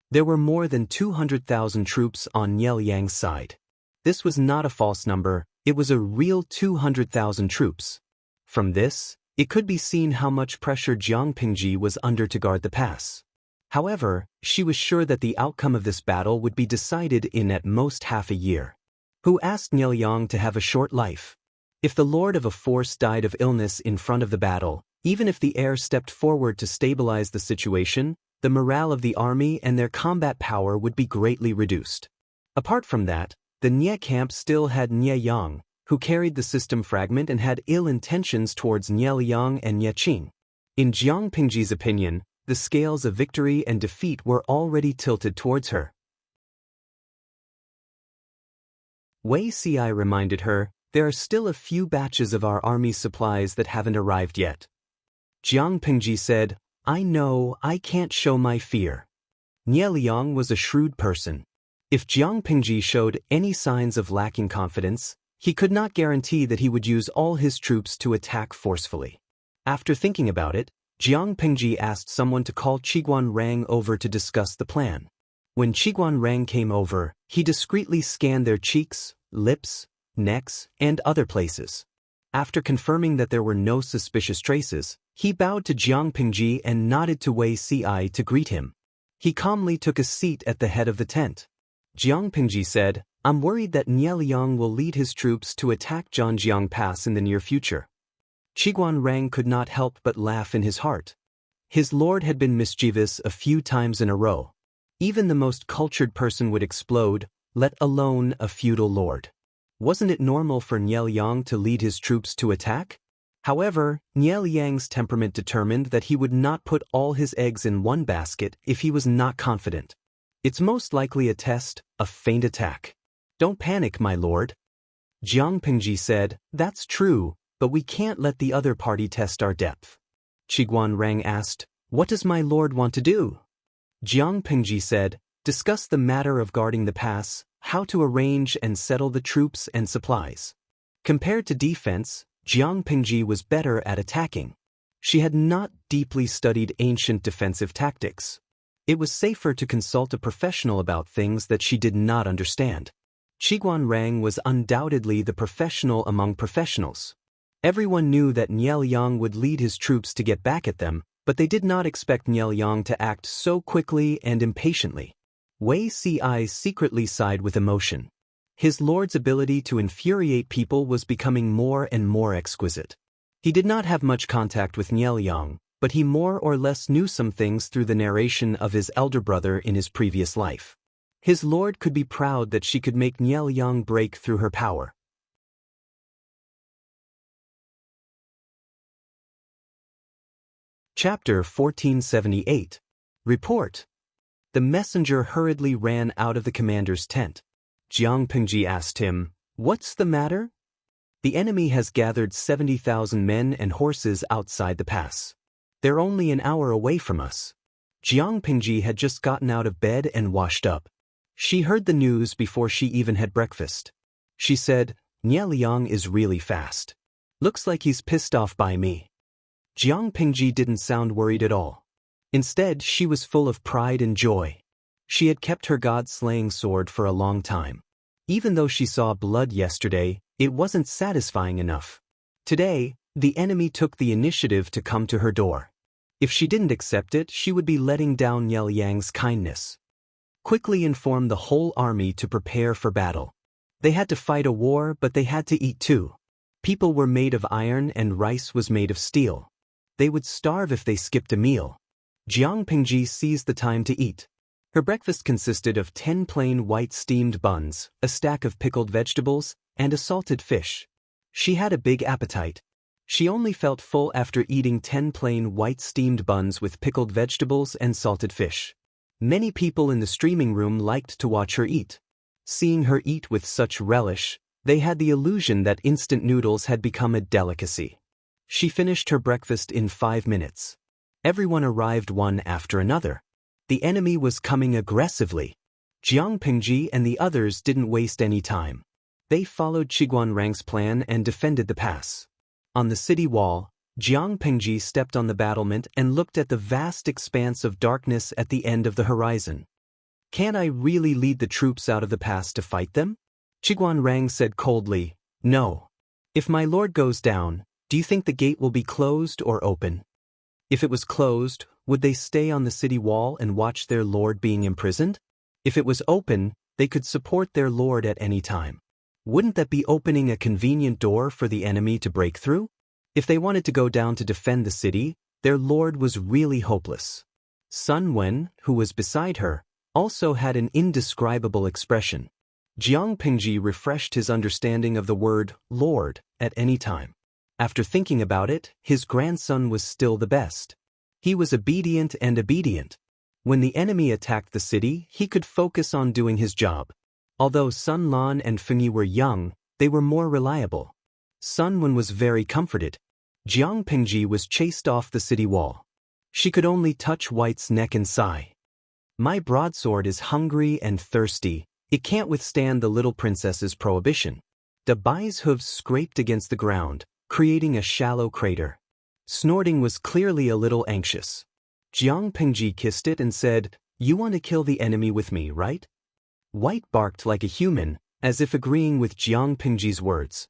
There were more than 200,000 troops on Nieliang's side. This was not a false number, it was a real 200,000 troops. From this, it could be seen how much pressure Jiang Pingji was under to guard the pass. However, she was sure that the outcome of this battle would be decided in at most half a year. Who asked Nieliang to have a short life? If the lord of a force died of illness in front of the battle, even if the heir stepped forward to stabilize the situation, the morale of the army and their combat power would be greatly reduced. Apart from that, the Nye camp still had Nye Yang, who carried the system fragment and had ill intentions towards Nieliang and Nye Qing. In Jiang Pingji's opinion, the scales of victory and defeat were already tilted towards her. Wei Ci reminded her, there are still a few batches of our army's supplies that haven't arrived yet. Jiang Pingji said, I know I can't show my fear. Nieliang was a shrewd person. If Jiang Pingji showed any signs of lacking confidence, He could not guarantee that he would use all his troops to attack forcefully. After thinking about it, Jiang Pingji asked someone to call Qiguan Rang over to discuss the plan. When Qiguan Rang came over, he discreetly scanned their cheeks, lips, necks, and other places. After confirming that there were no suspicious traces, he bowed to Jiang Pingji and nodded to Wei Ci to greet him. He calmly took a seat at the head of the tent. Jiang Pingji said, "I'm worried that Nie Liang will lead his troops to attack Zhanjiang Pass in the near future." Qiguan Rang could not help but laugh in his heart. His lord had been mischievous a few times in a row. Even the most cultured person would explode, let alone a feudal lord. Wasn't it normal for Nie Liang to lead his troops to attack? However, Nie Liang's temperament determined that he would not put all his eggs in one basket if he was not confident. It's most likely a test, a feint attack. Don't panic, my lord. Jiang Pingji said, "That's true, but we can't let the other party test our depth." Qiguan Rang asked, "What does my lord want to do?" Jiang Pingji said, "Discuss the matter of guarding the pass, how to arrange and settle the troops and supplies." Compared to defense, Jiang Pingji was better at attacking. She had not deeply studied ancient defensive tactics. It was safer to consult a professional about things that she did not understand. Qiguan Rang was undoubtedly the professional among professionals. Everyone knew that Nie Liang would lead his troops to get back at them, but they did not expect Nie Liang to act so quickly and impatiently. Wei Ci secretly sighed with emotion. His lord's ability to infuriate people was becoming more and more exquisite. He did not have much contact with Nie Liang, but he more or less knew some things through the narration of his elder brother in his previous life. His lord could be proud that she could make Nie Liang break through her power. Chapter 1478. Report. The messenger hurriedly ran out of the commander's tent. Jiang Pingji asked him, "What's the matter?" "The enemy has gathered 70,000 men and horses outside the pass. They're only an hour away from us." Jiang Pingji had just gotten out of bed and washed up. She heard the news before she even had breakfast. She said, "Nie Liang is really fast. Looks like he's pissed off by me." Jiang Pingji didn't sound worried at all. Instead, she was full of pride and joy. She had kept her god-slaying sword for a long time. Even though she saw blood yesterday, it wasn't satisfying enough. Today, the enemy took the initiative to come to her door. If she didn't accept it, she would be letting down Nie Liang's kindness. Quickly inform the whole army to prepare for battle. They had to fight a war, but they had to eat too. People were made of iron and rice was made of steel. They would starve if they skipped a meal. Jiang Pingji seized the time to eat. Her breakfast consisted of 10 plain white steamed buns, a stack of pickled vegetables, and a salted fish. She had a big appetite. She only felt full after eating 10 plain white steamed buns with pickled vegetables and salted fish. Many people in the streaming room liked to watch her eat. Seeing her eat with such relish, they had the illusion that instant noodles had become a delicacy. She finished her breakfast in 5 minutes. Everyone arrived one after another. The enemy was coming aggressively. Jiang Pingji and the others didn't waste any time. They followed Qiguan Rang's plan and defended the pass. On the city wall, Jiang Pingji stepped on the battlement and looked at the vast expanse of darkness at the end of the horizon. "Can I really lead the troops out of the pass to fight them?" Qiguan Rang said coldly, "No. If my lord goes down, do you think the gate will be closed or open? If it was closed, would they stay on the city wall and watch their lord being imprisoned? If it was open, they could support their lord at any time. Wouldn't that be opening a convenient door for the enemy to break through? If they wanted to go down to defend the city, their lord was really hopeless." Sun Wen, who was beside her, also had an indescribable expression. Jiang Pingji refreshed his understanding of the word lord at any time. After thinking about it, his grandson was still the best. He was obedient and obedient. When the enemy attacked the city, he could focus on doing his job. Although Sun Lan and Fengyi were young, they were more reliable. Sun Wen was very comforted. Jiang Pingji was chased off the city wall. She could only touch White's neck and sigh. "My broadsword is hungry and thirsty. It can't withstand the little princess's prohibition." Daoist's hooves scraped against the ground, creating a shallow crater. Snorting was clearly a little anxious. Jiang Pingji kissed it and said, "You want to kill the enemy with me, right?" White barked like a human, as if agreeing with Jiang Pingji's words.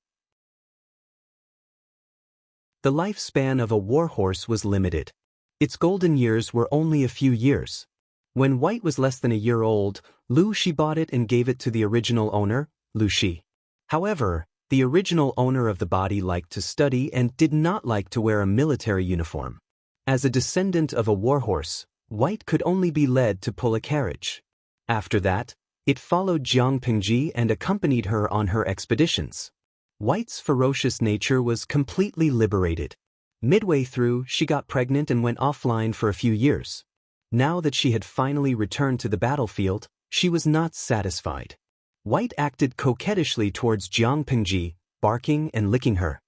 The lifespan of a warhorse was limited. Its golden years were only a few years. When White was less than a year old, Lu Shi bought it and gave it to the original owner, Lu Shi. However, the original owner of the body liked to study and did not like to wear a military uniform. As a descendant of a warhorse, White could only be led to pull a carriage. After that, it followed Jiang Pingji and accompanied her on her expeditions. White's ferocious nature was completely liberated. Midway through, she got pregnant and went offline for a few years. Now that she had finally returned to the battlefield, she was not satisfied. White acted coquettishly towards Jiang Pingji, barking and licking her.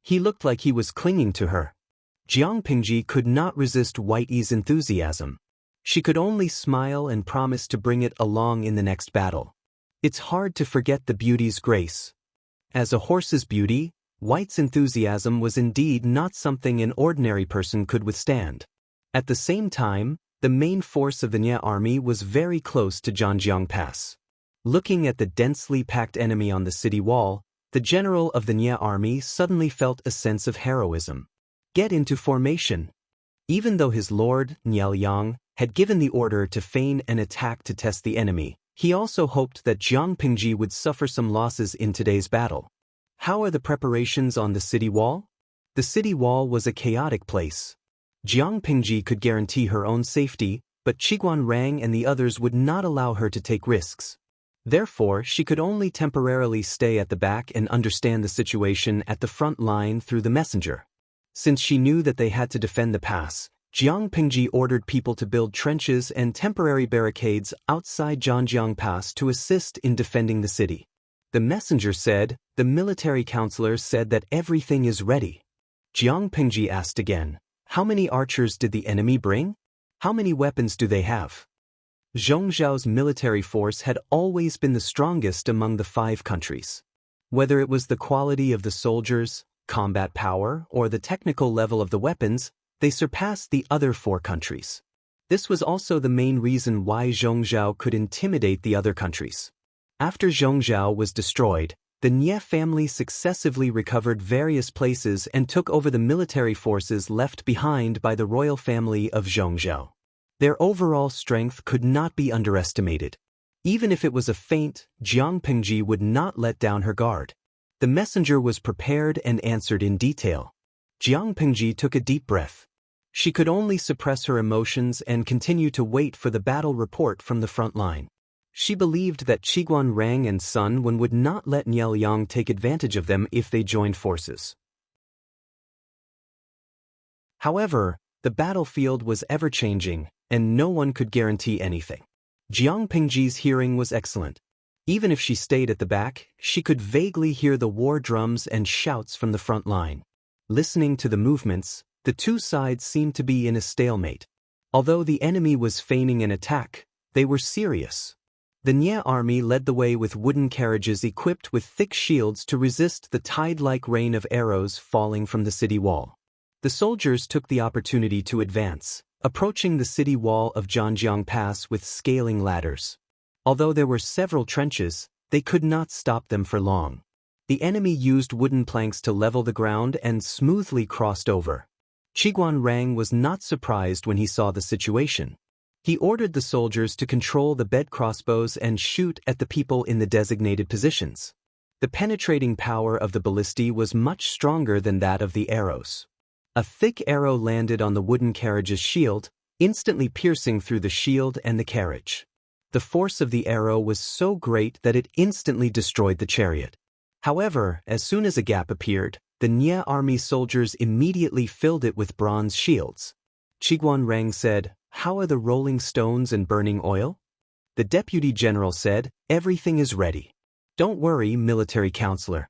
He looked like he was clinging to her. Jiang Pingji could not resist Whitey's enthusiasm. She could only smile and promise to bring it along in the next battle. It's hard to forget the beauty's grace. As a horse's beauty, White's enthusiasm was indeed not something an ordinary person could withstand. At the same time, the main force of the Nye army was very close to Zhanjiang Pass. Looking at the densely packed enemy on the city wall, the general of the Nye army suddenly felt a sense of heroism. Get into formation. Even though his lord, Nye Liang, had given the order to feign an attack to test the enemy, he also hoped that Jiang Pingji would suffer some losses in today's battle. How are the preparations on the city wall? The city wall was a chaotic place. Jiang Pingji could guarantee her own safety, but Qiguan Rang and the others would not allow her to take risks. Therefore, she could only temporarily stay at the back and understand the situation at the front line through the messenger. Since she knew that they had to defend the pass, Jiang Pingji ordered people to build trenches and temporary barricades outside Zhanjiang Pass to assist in defending the city. The messenger said, "The military counselor said that everything is ready." Jiang Pingji asked again, "How many archers did the enemy bring? How many weapons do they have?" Zhongzhao's military force had always been the strongest among the 5 countries. Whether it was the quality of the soldiers, combat power, or the technical level of the weapons, they surpassed the other 4 countries. This was also the main reason why Zhongzhao could intimidate the other countries. After Zhongzhao was destroyed, the Nye family successively recovered various places and took over the military forces left behind by the royal family of Zhongzhao. Their overall strength could not be underestimated. Even if it was a feint, Jiang Pingji would not let down her guard. The messenger was prepared and answered in detail. Jiang Pingji took a deep breath. She could only suppress her emotions and continue to wait for the battle report from the front line. She believed that Qiguan Rang and Sun Wen would not let Nye Liang take advantage of them if they joined forces. However, the battlefield was ever-changing, and no one could guarantee anything. Jiang Pingji's hearing was excellent. Even if she stayed at the back, she could vaguely hear the war drums and shouts from the front line. Listening to the movements, the 2 sides seemed to be in a stalemate. Although the enemy was feigning an attack, they were serious. The Nye army led the way with wooden carriages equipped with thick shields to resist the tide-like rain of arrows falling from the city wall. The soldiers took the opportunity to advance, approaching the city wall of Zhanjiang Pass with scaling ladders. Although there were several trenches, they could not stop them for long. The enemy used wooden planks to level the ground and smoothly crossed over. Qiguan Rang was not surprised when he saw the situation. He ordered the soldiers to control the bed crossbows and shoot at the people in the designated positions. The penetrating power of the ballistae was much stronger than that of the arrows. A thick arrow landed on the wooden carriage's shield, instantly piercing through the shield and the carriage. The force of the arrow was so great that it instantly destroyed the chariot. However, as soon as a gap appeared, the Nye army soldiers immediately filled it with bronze shields. Qiguan Rang said, "How are the rolling stones and burning oil?" The deputy general said, "Everything is ready. Don't worry, military counselor."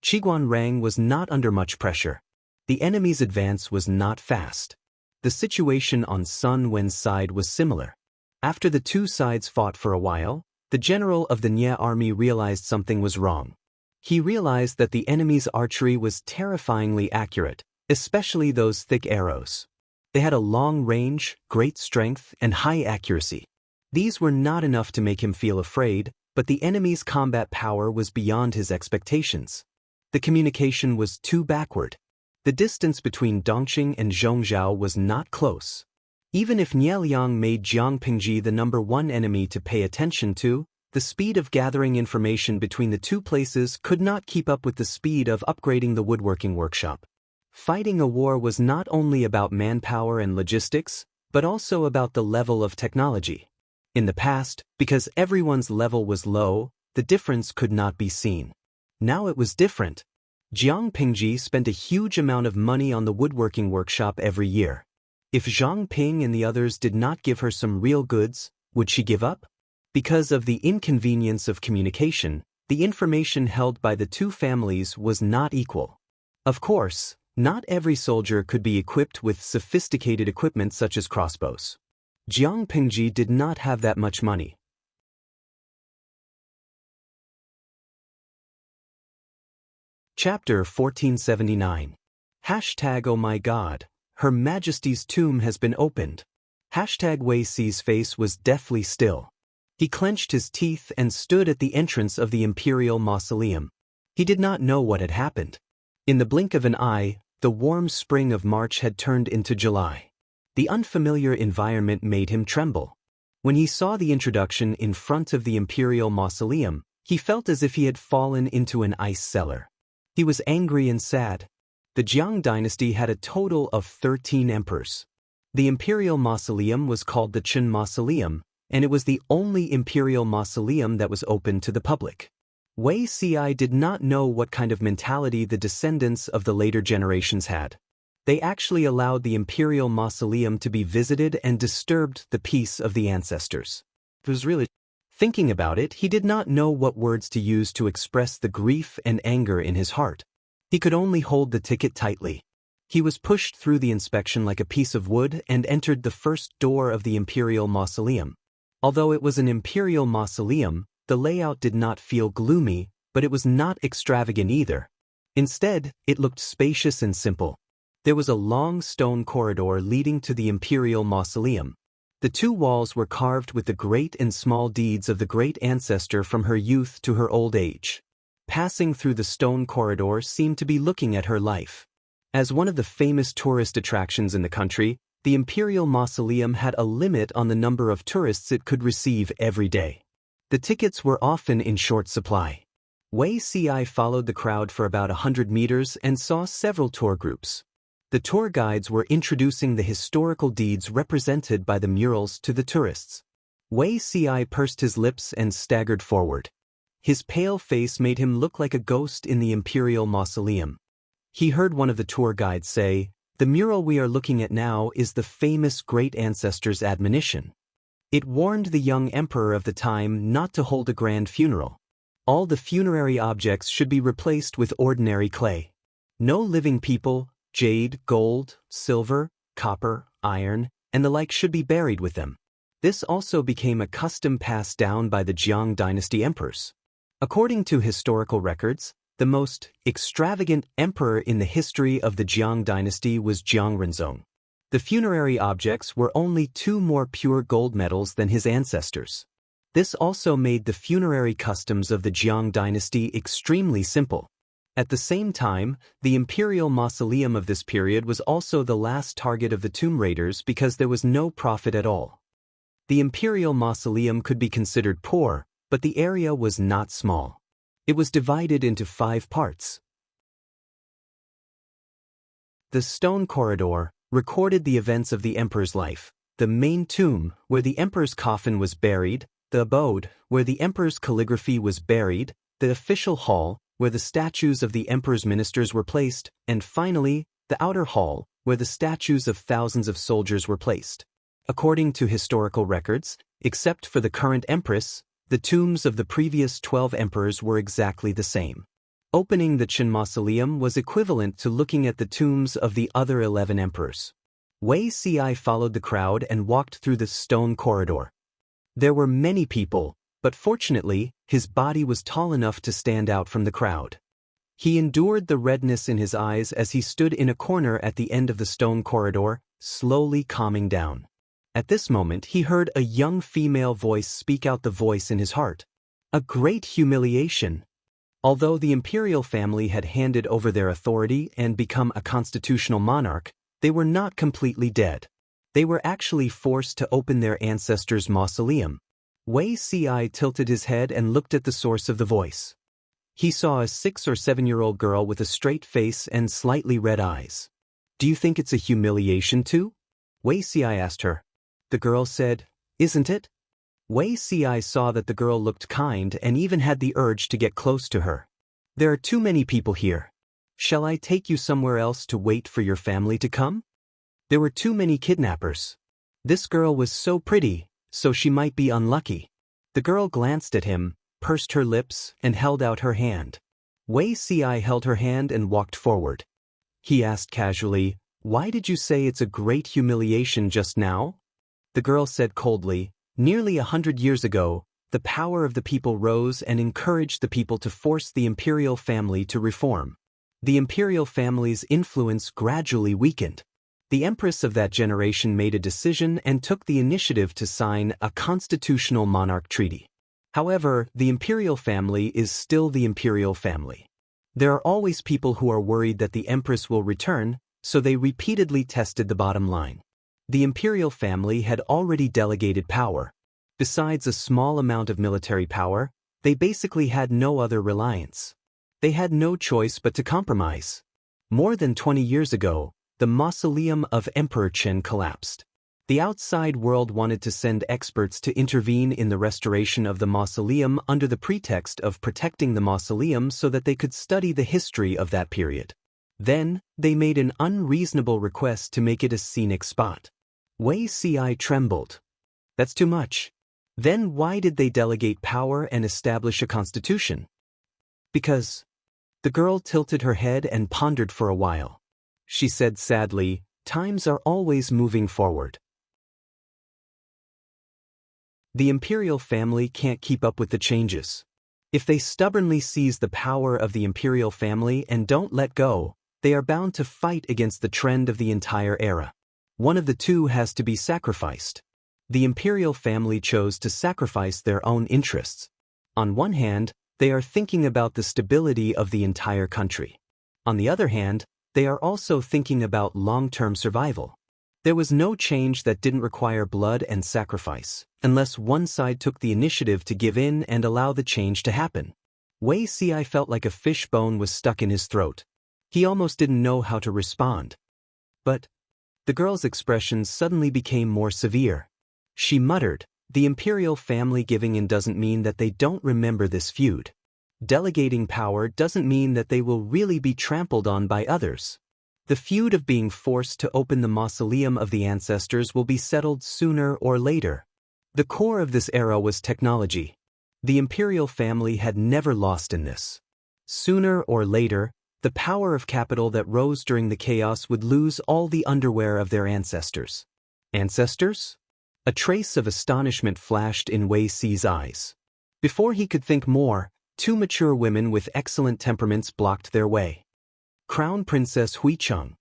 Qiguan Rang was not under much pressure. The enemy's advance was not fast. The situation on Sun Wen's side was similar. After the 2 sides fought for a while, the general of the Nye army realized something was wrong. He realized that the enemy's archery was terrifyingly accurate, especially those thick arrows. They had a long range, great strength, and high accuracy. These were not enough to make him feel afraid, but the enemy's combat power was beyond his expectations. The communication was too backward. The distance between Dongqing and Zhongzhou was not close. Even if Nieliang made Jiang Pingji the #1 enemy to pay attention to, the speed of gathering information between the two places could not keep up with the speed of upgrading the woodworking workshop. Fighting a war was not only about manpower and logistics, but also about the level of technology. In the past, because everyone's level was low, the difference could not be seen. Now it was different. Jiang Pingji spent a huge amount of money on the woodworking workshop every year. If Zhang Ping and the others did not give her some real goods, would she give up? Because of the inconvenience of communication, the information held by the two families was not equal. Of course, not every soldier could be equipped with sophisticated equipment such as crossbows. Jiang Pingji did not have that much money. Chapter 1479. #Oh my God, Her Majesty's tomb has been opened. Wei Si's face was deathly still. He clenched his teeth and stood at the entrance of the imperial mausoleum. He did not know what had happened. In the blink of an eye, the warm spring of March had turned into July. The unfamiliar environment made him tremble. When he saw the introduction in front of the imperial mausoleum, he felt as if he had fallen into an ice cellar. He was angry and sad. The Jiang dynasty had a total of 13 emperors. The imperial mausoleum was called the Qin Mausoleum, and it was the only imperial mausoleum that was open to the public. Wei Si did not know what kind of mentality the descendants of the later generations had. They actually allowed the imperial mausoleum to be visited and disturbed the peace of the ancestors. It was really thinking about it, he did not know what words to use to express the grief and anger in his heart. He could only hold the ticket tightly. He was pushed through the inspection like a piece of wood and entered the first door of the imperial mausoleum. Although it was an imperial mausoleum, the layout did not feel gloomy, but it was not extravagant either. Instead, it looked spacious and simple. There was a long stone corridor leading to the imperial mausoleum. The two walls were carved with the great and small deeds of the great ancestor from her youth to her old age. Passing through the stone corridor seemed to be looking at her life. As one of the famous tourist attractions in the country, the imperial mausoleum had a limit on the number of tourists it could receive every day. The tickets were often in short supply. Wei Si followed the crowd for about 100 meters and saw several tour groups. The tour guides were introducing the historical deeds represented by the murals to the tourists. Wei Si pursed his lips and staggered forward. His pale face made him look like a ghost in the imperial mausoleum. He heard one of the tour guides say, "The mural we are looking at now is the famous great ancestor's admonition." It warned the young emperor of the time not to hold a grand funeral. All the funerary objects should be replaced with ordinary clay. No living people, jade, gold, silver, copper, iron, and the like should be buried with them. This also became a custom passed down by the Jiang dynasty emperors. According to historical records, the most extravagant emperor in the history of the Jiang dynasty was Jiang Renzong. The funerary objects were only 2 more pure gold medals than his ancestors. This also made the funerary customs of the Jiang dynasty extremely simple. At the same time, the imperial mausoleum of this period was also the last target of the tomb raiders because there was no profit at all. The imperial mausoleum could be considered poor, but the area was not small. It was divided into 5 parts. The stone corridor recorded the events of the emperor's life, the main tomb, where the emperor's coffin was buried, the abode, where the emperor's calligraphy was buried, the official hall, where the statues of the emperor's ministers were placed, and finally, the outer hall, where the statues of thousands of soldiers were placed. According to historical records, except for the current empress, the tombs of the previous 12 emperors were exactly the same. Opening the Qin Mausoleum was equivalent to looking at the tombs of the other 11 emperors. Wei Si followed the crowd and walked through the stone corridor. There were many people, but fortunately, his body was tall enough to stand out from the crowd. He endured the redness in his eyes as he stood in a corner at the end of the stone corridor, slowly calming down. At this moment he heard a young female voice speak out the voice in his heart. A great humiliation. Although the imperial family had handed over their authority and become a constitutional monarch, they were not completely dead. They were actually forced to open their ancestors' mausoleum. Wei Ci tilted his head and looked at the source of the voice. He saw a 6- or 7-year-old girl with a straight face and slightly red eyes. "Do you think it's a humiliation too?" Wei Ci asked her. The girl said, "Isn't it?" Wei Ci saw that the girl looked kind and even had the urge to get close to her. "There are too many people here. Shall I take you somewhere else to wait for your family to come?" There were too many kidnappers. This girl was so pretty, so she might be unlucky. The girl glanced at him, pursed her lips, and held out her hand. Wei Ci held her hand and walked forward. He asked casually, "Why did you say it's a great humiliation just now?" The girl said coldly, "Nearly 100 years ago, the power of the people rose and encouraged the people to force the imperial family to reform. The imperial family's influence gradually weakened. The empress of that generation made a decision and took the initiative to sign a constitutional monarch treaty. However, the imperial family is still the imperial family. There are always people who are worried that the empress will return, so they repeatedly tested the bottom line. The imperial family had already delegated power. Besides a small amount of military power, they basically had no other reliance. They had no choice but to compromise. More than 20 years ago, the mausoleum of Emperor Chen collapsed. The outside world wanted to send experts to intervene in the restoration of the mausoleum under the pretext of protecting the mausoleum so that they could study the history of that period. Then, they made an unreasonable request to make it a scenic spot. Wei Ci trembled. That's too much. Then why did they delegate power and establish a constitution? Because. The girl tilted her head and pondered for a while. She said sadly, "Times are always moving forward. The imperial family can't keep up with the changes. If they stubbornly seize the power of the imperial family and don't let go, they are bound to fight against the trend of the entire era. One of the two has to be sacrificed." The imperial family chose to sacrifice their own interests. On one hand, they are thinking about the stability of the entire country. On the other hand, they are also thinking about long-term survival. There was no change that didn't require blood and sacrifice, unless one side took the initiative to give in and allow the change to happen. Wei Ci felt like a fish bone was stuck in his throat. He almost didn't know how to respond. But the girl's expression suddenly became more severe. She muttered, "The imperial family giving in doesn't mean that they don't remember this feud. Delegating power doesn't mean that they will really be trampled on by others. The feud of being forced to open the mausoleum of the ancestors will be settled sooner or later." The core of this era was technology. The imperial family had never lost in this. Sooner or later, the power of capital that rose during the chaos would lose all the underwear of their ancestors. Ancestors? A trace of astonishment flashed in Wei Ci's eyes. Before he could think more, two mature women with excellent temperaments blocked their way. Crown Princess Huicheng.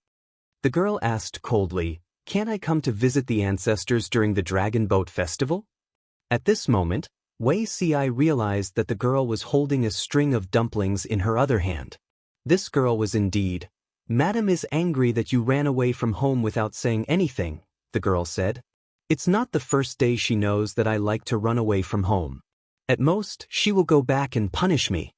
The girl asked coldly, "Can't I come to visit the ancestors during the Dragon Boat Festival?" At this moment, Wei Ci realized that the girl was holding a string of dumplings in her other hand. This girl was indeed. "Madam is angry that you ran away from home without saying anything," the girl said. "It's not the first day she knows that I like to run away from home. At most, she will go back and punish me."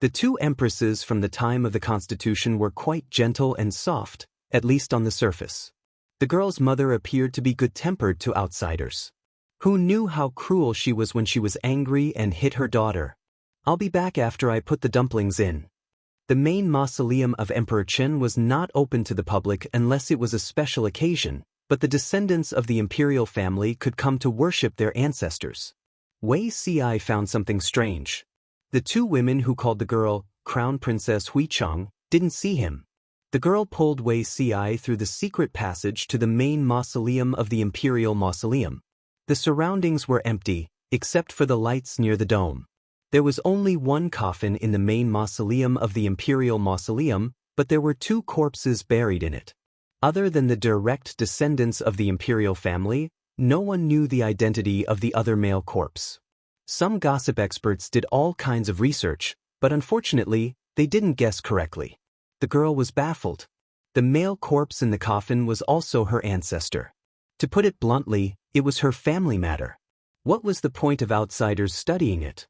The two empresses from the time of the Constitution were quite gentle and soft, at least on the surface. The girl's mother appeared to be good-tempered to outsiders. Who knew how cruel she was when she was angry and hit her daughter? "I'll be back after I put the dumplings in." The main mausoleum of Emperor Chen was not open to the public unless it was a special occasion, but the descendants of the imperial family could come to worship their ancestors. Wei Ci found something strange. The two women who called the girl Crown Princess Huicheng didn't see him. The girl pulled Wei Ci through the secret passage to the main mausoleum of the imperial mausoleum. The surroundings were empty, except for the lights near the dome. There was only one coffin in the main mausoleum of the Imperial Mausoleum, but there were 2 corpses buried in it. Other than the direct descendants of the imperial family, no one knew the identity of the other male corpse. Some gossip experts did all kinds of research, but unfortunately, they didn't guess correctly. The girl was baffled. The male corpse in the coffin was also her ancestor. To put it bluntly, it was her family matter. What was the point of outsiders studying it?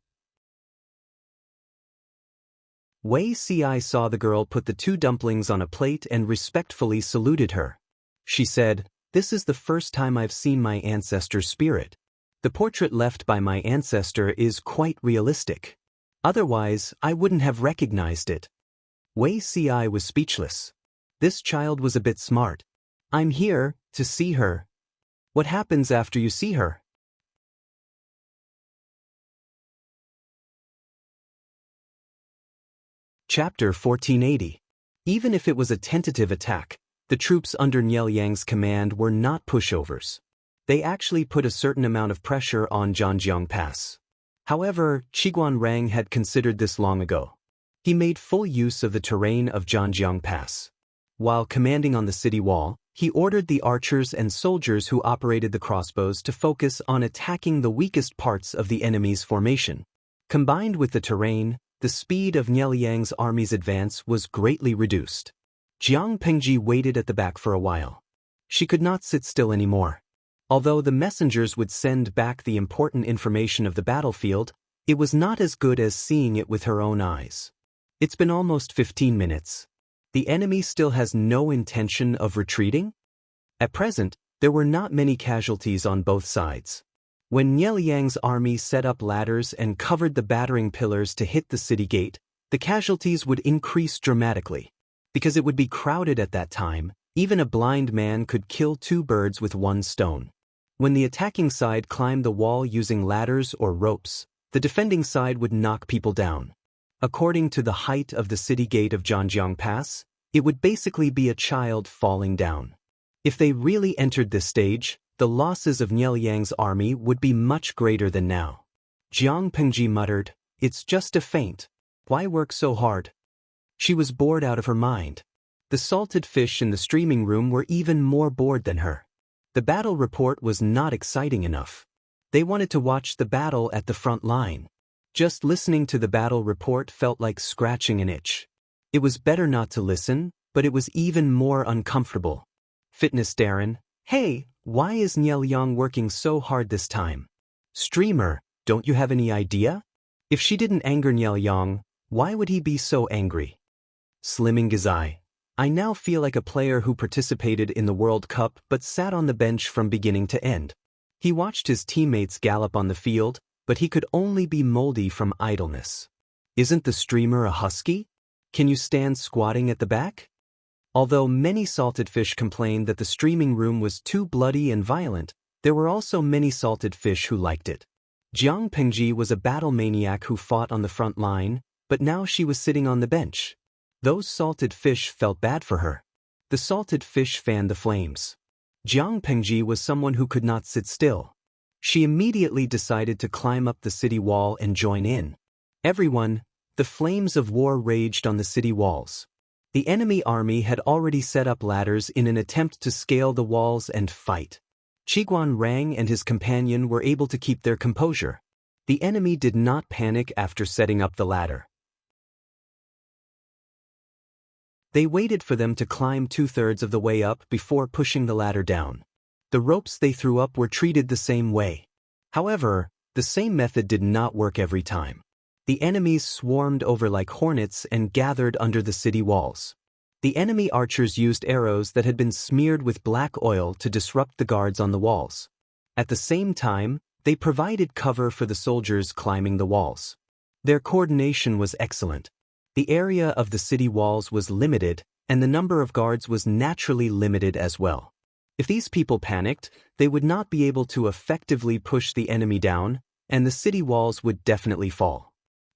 Wuxia saw the girl put the 2 dumplings on a plate and respectfully saluted her. She said, "This is the first time I've seen my ancestor's spirit. The portrait left by my ancestor is quite realistic. Otherwise, I wouldn't have recognized it." Wuxia was speechless. This child was a bit smart. "I'm here to see her." "What happens after you see her?" Chapter 1480. Even if it was a tentative attack, the troops under Niel Yang's command were not pushovers. They actually put a certain amount of pressure on Zhanjiang Pass. However, Qiguan Rang had considered this long ago. He made full use of the terrain of Zhanjiang Pass. While commanding on the city wall, he ordered the archers and soldiers who operated the crossbows to focus on attacking the weakest parts of the enemy's formation. Combined with the terrain, the speed of Niel Yang's army's advance was greatly reduced. Jiang Pengji waited at the back for a while. She could not sit still anymore. Although the messengers would send back the important information of the battlefield, it was not as good as seeing it with her own eyes. It's been almost 15 minutes. The enemy still has no intention of retreating? At present, there were not many casualties on both sides. When Niel Yang's army set up ladders and covered the battering pillars to hit the city gate, the casualties would increase dramatically. Because it would be crowded at that time, even a blind man could kill 2 birds with 1 stone. When the attacking side climbed the wall using ladders or ropes, the defending side would knock people down. According to the height of the city gate of Zhanjiang Pass, it would basically be a child falling down. If they really entered this stage, the losses of Niel Yang's army would be much greater than now. Jiang Pengji muttered, "It's just a feint. Why work so hard?" She was bored out of her mind. The salted fish in the streaming room were even more bored than her. The battle report was not exciting enough. They wanted to watch the battle at the front line. Just listening to the battle report felt like scratching an itch. It was better not to listen, but it was even more uncomfortable. Fitness Darren, "Hey, why is Niel Yang working so hard this time?" Streamer, "Don't you have any idea?" If she didn't anger Niel Yang, why would he be so angry? Slimming Gazai, "I now feel like a player who participated in the World Cup but sat on the bench from beginning to end. He watched his teammates gallop on the field, but he could only be moldy from idleness." Isn't the streamer a husky? Can you stand squatting at the back? Although many salted fish complained that the streaming room was too bloody and violent, there were also many salted fish who liked it. Jiang Pengji was a battle maniac who fought on the front line, but now she was sitting on the bench. Those salted fish felt bad for her. The salted fish fanned the flames. Jiang Pengji was someone who could not sit still. She immediately decided to climb up the city wall and join in. Everyone, the flames of war raged on the city walls. The enemy army had already set up ladders in an attempt to scale the walls and fight. Qiguan Rang and his companion were able to keep their composure. The enemy did not panic after setting up the ladder. They waited for them to climb 2/3 of the way up before pushing the ladder down. The ropes they threw up were treated the same way. However, the same method did not work every time. The enemies swarmed over like hornets and gathered under the city walls. The enemy archers used arrows that had been smeared with black oil to disrupt the guards on the walls. At the same time, they provided cover for the soldiers climbing the walls. Their coordination was excellent. The area of the city walls was limited, and the number of guards was naturally limited as well. If these people panicked, they would not be able to effectively push the enemy down, and the city walls would definitely fall.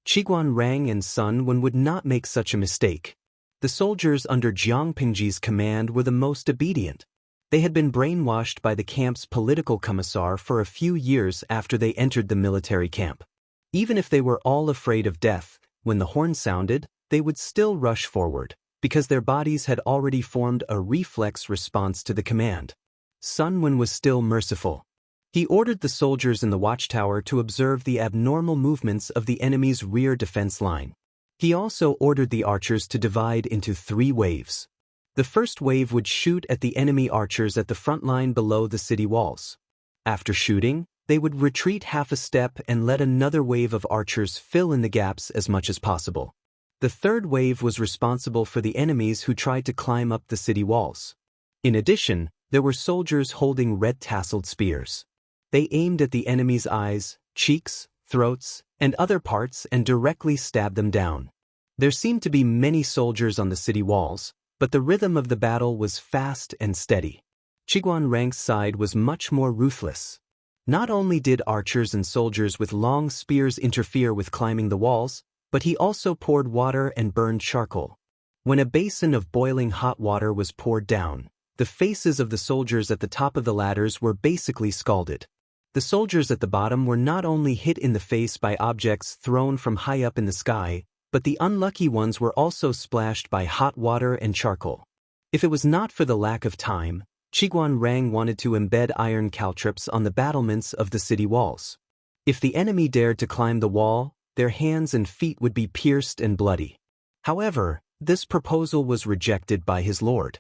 Qiguan Rang and Sun Wen would not make such a mistake. The soldiers under Jiang Pengji's command were the most obedient. They had been brainwashed by the camp's political commissar for a few years after they entered the military camp. Even if they were all afraid of death, when the horn sounded, they would still rush forward, because their bodies had already formed a reflex response to the command. Sun Wen was still merciful. He ordered the soldiers in the watchtower to observe the abnormal movements of the enemy's rear defense line. He also ordered the archers to divide into 3 waves. The first wave would shoot at the enemy archers at the front line below the city walls. After shooting, they would retreat half a step and let another wave of archers fill in the gaps as much as possible. The third wave was responsible for the enemies who tried to climb up the city walls. In addition, there were soldiers holding red-tasseled spears. They aimed at the enemy's eyes, cheeks, throats, and other parts and directly stabbed them down. There seemed to be many soldiers on the city walls, but the rhythm of the battle was fast and steady. Qiguan Rang's side was much more ruthless. Not only did archers and soldiers with long spears interfere with climbing the walls, but he also poured water and burned charcoal. When a basin of boiling hot water was poured down, the faces of the soldiers at the top of the ladders were basically scalded. The soldiers at the bottom were not only hit in the face by objects thrown from high up in the sky, but the unlucky ones were also splashed by hot water and charcoal. If it was not for the lack of time, Qiguan Rang wanted to embed iron caltrops on the battlements of the city walls. If the enemy dared to climb the wall, their hands and feet would be pierced and bloody. However, this proposal was rejected by his lord.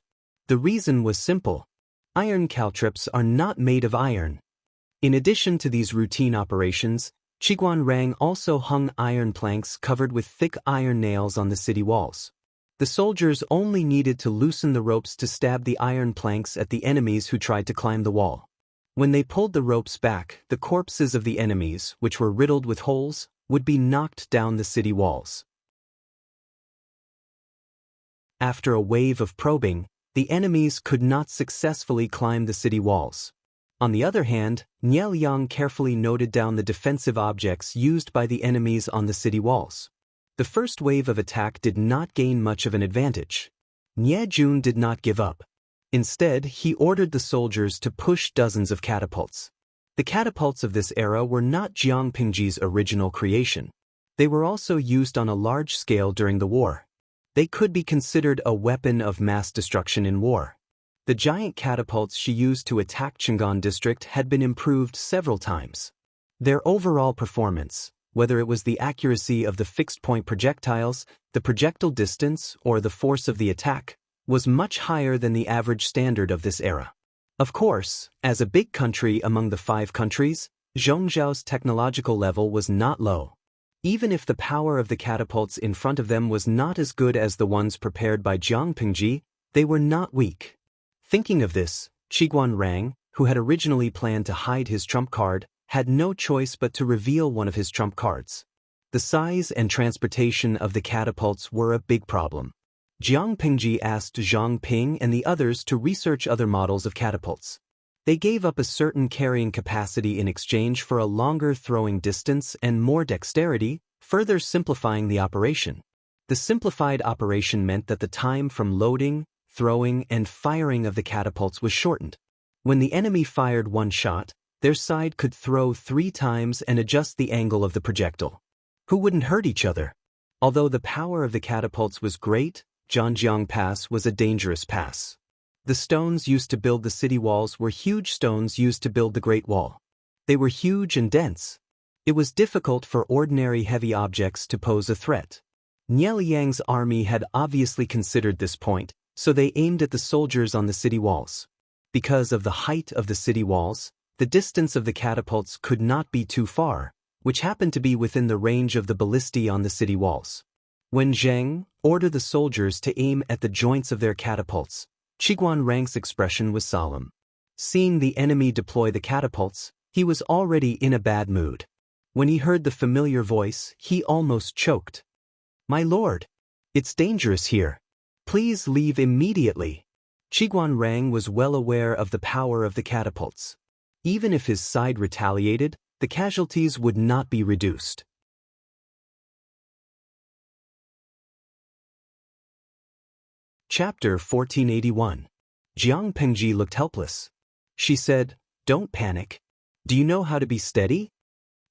The reason was simple. Iron caltrops are not made of iron. In addition to these routine operations, Qiguan Rang also hung iron planks covered with thick iron nails on the city walls. The soldiers only needed to loosen the ropes to stab the iron planks at the enemies who tried to climb the wall. When they pulled the ropes back, the corpses of the enemies, which were riddled with holes, would be knocked down the city walls. After a wave of probing, the enemies could not successfully climb the city walls. On the other hand, Nie Liang carefully noted down the defensive objects used by the enemies on the city walls. The first wave of attack did not gain much of an advantage. Nie Jun did not give up. Instead, he ordered the soldiers to push dozens of catapults. The catapults of this era were not Jiang Pingji's original creation. They were also used on a large scale during the war. They could be considered a weapon of mass destruction in war. The giant catapults she used to attack Chang'an district had been improved several times. Their overall performance, whether it was the accuracy of the fixed-point projectiles, the projectile distance, or the force of the attack, was much higher than the average standard of this era. Of course, as a big country among the 5 countries, Zhongzhao's technological level was not low. Even if the power of the catapults in front of them was not as good as the ones prepared by Jiang Pingji, they were not weak. Thinking of this, Qiguan Rang, who had originally planned to hide his trump card, had no choice but to reveal one of his trump cards. The size and transportation of the catapults were a big problem. Jiang Pingji asked Zhang Ping and the others to research other models of catapults. They gave up a certain carrying capacity in exchange for a longer throwing distance and more dexterity, further simplifying the operation. The simplified operation meant that the time from loading, throwing, and firing of the catapults was shortened. When the enemy fired one shot, their side could throw 3 times and adjust the angle of the projectile. Who wouldn't hurt each other? Although the power of the catapults was great, Zhanjiang Pass was a dangerous pass. The stones used to build the city walls were huge stones used to build the Great Wall. They were huge and dense. It was difficult for ordinary heavy objects to pose a threat. Nie Liang's army had obviously considered this point, so they aimed at the soldiers on the city walls. Because of the height of the city walls, the distance of the catapults could not be too far, which happened to be within the range of the ballistae on the city walls. When Zheng ordered the soldiers to aim at the joints of their catapults, Qiguan Rang's expression was solemn. Seeing the enemy deploy the catapults, he was already in a bad mood. When he heard the familiar voice, he almost choked. "My lord, it's dangerous here. Please leave immediately." Qiguan Rang was well aware of the power of the catapults. Even if his side retaliated, the casualties would not be reduced. Chapter 1481. Jiang Pengji looked helpless. She said, "Don't panic. Do you know how to be steady?"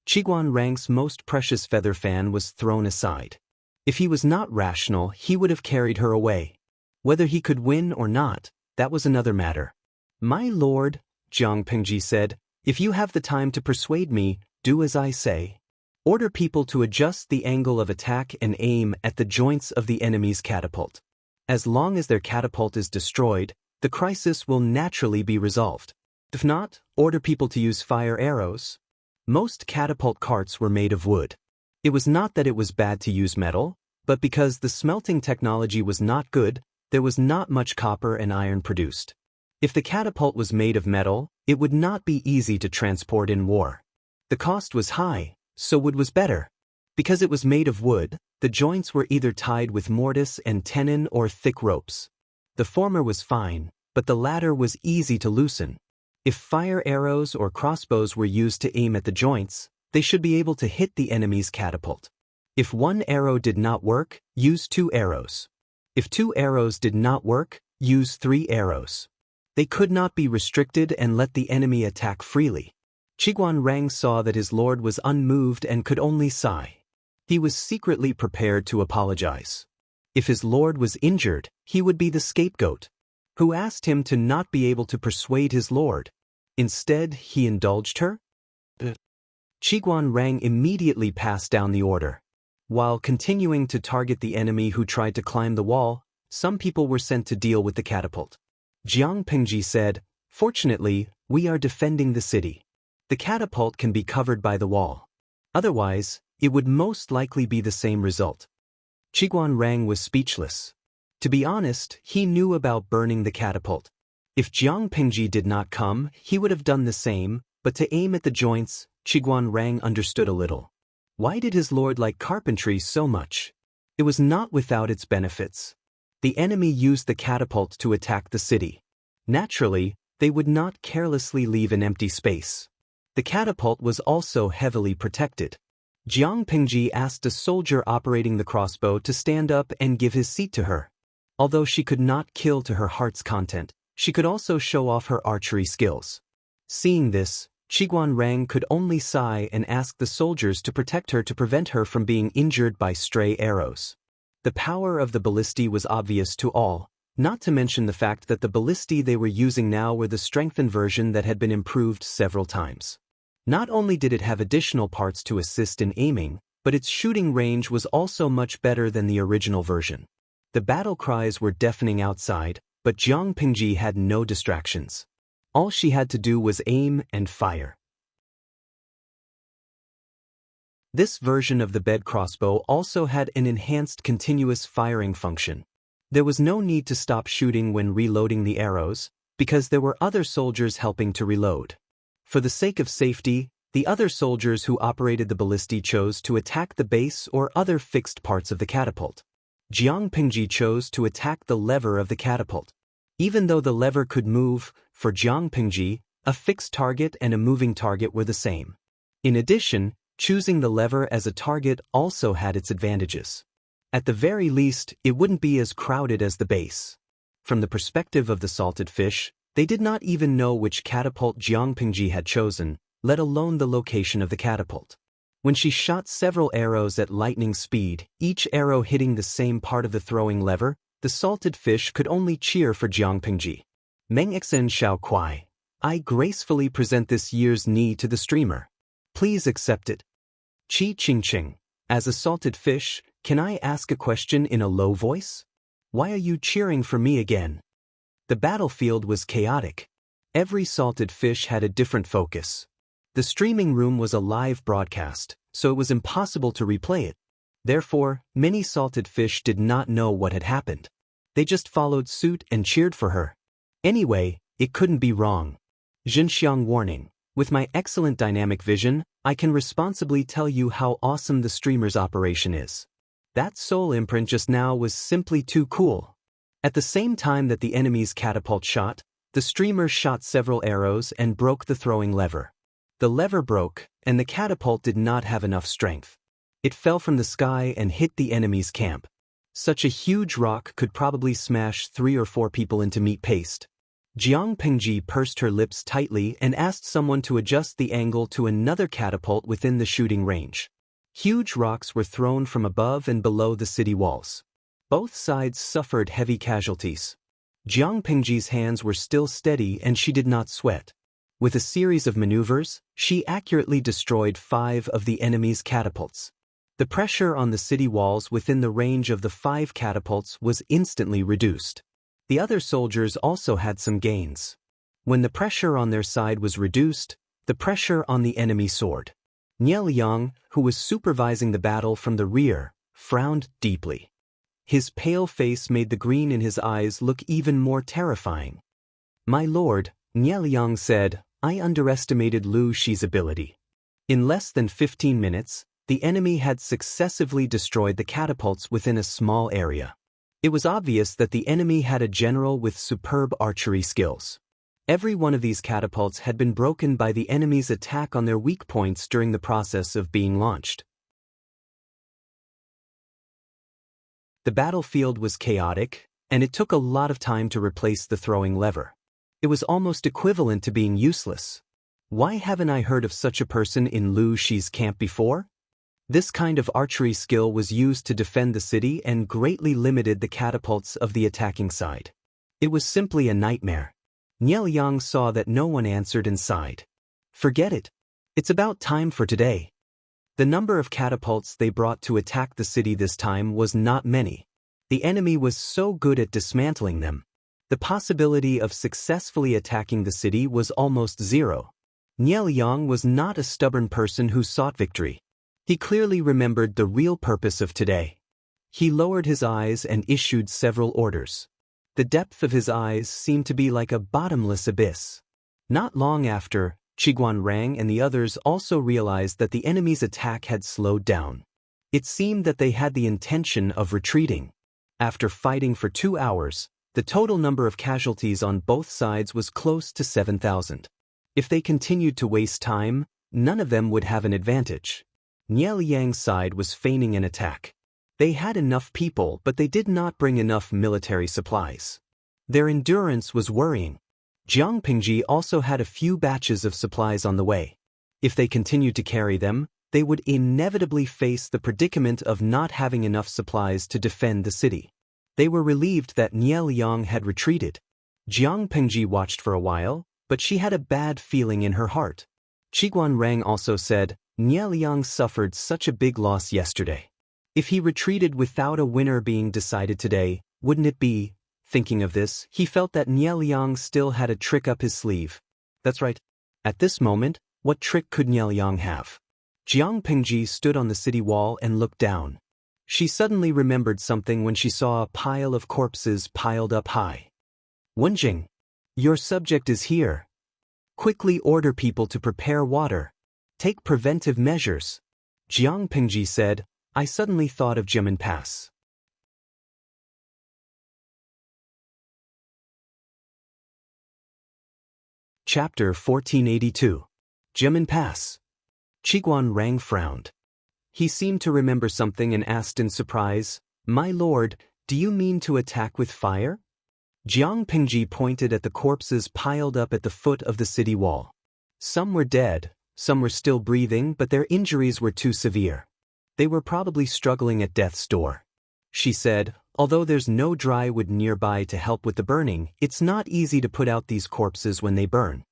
Qiguan Rang's most precious feather fan was thrown aside. If he was not rational, he would have carried her away. Whether he could win or not, that was another matter. "My lord," Jiang Pengji said, "if you have the time to persuade me, do as I say. Order people to adjust the angle of attack and aim at the joints of the enemy's catapult. As long as their catapult is destroyed, the crisis will naturally be resolved. If not, order people to use fire arrows." Most catapult carts were made of wood. It was not that it was bad to use metal, but because the smelting technology was not good, there was not much copper and iron produced. If the catapult was made of metal, it would not be easy to transport in war. The cost was high, so wood was better. Because it was made of wood, the joints were either tied with mortise and tenon or thick ropes. The former was fine, but the latter was easy to loosen. If fire arrows or crossbows were used to aim at the joints, they should be able to hit the enemy's catapult. If one arrow did not work, use 2 arrows. If 2 arrows did not work, use 3 arrows. They could not be restricted and let the enemy attack freely. Qiguan Rang saw that his lord was unmoved and could only sigh. He was secretly prepared to apologize. If his lord was injured, he would be the scapegoat. Who asked him to not be able to persuade his lord? Instead, he indulged her? Qiguan Rang immediately passed down the order. While continuing to target the enemy who tried to climb the wall, some people were sent to deal with the catapult. Jiang Pengji said, "Fortunately, we are defending the city. The catapult can be covered by the wall. Otherwise, it would most likely be the same result." Qiguan Rang was speechless. To be honest, he knew about burning the catapult. If Jiang Pengji did not come, he would have done the same, but to aim at the joints, Qiguan Rang understood a little. Why did his lord like carpentry so much? It was not without its benefits. The enemy used the catapult to attack the city. Naturally, they would not carelessly leave an empty space. The catapult was also heavily protected. Jiang Pengji asked a soldier operating the crossbow to stand up and give his seat to her. Although she could not kill to her heart's content, she could also show off her archery skills. Seeing this, Qiguan Rang could only sigh and ask the soldiers to protect her to prevent her from being injured by stray arrows. The power of the ballistae was obvious to all, not to mention the fact that the ballistae they were using now were the strengthened version that had been improved several times. Not only did it have additional parts to assist in aiming, but its shooting range was also much better than the original version. The battle cries were deafening outside, but Jiang Pengji had no distractions. All she had to do was aim and fire. This version of the bed crossbow also had an enhanced continuous firing function. There was no need to stop shooting when reloading the arrows, because there were other soldiers helping to reload. For the sake of safety, the other soldiers who operated the ballistae chose to attack the base or other fixed parts of the catapult. Jiang Pengji chose to attack the lever of the catapult. Even though the lever could move, for Jiang Pengji, a fixed target and a moving target were the same. In addition, choosing the lever as a target also had its advantages. At the very least, it wouldn't be as crowded as the base. From the perspective of the salted fish, they did not even know which catapult Jiang Pengji had chosen, let alone the location of the catapult. When she shot several arrows at lightning speed, each arrow hitting the same part of the throwing lever, the salted fish could only cheer for Jiang Pengji. Mengxen Xiao Kuai. I gracefully present this year's knee to the streamer. Please accept it. Qi Qingqing. As a salted fish, can I ask a question in a low voice? Why are you cheering for me again? The battlefield was chaotic. Every salted fish had a different focus. The streaming room was a live broadcast, so it was impossible to replay it. Therefore, many salted fish did not know what had happened. They just followed suit and cheered for her. Anyway, it couldn't be wrong. Xinxiang warning. With my excellent dynamic vision, I can responsibly tell you how awesome the streamer's operation is. That soul imprint just now was simply too cool. At the same time that the enemy's catapult shot, the streamer shot several arrows and broke the throwing lever. The lever broke, and the catapult did not have enough strength. It fell from the sky and hit the enemy's camp. Such a huge rock could probably smash 3 or 4 people into meat paste. Jiang Pingji pursed her lips tightly and asked someone to adjust the angle to another catapult within the shooting range. Huge rocks were thrown from above and below the city walls. Both sides suffered heavy casualties. Jiang Pingji's hands were still steady and she did not sweat. With a series of maneuvers, she accurately destroyed 5 of the enemy's catapults. The pressure on the city walls within the range of the 5 catapults was instantly reduced. The other soldiers also had some gains. When the pressure on their side was reduced, the pressure on the enemy soared. Nie Liang, who was supervising the battle from the rear, frowned deeply. His pale face made the green in his eyes look even more terrifying. "My lord," Nie Liang said, "I underestimated Lu Shi's ability." In less than 15 minutes, the enemy had successively destroyed the catapults within a small area. It was obvious that the enemy had a general with superb archery skills. Every one of these catapults had been broken by the enemy's attack on their weak points during the process of being launched. The battlefield was chaotic, and it took a lot of time to replace the throwing lever. It was almost equivalent to being useless. Why haven't I heard of such a person in Lu Shi's camp before? This kind of archery skill was used to defend the city and greatly limited the catapults of the attacking side. It was simply a nightmare. Nie Liang saw that no one answered and sighed. "Forget it. It's about time for today." The number of catapults they brought to attack the city this time was not many. The enemy was so good at dismantling them. The possibility of successfully attacking the city was almost zero. Nie Liang was not a stubborn person who sought victory. He clearly remembered the real purpose of today. He lowered his eyes and issued several orders. The depth of his eyes seemed to be like a bottomless abyss. Not long after, Qiguan Rang and the others also realized that the enemy's attack had slowed down. It seemed that they had the intention of retreating. After fighting for 2 hours, the total number of casualties on both sides was close to 7,000. If they continued to waste time, none of them would have an advantage. Nie Liang's side was feigning an attack. They had enough people, but they did not bring enough military supplies. Their endurance was worrying. Jiang Pingji also had a few batches of supplies on the way. If they continued to carry them, they would inevitably face the predicament of not having enough supplies to defend the city. They were relieved that Nie Liang had retreated. Jiang Pingji watched for a while, but she had a bad feeling in her heart. Qiguan Rang also said, "Nie Liang suffered such a big loss yesterday. If he retreated without a winner being decided today, wouldn't it be?" Thinking of this, he felt that Nie Liang still had a trick up his sleeve. That's right. At this moment, what trick could Nie Liang have? Jiang Pingji stood on the city wall and looked down. She suddenly remembered something when she saw a pile of corpses piled up high. "Wenjing, your subject is here. Quickly order people to prepare water. Take preventive measures," Jiang Pingji said. "I suddenly thought of Jimin Pass." Chapter 1482. Jimin Pass. Qiguan Rang frowned. He seemed to remember something and asked in surprise, "My lord, do you mean to attack with fire?" Jiang Pingji pointed at the corpses piled up at the foot of the city wall. Some were dead. Some were still breathing, but their injuries were too severe. They were probably struggling at death's door. She said, "Although there's no dry wood nearby to help with the burning, it's not easy to put out these corpses when they burn."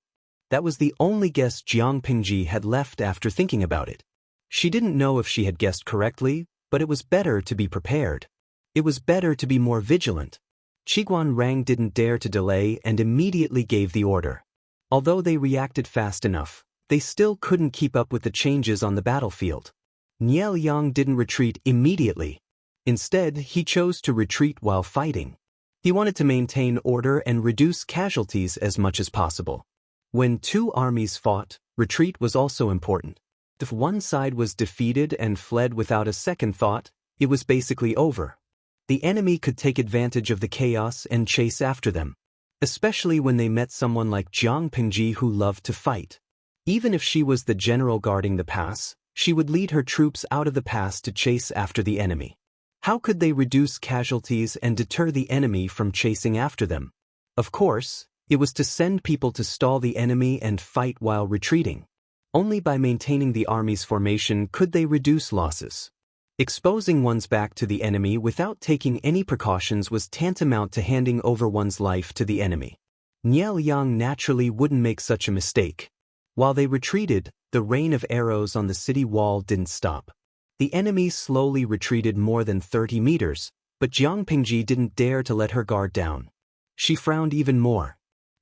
That was the only guess Jiang Pingji had left after thinking about it. She didn't know if she had guessed correctly, but it was better to be prepared. It was better to be more vigilant. Qiguan Rang didn't dare to delay and immediately gave the order. Although they reacted fast enough, they still couldn't keep up with the changes on the battlefield. Nie Liang didn't retreat immediately. Instead, he chose to retreat while fighting. He wanted to maintain order and reduce casualties as much as possible. When 2 armies fought, retreat was also important. If one side was defeated and fled without a second thought, it was basically over. The enemy could take advantage of the chaos and chase after them, especially when they met someone like Jiang Pingji who loved to fight. Even if she was the general guarding the pass, she would lead her troops out of the pass to chase after the enemy. How could they reduce casualties and deter the enemy from chasing after them? Of course, It was to send people to stall the enemy and fight while retreating. Only by maintaining the army's formation could they reduce losses. Exposing one's back to the enemy without taking any precautions was tantamount to handing over one's life to the enemy. Niel Yang naturally wouldn't make such a mistake. While they retreated, the rain of arrows on the city wall didn't stop. The enemy slowly retreated more than 30 meters, but Jiang Pingji didn't dare to let her guard down. She frowned even more.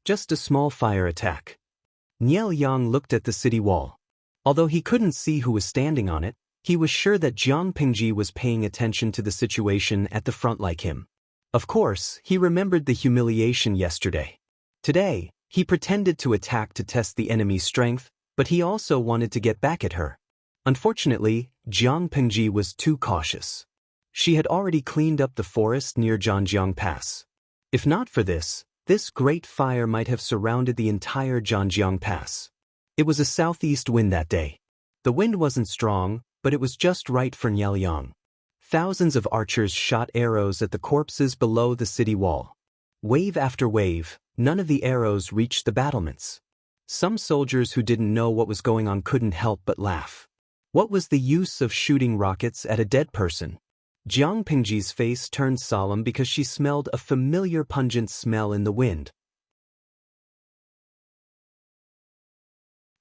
Just a small fire attack. Niel Yang looked at the city wall. Although he couldn't see who was standing on it, he was sure that Jiang Pingji was paying attention to the situation at the front like him. Of course, he remembered the humiliation yesterday. Today, he pretended to attack to test the enemy's strength, but he also wanted to get back at her. Unfortunately, Jiang Pingji was too cautious. She had already cleaned up the forest near Zhanjiang Pass. If not for this great fire might have surrounded the entire Zhanjiang Pass. It was a southeast wind that day. The wind wasn't strong, but it was just right for Niel Yang. Thousands of archers shot arrows at the corpses below the city wall. Wave after wave, none of the arrows reached the battlements. Some soldiers who didn't know what was going on couldn't help but laugh. What was the use of shooting rockets at a dead person? Jiang Pingji's face turned solemn because she smelled a familiar pungent smell in the wind.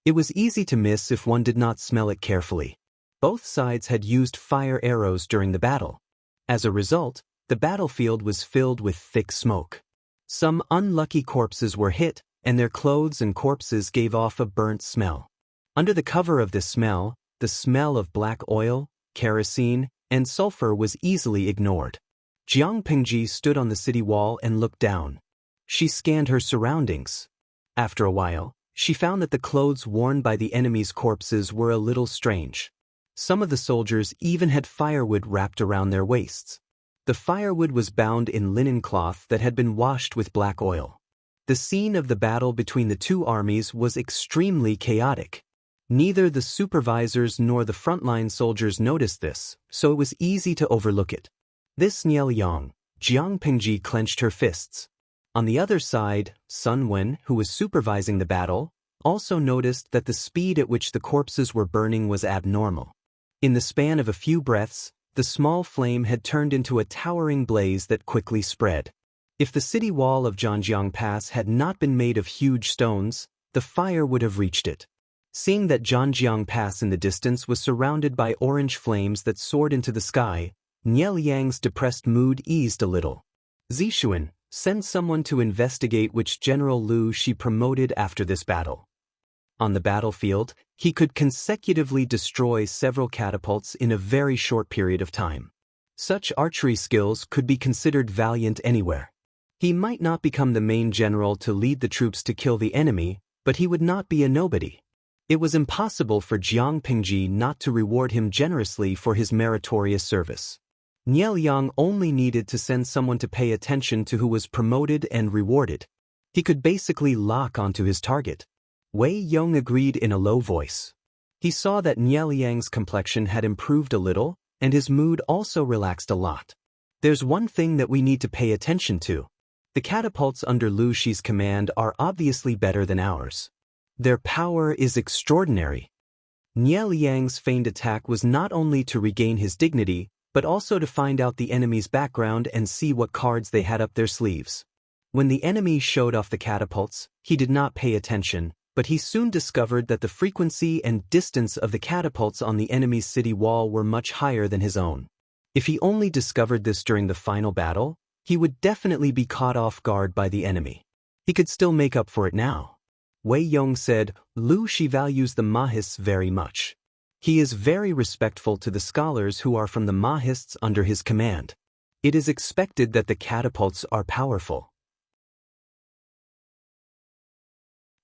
It was easy to miss if one did not smell it carefully. Both sides had used fire arrows during the battle. As a result, the battlefield was filled with thick smoke. Some unlucky corpses were hit, and their clothes and corpses gave off a burnt smell. Under the cover of this smell, the smell of black oil, kerosene, and sulfur was easily ignored. Jiang Pingji stood on the city wall and looked down. She scanned her surroundings. After a while, she found that the clothes worn by the enemy's corpses were a little strange. Some of the soldiers even had firewood wrapped around their waists. The firewood was bound in linen cloth that had been washed with black oil. The scene of the battle between the two armies was extremely chaotic. Neither the supervisors nor the frontline soldiers noticed this, so it was easy to overlook it. This Niel Yang, Jiang Pingji clenched her fists. On the other side, Sun Wen, who was supervising the battle, also noticed that the speed at which the corpses were burning was abnormal. In the span of a few breaths, the small flame had turned into a towering blaze that quickly spread. If the city wall of Zhanjiang Pass had not been made of huge stones, the fire would have reached it. Seeing that Zhanjiang Pass in the distance was surrounded by orange flames that soared into the sky, Niel Yang's depressed mood eased a little. Zixuan, send someone to investigate which General Lu she promoted after this battle. On the battlefield, he could consecutively destroy several catapults in a very short period of time. Such archery skills could be considered valiant anywhere. He might not become the main general to lead the troops to kill the enemy, but he would not be a nobody. It was impossible for Jiang Pingji not to reward him generously for his meritorious service. Niel Yang only needed to send someone to pay attention to who was promoted and rewarded. He could basically lock onto his target. Wei Yong agreed in a low voice. He saw that Niel Yang's complexion had improved a little, and his mood also relaxed a lot. There's one thing that we need to pay attention to. The catapults under Lu Shi's command are obviously better than ours. Their power is extraordinary. Niel Yang's feigned attack was not only to regain his dignity, but also to find out the enemy's background and see what cards they had up their sleeves. When the enemy showed off the catapults, he did not pay attention, but he soon discovered that the frequency and distance of the catapults on the enemy's city wall were much higher than his own. If he only discovered this during the final battle, he would definitely be caught off guard by the enemy. He could still make up for it now. Wei Yong said, Lu Shi values the Mahists very much. He is very respectful to the scholars who are from the Mahists under his command. It is expected that the catapults are powerful.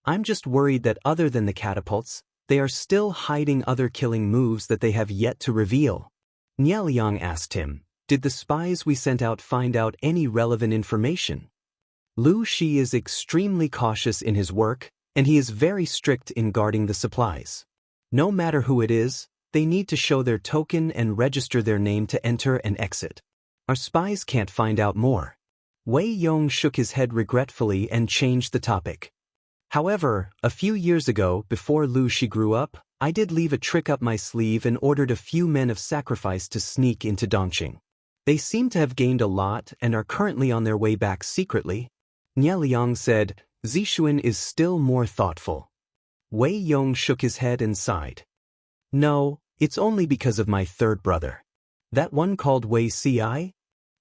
I'm just worried that other than the catapults, they are still hiding other killing moves that they have yet to reveal. Niel Yang asked him, did the spies we sent out find out any relevant information? Lu Shi is extremely cautious in his work, and he is very strict in guarding the supplies. No matter who it is, they need to show their token and register their name to enter and exit. Our spies can't find out more. Wei Yong shook his head regretfully and changed the topic. However, a few years ago, before Lu Shi grew up, I did leave a trick up my sleeve and ordered a few men of sacrifice to sneak into Dongqing. They seem to have gained a lot and are currently on their way back secretly. Nie Liang said. Zixuan is still more thoughtful. Wei Yong shook his head and sighed. No, it's only because of my third brother. That one called Wei Ci?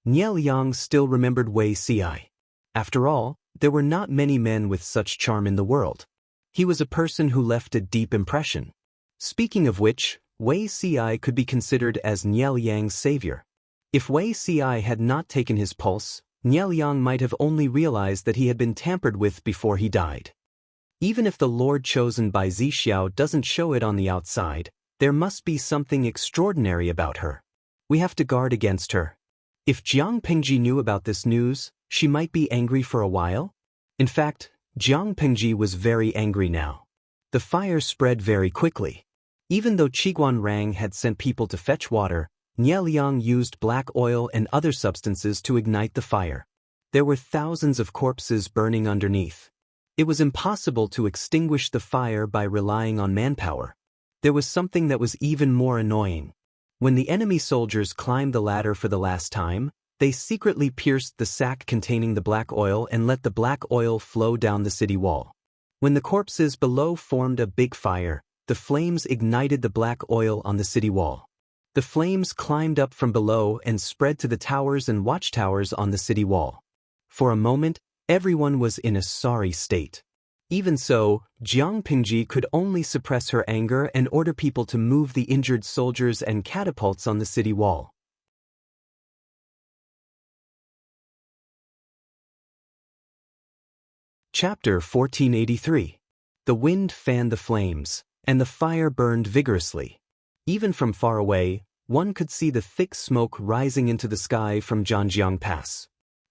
Nie Liang still remembered Wei Ci. After all, there were not many men with such charm in the world. He was a person who left a deep impression. Speaking of which, Wei Ci could be considered as Nie Liang's savior. If Wei Ci had not taken his pulse, Nie Liang might have only realized that he had been tampered with before he died. Even if the lord chosen by Zixiao doesn't show it on the outside, there must be something extraordinary about her. We have to guard against her. If Jiang Pingji knew about this news, she might be angry for a while. In fact, Jiang Pingji was very angry now. The fire spread very quickly. Even though Qiguan Rang had sent people to fetch water, Nie Liang used black oil and other substances to ignite the fire. There were thousands of corpses burning underneath. It was impossible to extinguish the fire by relying on manpower. There was something that was even more annoying. When the enemy soldiers climbed the ladder for the last time, they secretly pierced the sack containing the black oil and let the black oil flow down the city wall. When the corpses below formed a big fire, the flames ignited the black oil on the city wall. The flames climbed up from below and spread to the towers and watchtowers on the city wall. For a moment, everyone was in a sorry state. Even so, Jiang Pingji could only suppress her anger and order people to move the injured soldiers and catapults on the city wall. Chapter 1483. The wind fanned the flames, and the fire burned vigorously. Even from far away, one could see the thick smoke rising into the sky from Zhanjiang Pass.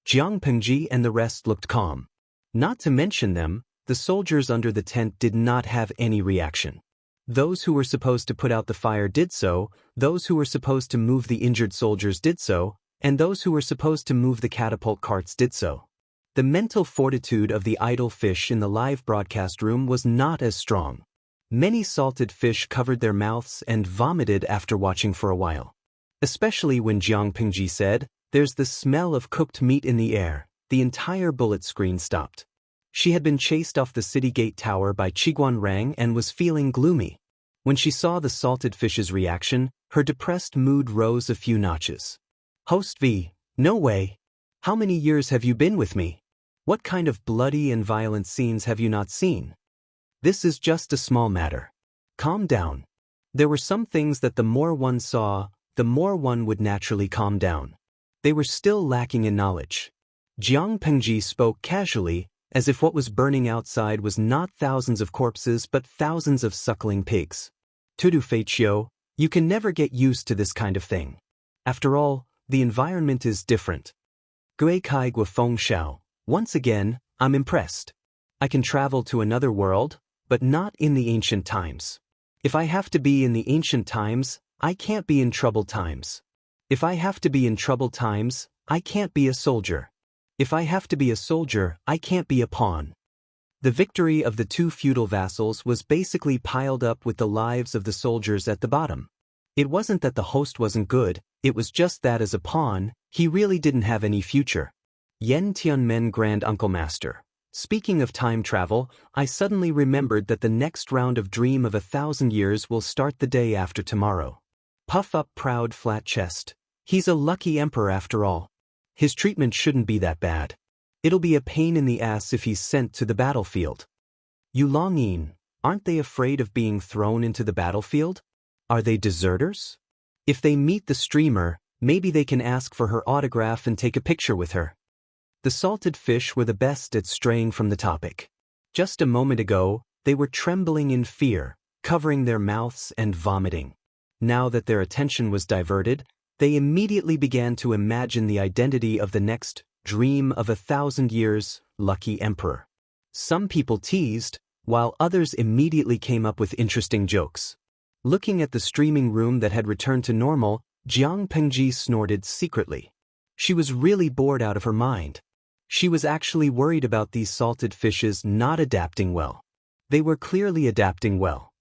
Jiang Pingji and the rest looked calm. Not to mention them, the soldiers under the tent did not have any reaction. Those who were supposed to put out the fire did so, those who were supposed to move the injured soldiers did so, and those who were supposed to move the catapult carts did so. The mental fortitude of the idle fish in the live broadcast room was not as strong. Many salted fish covered their mouths and vomited after watching for a while. Especially when Jiang Pingji said, "There's the smell of cooked meat in the air," the entire bullet screen stopped. She had been chased off the city gate tower by Qiguan Rang and was feeling gloomy. When she saw the salted fish's reaction, her depressed mood rose a few notches. "Host V, no way. How many years have you been with me? What kind of bloody and violent scenes have you not seen? This is just a small matter. Calm down." There were some things that the more one saw, the more one would naturally calm down. They were still lacking in knowledge. Jiang Pingji spoke casually, as if what was burning outside was not thousands of corpses but thousands of suckling pigs. "Tudu Feiqiu, you can never get used to this kind of thing. After all, the environment is different. Gui Kai Gua Feng Shao, once again, I'm impressed. I can travel to another world, but not in the ancient times. If I have to be in the ancient times, I can't be in troubled times. If I have to be in troubled times, I can't be a soldier. If I have to be a soldier, I can't be a pawn." The victory of the two feudal vassals was basically piled up with the lives of the soldiers at the bottom. It wasn't that the host wasn't good, it was just that as a pawn, he really didn't have any future. Yen Tianmen Grand Uncle Master. Speaking of time travel, I suddenly remembered that the next round of Dream of 1,000 Years will start the day after tomorrow. Puff up proud flat chest. He's a lucky emperor after all. His treatment shouldn't be that bad. It'll be a pain in the ass if he's sent to the battlefield. Yu Longyin, aren't they afraid of being thrown into the battlefield? Are they deserters? If they meet the streamer, maybe they can ask for her autograph and take a picture with her. The salted fish were the best at straying from the topic. Just a moment ago, they were trembling in fear, covering their mouths and vomiting. Now that their attention was diverted, they immediately began to imagine the identity of the next Dream of 1,000 Years lucky emperor. Some people teased, while others immediately came up with interesting jokes. Looking at the streaming room that had returned to normal, Jiang Pingji snorted secretly. She was really bored out of her mind. She was actually worried about these salted fishes not adapting well. They were clearly adapting well.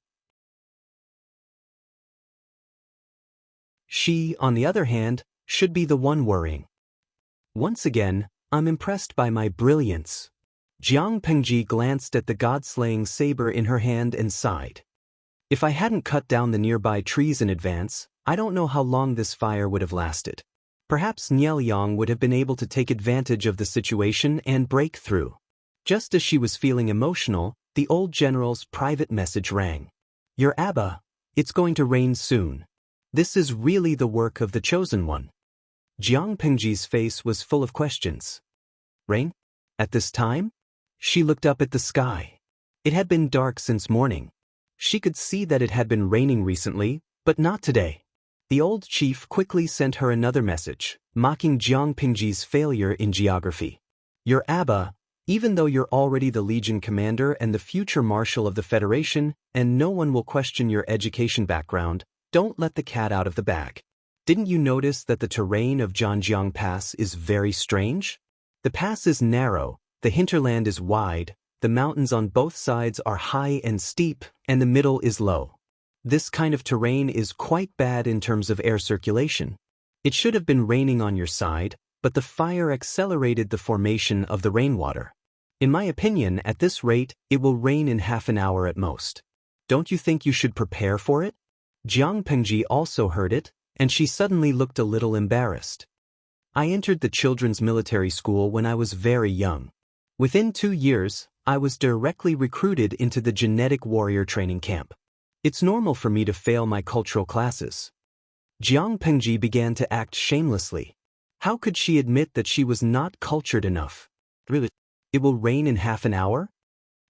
She, on the other hand, should be the one worrying. Once again, I'm impressed by my brilliance. Jiang Pengji glanced at the god-slaying saber in her hand and sighed. If I hadn't cut down the nearby trees in advance, I don't know how long this fire would have lasted. Perhaps Nielyang would have been able to take advantage of the situation and break through. Just as she was feeling emotional, the old general's private message rang. Your Abba, it's going to rain soon. This is really the work of the chosen one. Jiang Pengji's face was full of questions. Rain? At this time? She looked up at the sky. It had been dark since morning. She could see that it had been raining recently, but not today. The old chief quickly sent her another message, mocking Jiang Pengji's failure in geography. Your Abba, even though you're already the Legion commander and the future marshal of the Federation, and no one will question your education background, don't let the cat out of the bag. Didn't you notice that the terrain of Zhanjiang Pass is very strange? The pass is narrow, the hinterland is wide, the mountains on both sides are high and steep, and the middle is low. This kind of terrain is quite bad in terms of air circulation. It should have been raining on your side, but the fire accelerated the formation of the rainwater. In my opinion, at this rate, it will rain in half an hour at most. Don't you think you should prepare for it? Jiang Pengji also heard it, and she suddenly looked a little embarrassed. I entered the children's military school when I was very young. Within 2 years, I was directly recruited into the genetic warrior training camp. It's normal for me to fail my cultural classes. Jiang Pengji began to act shamelessly. How could she admit that she was not cultured enough? Really? It will rain in half an hour?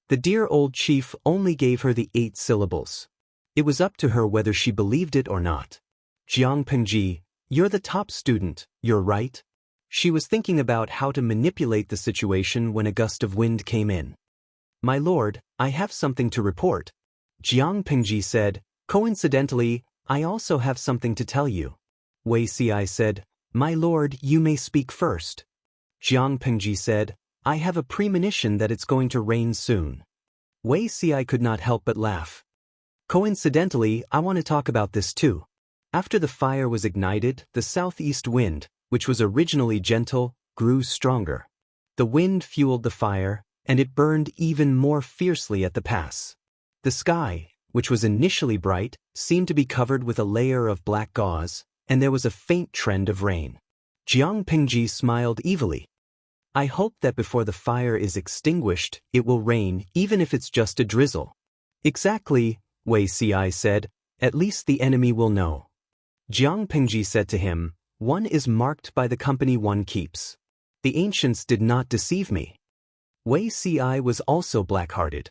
The dear old chief only gave her the 8 syllables. It was up to her whether she believed it or not. Jiang Pengji, you're the top student, you're right? She was thinking about how to manipulate the situation when a gust of wind came in. My lord, I have something to report. Jiang Pengji said, coincidentally, I also have something to tell you. Wei Xi said, my lord, you may speak first. Jiang Pengji said, I have a premonition that it's going to rain soon. Wei Xi could not help but laugh. Coincidentally, I want to talk about this too. After the fire was ignited, the southeast wind, which was originally gentle, grew stronger. The wind fueled the fire, and it burned even more fiercely at the pass. The sky, which was initially bright, seemed to be covered with a layer of black gauze, and there was a faint trend of rain. Jiang Pengji smiled evilly. I hope that before the fire is extinguished, it will rain, even if it's just a drizzle. Exactly, Wei Xi said, at least the enemy will know. Jiang Pengji said to him, one is marked by the company one keeps. The ancients did not deceive me. Wei Xi was also black-hearted.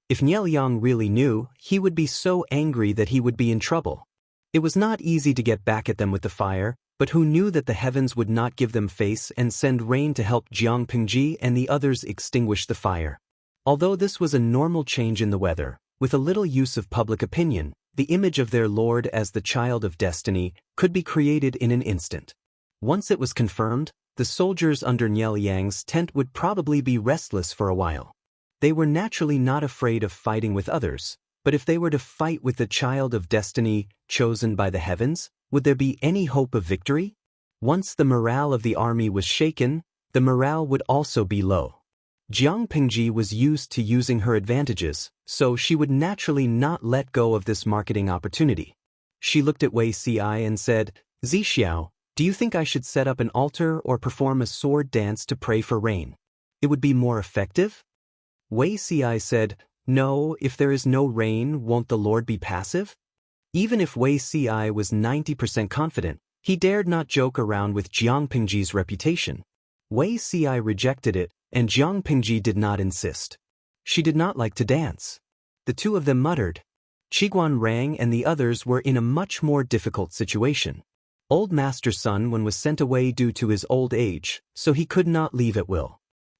If Nielyang really knew, he would be so angry that he would be in trouble. It was not easy to get back at them with the fire, but who knew that the heavens would not give them face and send rain to help Jiang Pengji and the others extinguish the fire. Although this was a normal change in the weather, with a little use of public opinion, the image of their lord as the child of destiny could be created in an instant. Once it was confirmed, the soldiers under Nielyang's tent would probably be restless for a while. They were naturally not afraid of fighting with others, but if they were to fight with the child of destiny chosen by the heavens, would there be any hope of victory? Once the morale of the army was shaken, the morale would also be low. Jiang Pengji was used to using her advantages, so she would naturally not let go of this marketing opportunity. She looked at Wei Xi and said, Zixiao, do you think I should set up an altar or perform a sword dance to pray for rain? It would be more effective? Wei Xi said, no, if there is no rain, won't the Lord be passive? Even if Wei Xi was 90% confident, he dared not joke around with Jiang Pengji's reputation. Wei Xi rejected it, and Jiang Pengji did not insist. She did not like to dance. The two of them muttered. Qiguan Rang and the others were in a much more difficult situation. Old Master Sun Wen was sent away due to his old age, so he could not leave at will.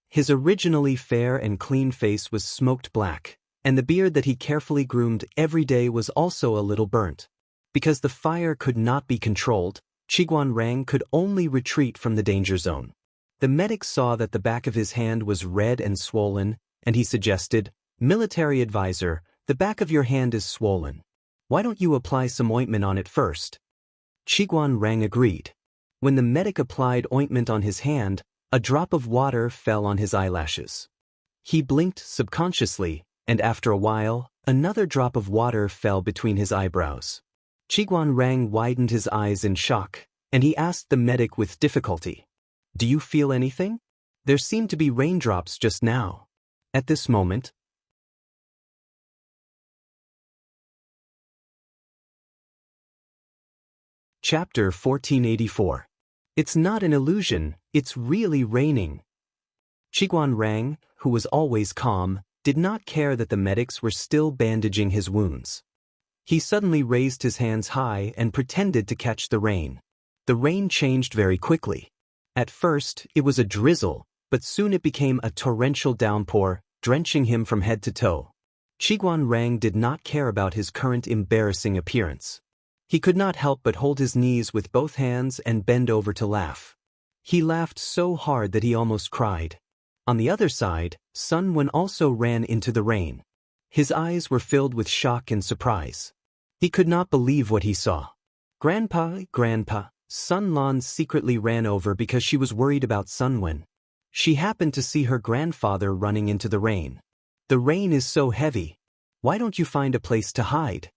His originally fair and clean face was smoked black, and the beard that he carefully groomed every day was also a little burnt. Because the fire could not be controlled, Qiguan Rang could only retreat from the danger zone. The medic saw that the back of his hand was red and swollen, and he suggested, "Military advisor, the back of your hand is swollen. Why don't you apply some ointment on it first?" Qiguan Rang agreed. When the medic applied ointment on his hand, a drop of water fell on his eyelashes. He blinked subconsciously, and after a while, another drop of water fell between his eyebrows. Qiguan Rang widened his eyes in shock, and he asked the medic with difficulty, "Do you feel anything? There seemed to be raindrops just now." At this moment, Chapter 1484. It's not an illusion, it's really raining. Qiguan Rang, who was always calm, did not care that the medics were still bandaging his wounds. He suddenly raised his hands high and pretended to catch the rain. The rain changed very quickly. At first, it was a drizzle, but soon it became a torrential downpour, drenching him from head to toe. Qiguan Rang did not care about his current embarrassing appearance. He could not help but hold his knees with both hands and bend over to laugh. He laughed so hard that he almost cried. On the other side, Sun Wen also ran into the rain. His eyes were filled with shock and surprise. He could not believe what he saw. Grandpa, Sun Lan secretly ran over because she was worried about Sun Wen. She happened to see her grandfather running into the rain. "The rain is so heavy. Why don't you find a place to hide?"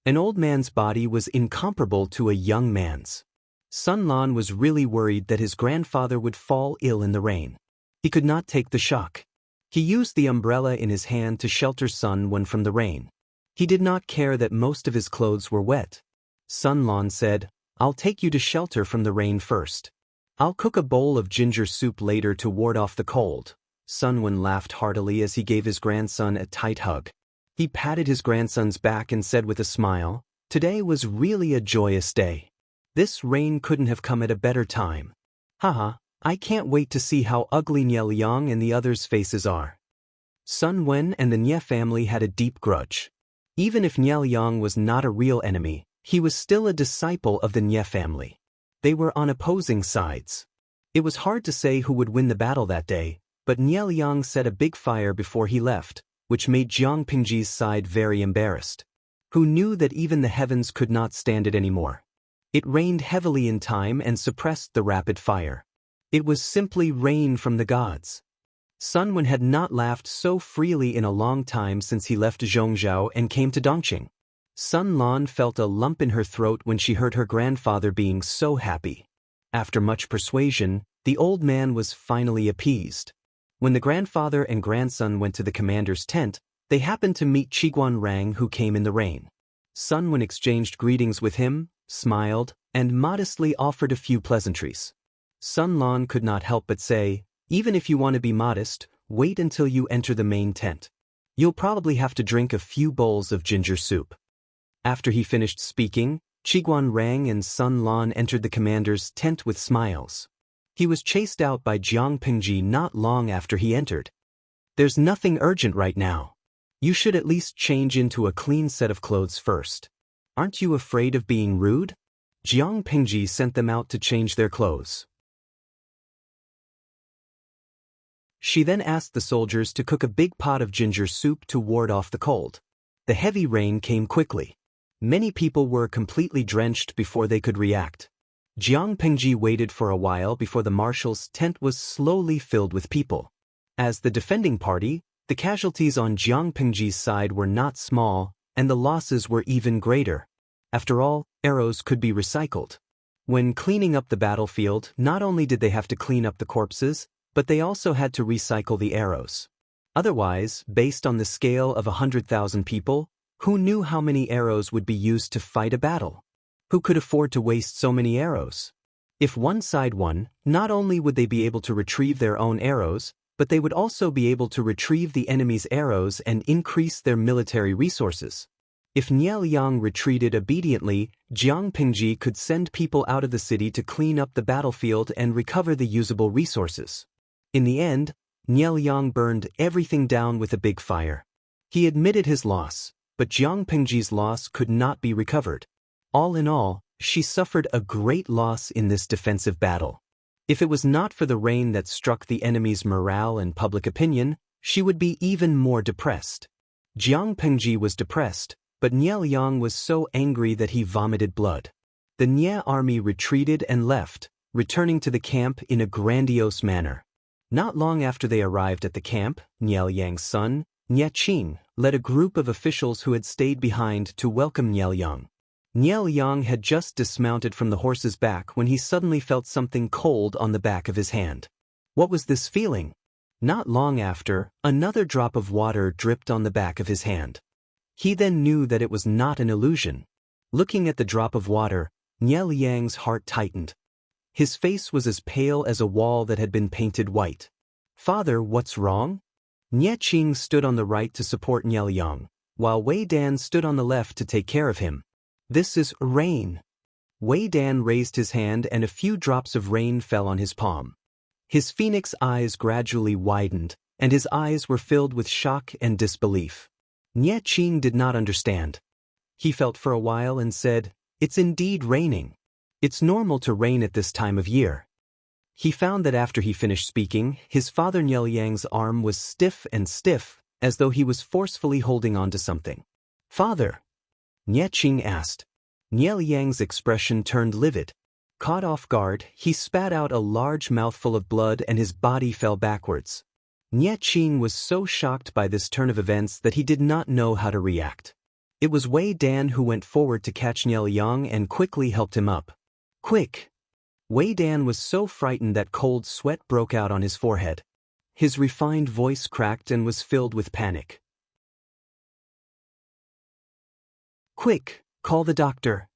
An old man's body was incomparable to a young man's. Sun Lan was really worried that his grandfather would fall ill in the rain. He could not take the shock. He used the umbrella in his hand to shelter Sun Wen from the rain. He did not care that most of his clothes were wet. Sun Lan said, "I'll take you to shelter from the rain first. I'll cook a bowl of ginger soup later to ward off the cold." Sun Wen laughed heartily as he gave his grandson a tight hug. He patted his grandson's back and said with a smile, "Today was really a joyous day. This rain couldn't have come at a better time. Haha, I can't wait to see how ugly Nie Liang and the others' faces are." Sun Wen and the Nie family had a deep grudge. Even if Nie Liang was not a real enemy, he was still a disciple of the Nie family. They were on opposing sides. It was hard to say who would win the battle that day, but Nie Liang set a big fire before he left, which made Jiang Pingji's side very embarrassed. Who knew that even the heavens could not stand it anymore? It rained heavily in time and suppressed the rapid fire. It was simply rain from the gods. Sun Wen had not laughed so freely in a long time since he left Zhongzhou and came to Dongqing. Sun Lan felt a lump in her throat when she heard her grandfather being so happy. After much persuasion, the old man was finally appeased. When the grandfather and grandson went to the commander's tent, they happened to meet Qiguan Rang, who came in the rain. Sun Wen exchanged greetings with him, smiled, and modestly offered a few pleasantries. Sun Lan could not help but say, "Even if you want to be modest, wait until you enter the main tent. You'll probably have to drink a few bowls of ginger soup." After he finished speaking, Qiguan Rang and Sun Lan entered the commander's tent with smiles. He was chased out by Jiang Pingji not long after he entered. "There's nothing urgent right now. You should at least change into a clean set of clothes first. Aren't you afraid of being rude?" Jiang Pingji sent them out to change their clothes. She then asked the soldiers to cook a big pot of ginger soup to ward off the cold. The heavy rain came quickly. Many people were completely drenched before they could react. Jiang Pingji waited for a while before the marshal's tent was slowly filled with people. As the defending party, the casualties on Jiang Pingji's side were not small, and the losses were even greater. After all, arrows could be recycled. When cleaning up the battlefield, not only did they have to clean up the corpses, but they also had to recycle the arrows. Otherwise, based on the scale of 100,000 people, who knew how many arrows would be used to fight a battle? Who could afford to waste so many arrows? If one side won, not only would they be able to retrieve their own arrows, but they would also be able to retrieve the enemy's arrows and increase their military resources. If Nie Liang retreated obediently, Jiang Pingji could send people out of the city to clean up the battlefield and recover the usable resources. In the end, Nie Liang burned everything down with a big fire. He admitted his loss, but Jiang Pingji's loss could not be recovered. All in all, she suffered a great loss in this defensive battle. If it was not for the rain that struck the enemy's morale and public opinion, she would be even more depressed. Jiang Pengji was depressed, but Nie Liang was so angry that he vomited blood. The Nie army retreated and left, returning to the camp in a grandiose manner. Not long after they arrived at the camp, Nie Liang's son, Nie Qing, led a group of officials who had stayed behind to welcome Nie Liang. Nie Liang had just dismounted from the horse's back when he suddenly felt something cold on the back of his hand. What was this feeling? Not long after, another drop of water dripped on the back of his hand. He then knew that it was not an illusion. Looking at the drop of water, Nie Liang's heart tightened. His face was as pale as a wall that had been painted white. "Father, what's wrong?" Nie Qing stood on the right to support Nie Liang, while Wei Dan stood on the left to take care of him. "This is rain." Wei Dan raised his hand and a few drops of rain fell on his palm. His phoenix eyes gradually widened, and his eyes were filled with shock and disbelief. Nie Qing did not understand. He felt for a while and said, "It's indeed raining. It's normal to rain at this time of year." He found that after he finished speaking, his father Nie Liang's arm was stiff, as though he was forcefully holding on to something. "Father?" Nie Qing asked. Nie Liang's expression turned livid. Caught off guard, he spat out a large mouthful of blood and his body fell backwards. Nie Qing was so shocked by this turn of events that he did not know how to react. It was Wei Dan who went forward to catch Nie Liang and quickly helped him up. "Quick!" Wei Dan was so frightened that cold sweat broke out on his forehead. His refined voice cracked and was filled with panic. "Quick, call the doctor."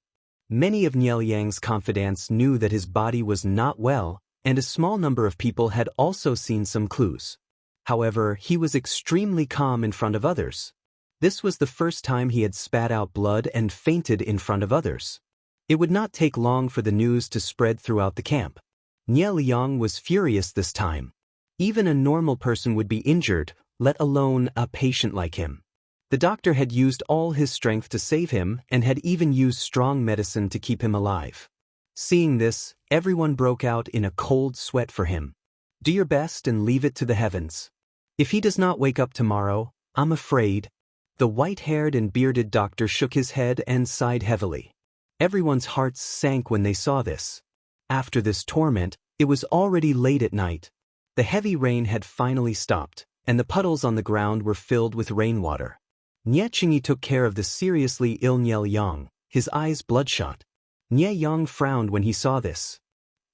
Many of Nie Liang's confidants knew that his body was not well, and a small number of people had also seen some clues. However, he was extremely calm in front of others. This was the first time he had spat out blood and fainted in front of others. It would not take long for the news to spread throughout the camp. Nie Liang was furious this time. Even a normal person would be injured, let alone a patient like him. The doctor had used all his strength to save him and had even used strong medicine to keep him alive. Seeing this, everyone broke out in a cold sweat for him. "Do your best and leave it to the heavens. If he does not wake up tomorrow, I'm afraid." The white-haired and bearded doctor shook his head and sighed heavily. Everyone's hearts sank when they saw this. After this torment, it was already late at night. The heavy rain had finally stopped, and the puddles on the ground were filled with rainwater. Nie Qing took care of the seriously ill Nie Liang, his eyes bloodshot. Nie Liang frowned when he saw this.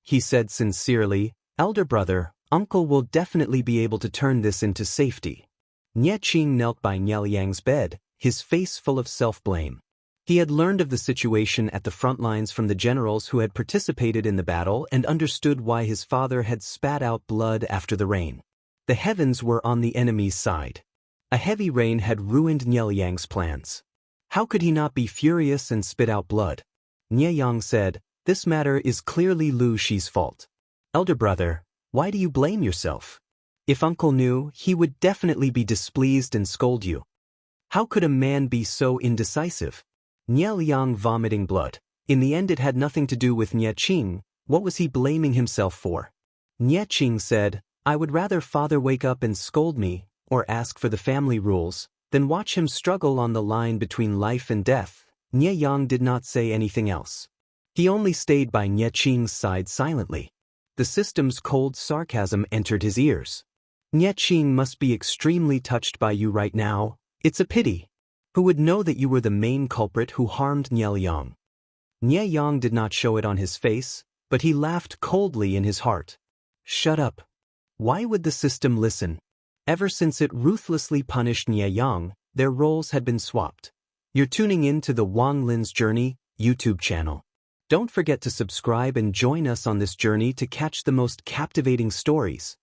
He said sincerely, "Elder brother, uncle will definitely be able to turn this into safety." Nie Qing knelt by Nie Liang's bed, his face full of self-blame. He had learned of the situation at the front lines from the generals who had participated in the battle and understood why his father had spat out blood after the rain. The heavens were on the enemy's side. A heavy rain had ruined Nie Liang's plans. How could he not be furious and spit out blood? Nie Liang said, "This matter is clearly Lu Shi's fault. Elder brother, why do you blame yourself? If uncle knew, he would definitely be displeased and scold you. How could a man be so indecisive?" Nie Liang vomiting blood. In the end it had nothing to do with Nie Qing. What was he blaming himself for? Nie Qing said, "I would rather father wake up and scold me, or ask for the family rules, than watch him struggle on the line between life and death." Nie Liang did not say anything else. He only stayed by Nie Qing's side silently. The system's cold sarcasm entered his ears. "Nie Qing must be extremely touched by you right now. It's a pity. Who would know that you were the main culprit who harmed Nie Liang?" Nie Liang did not show it on his face, but he laughed coldly in his heart. "Shut up. Why would the system listen?" Ever since it ruthlessly punished Nie Liang, their roles had been swapped. You're tuning in to the Wang Lin's Journey YouTube channel. Don't forget to subscribe and join us on this journey to catch the most captivating stories.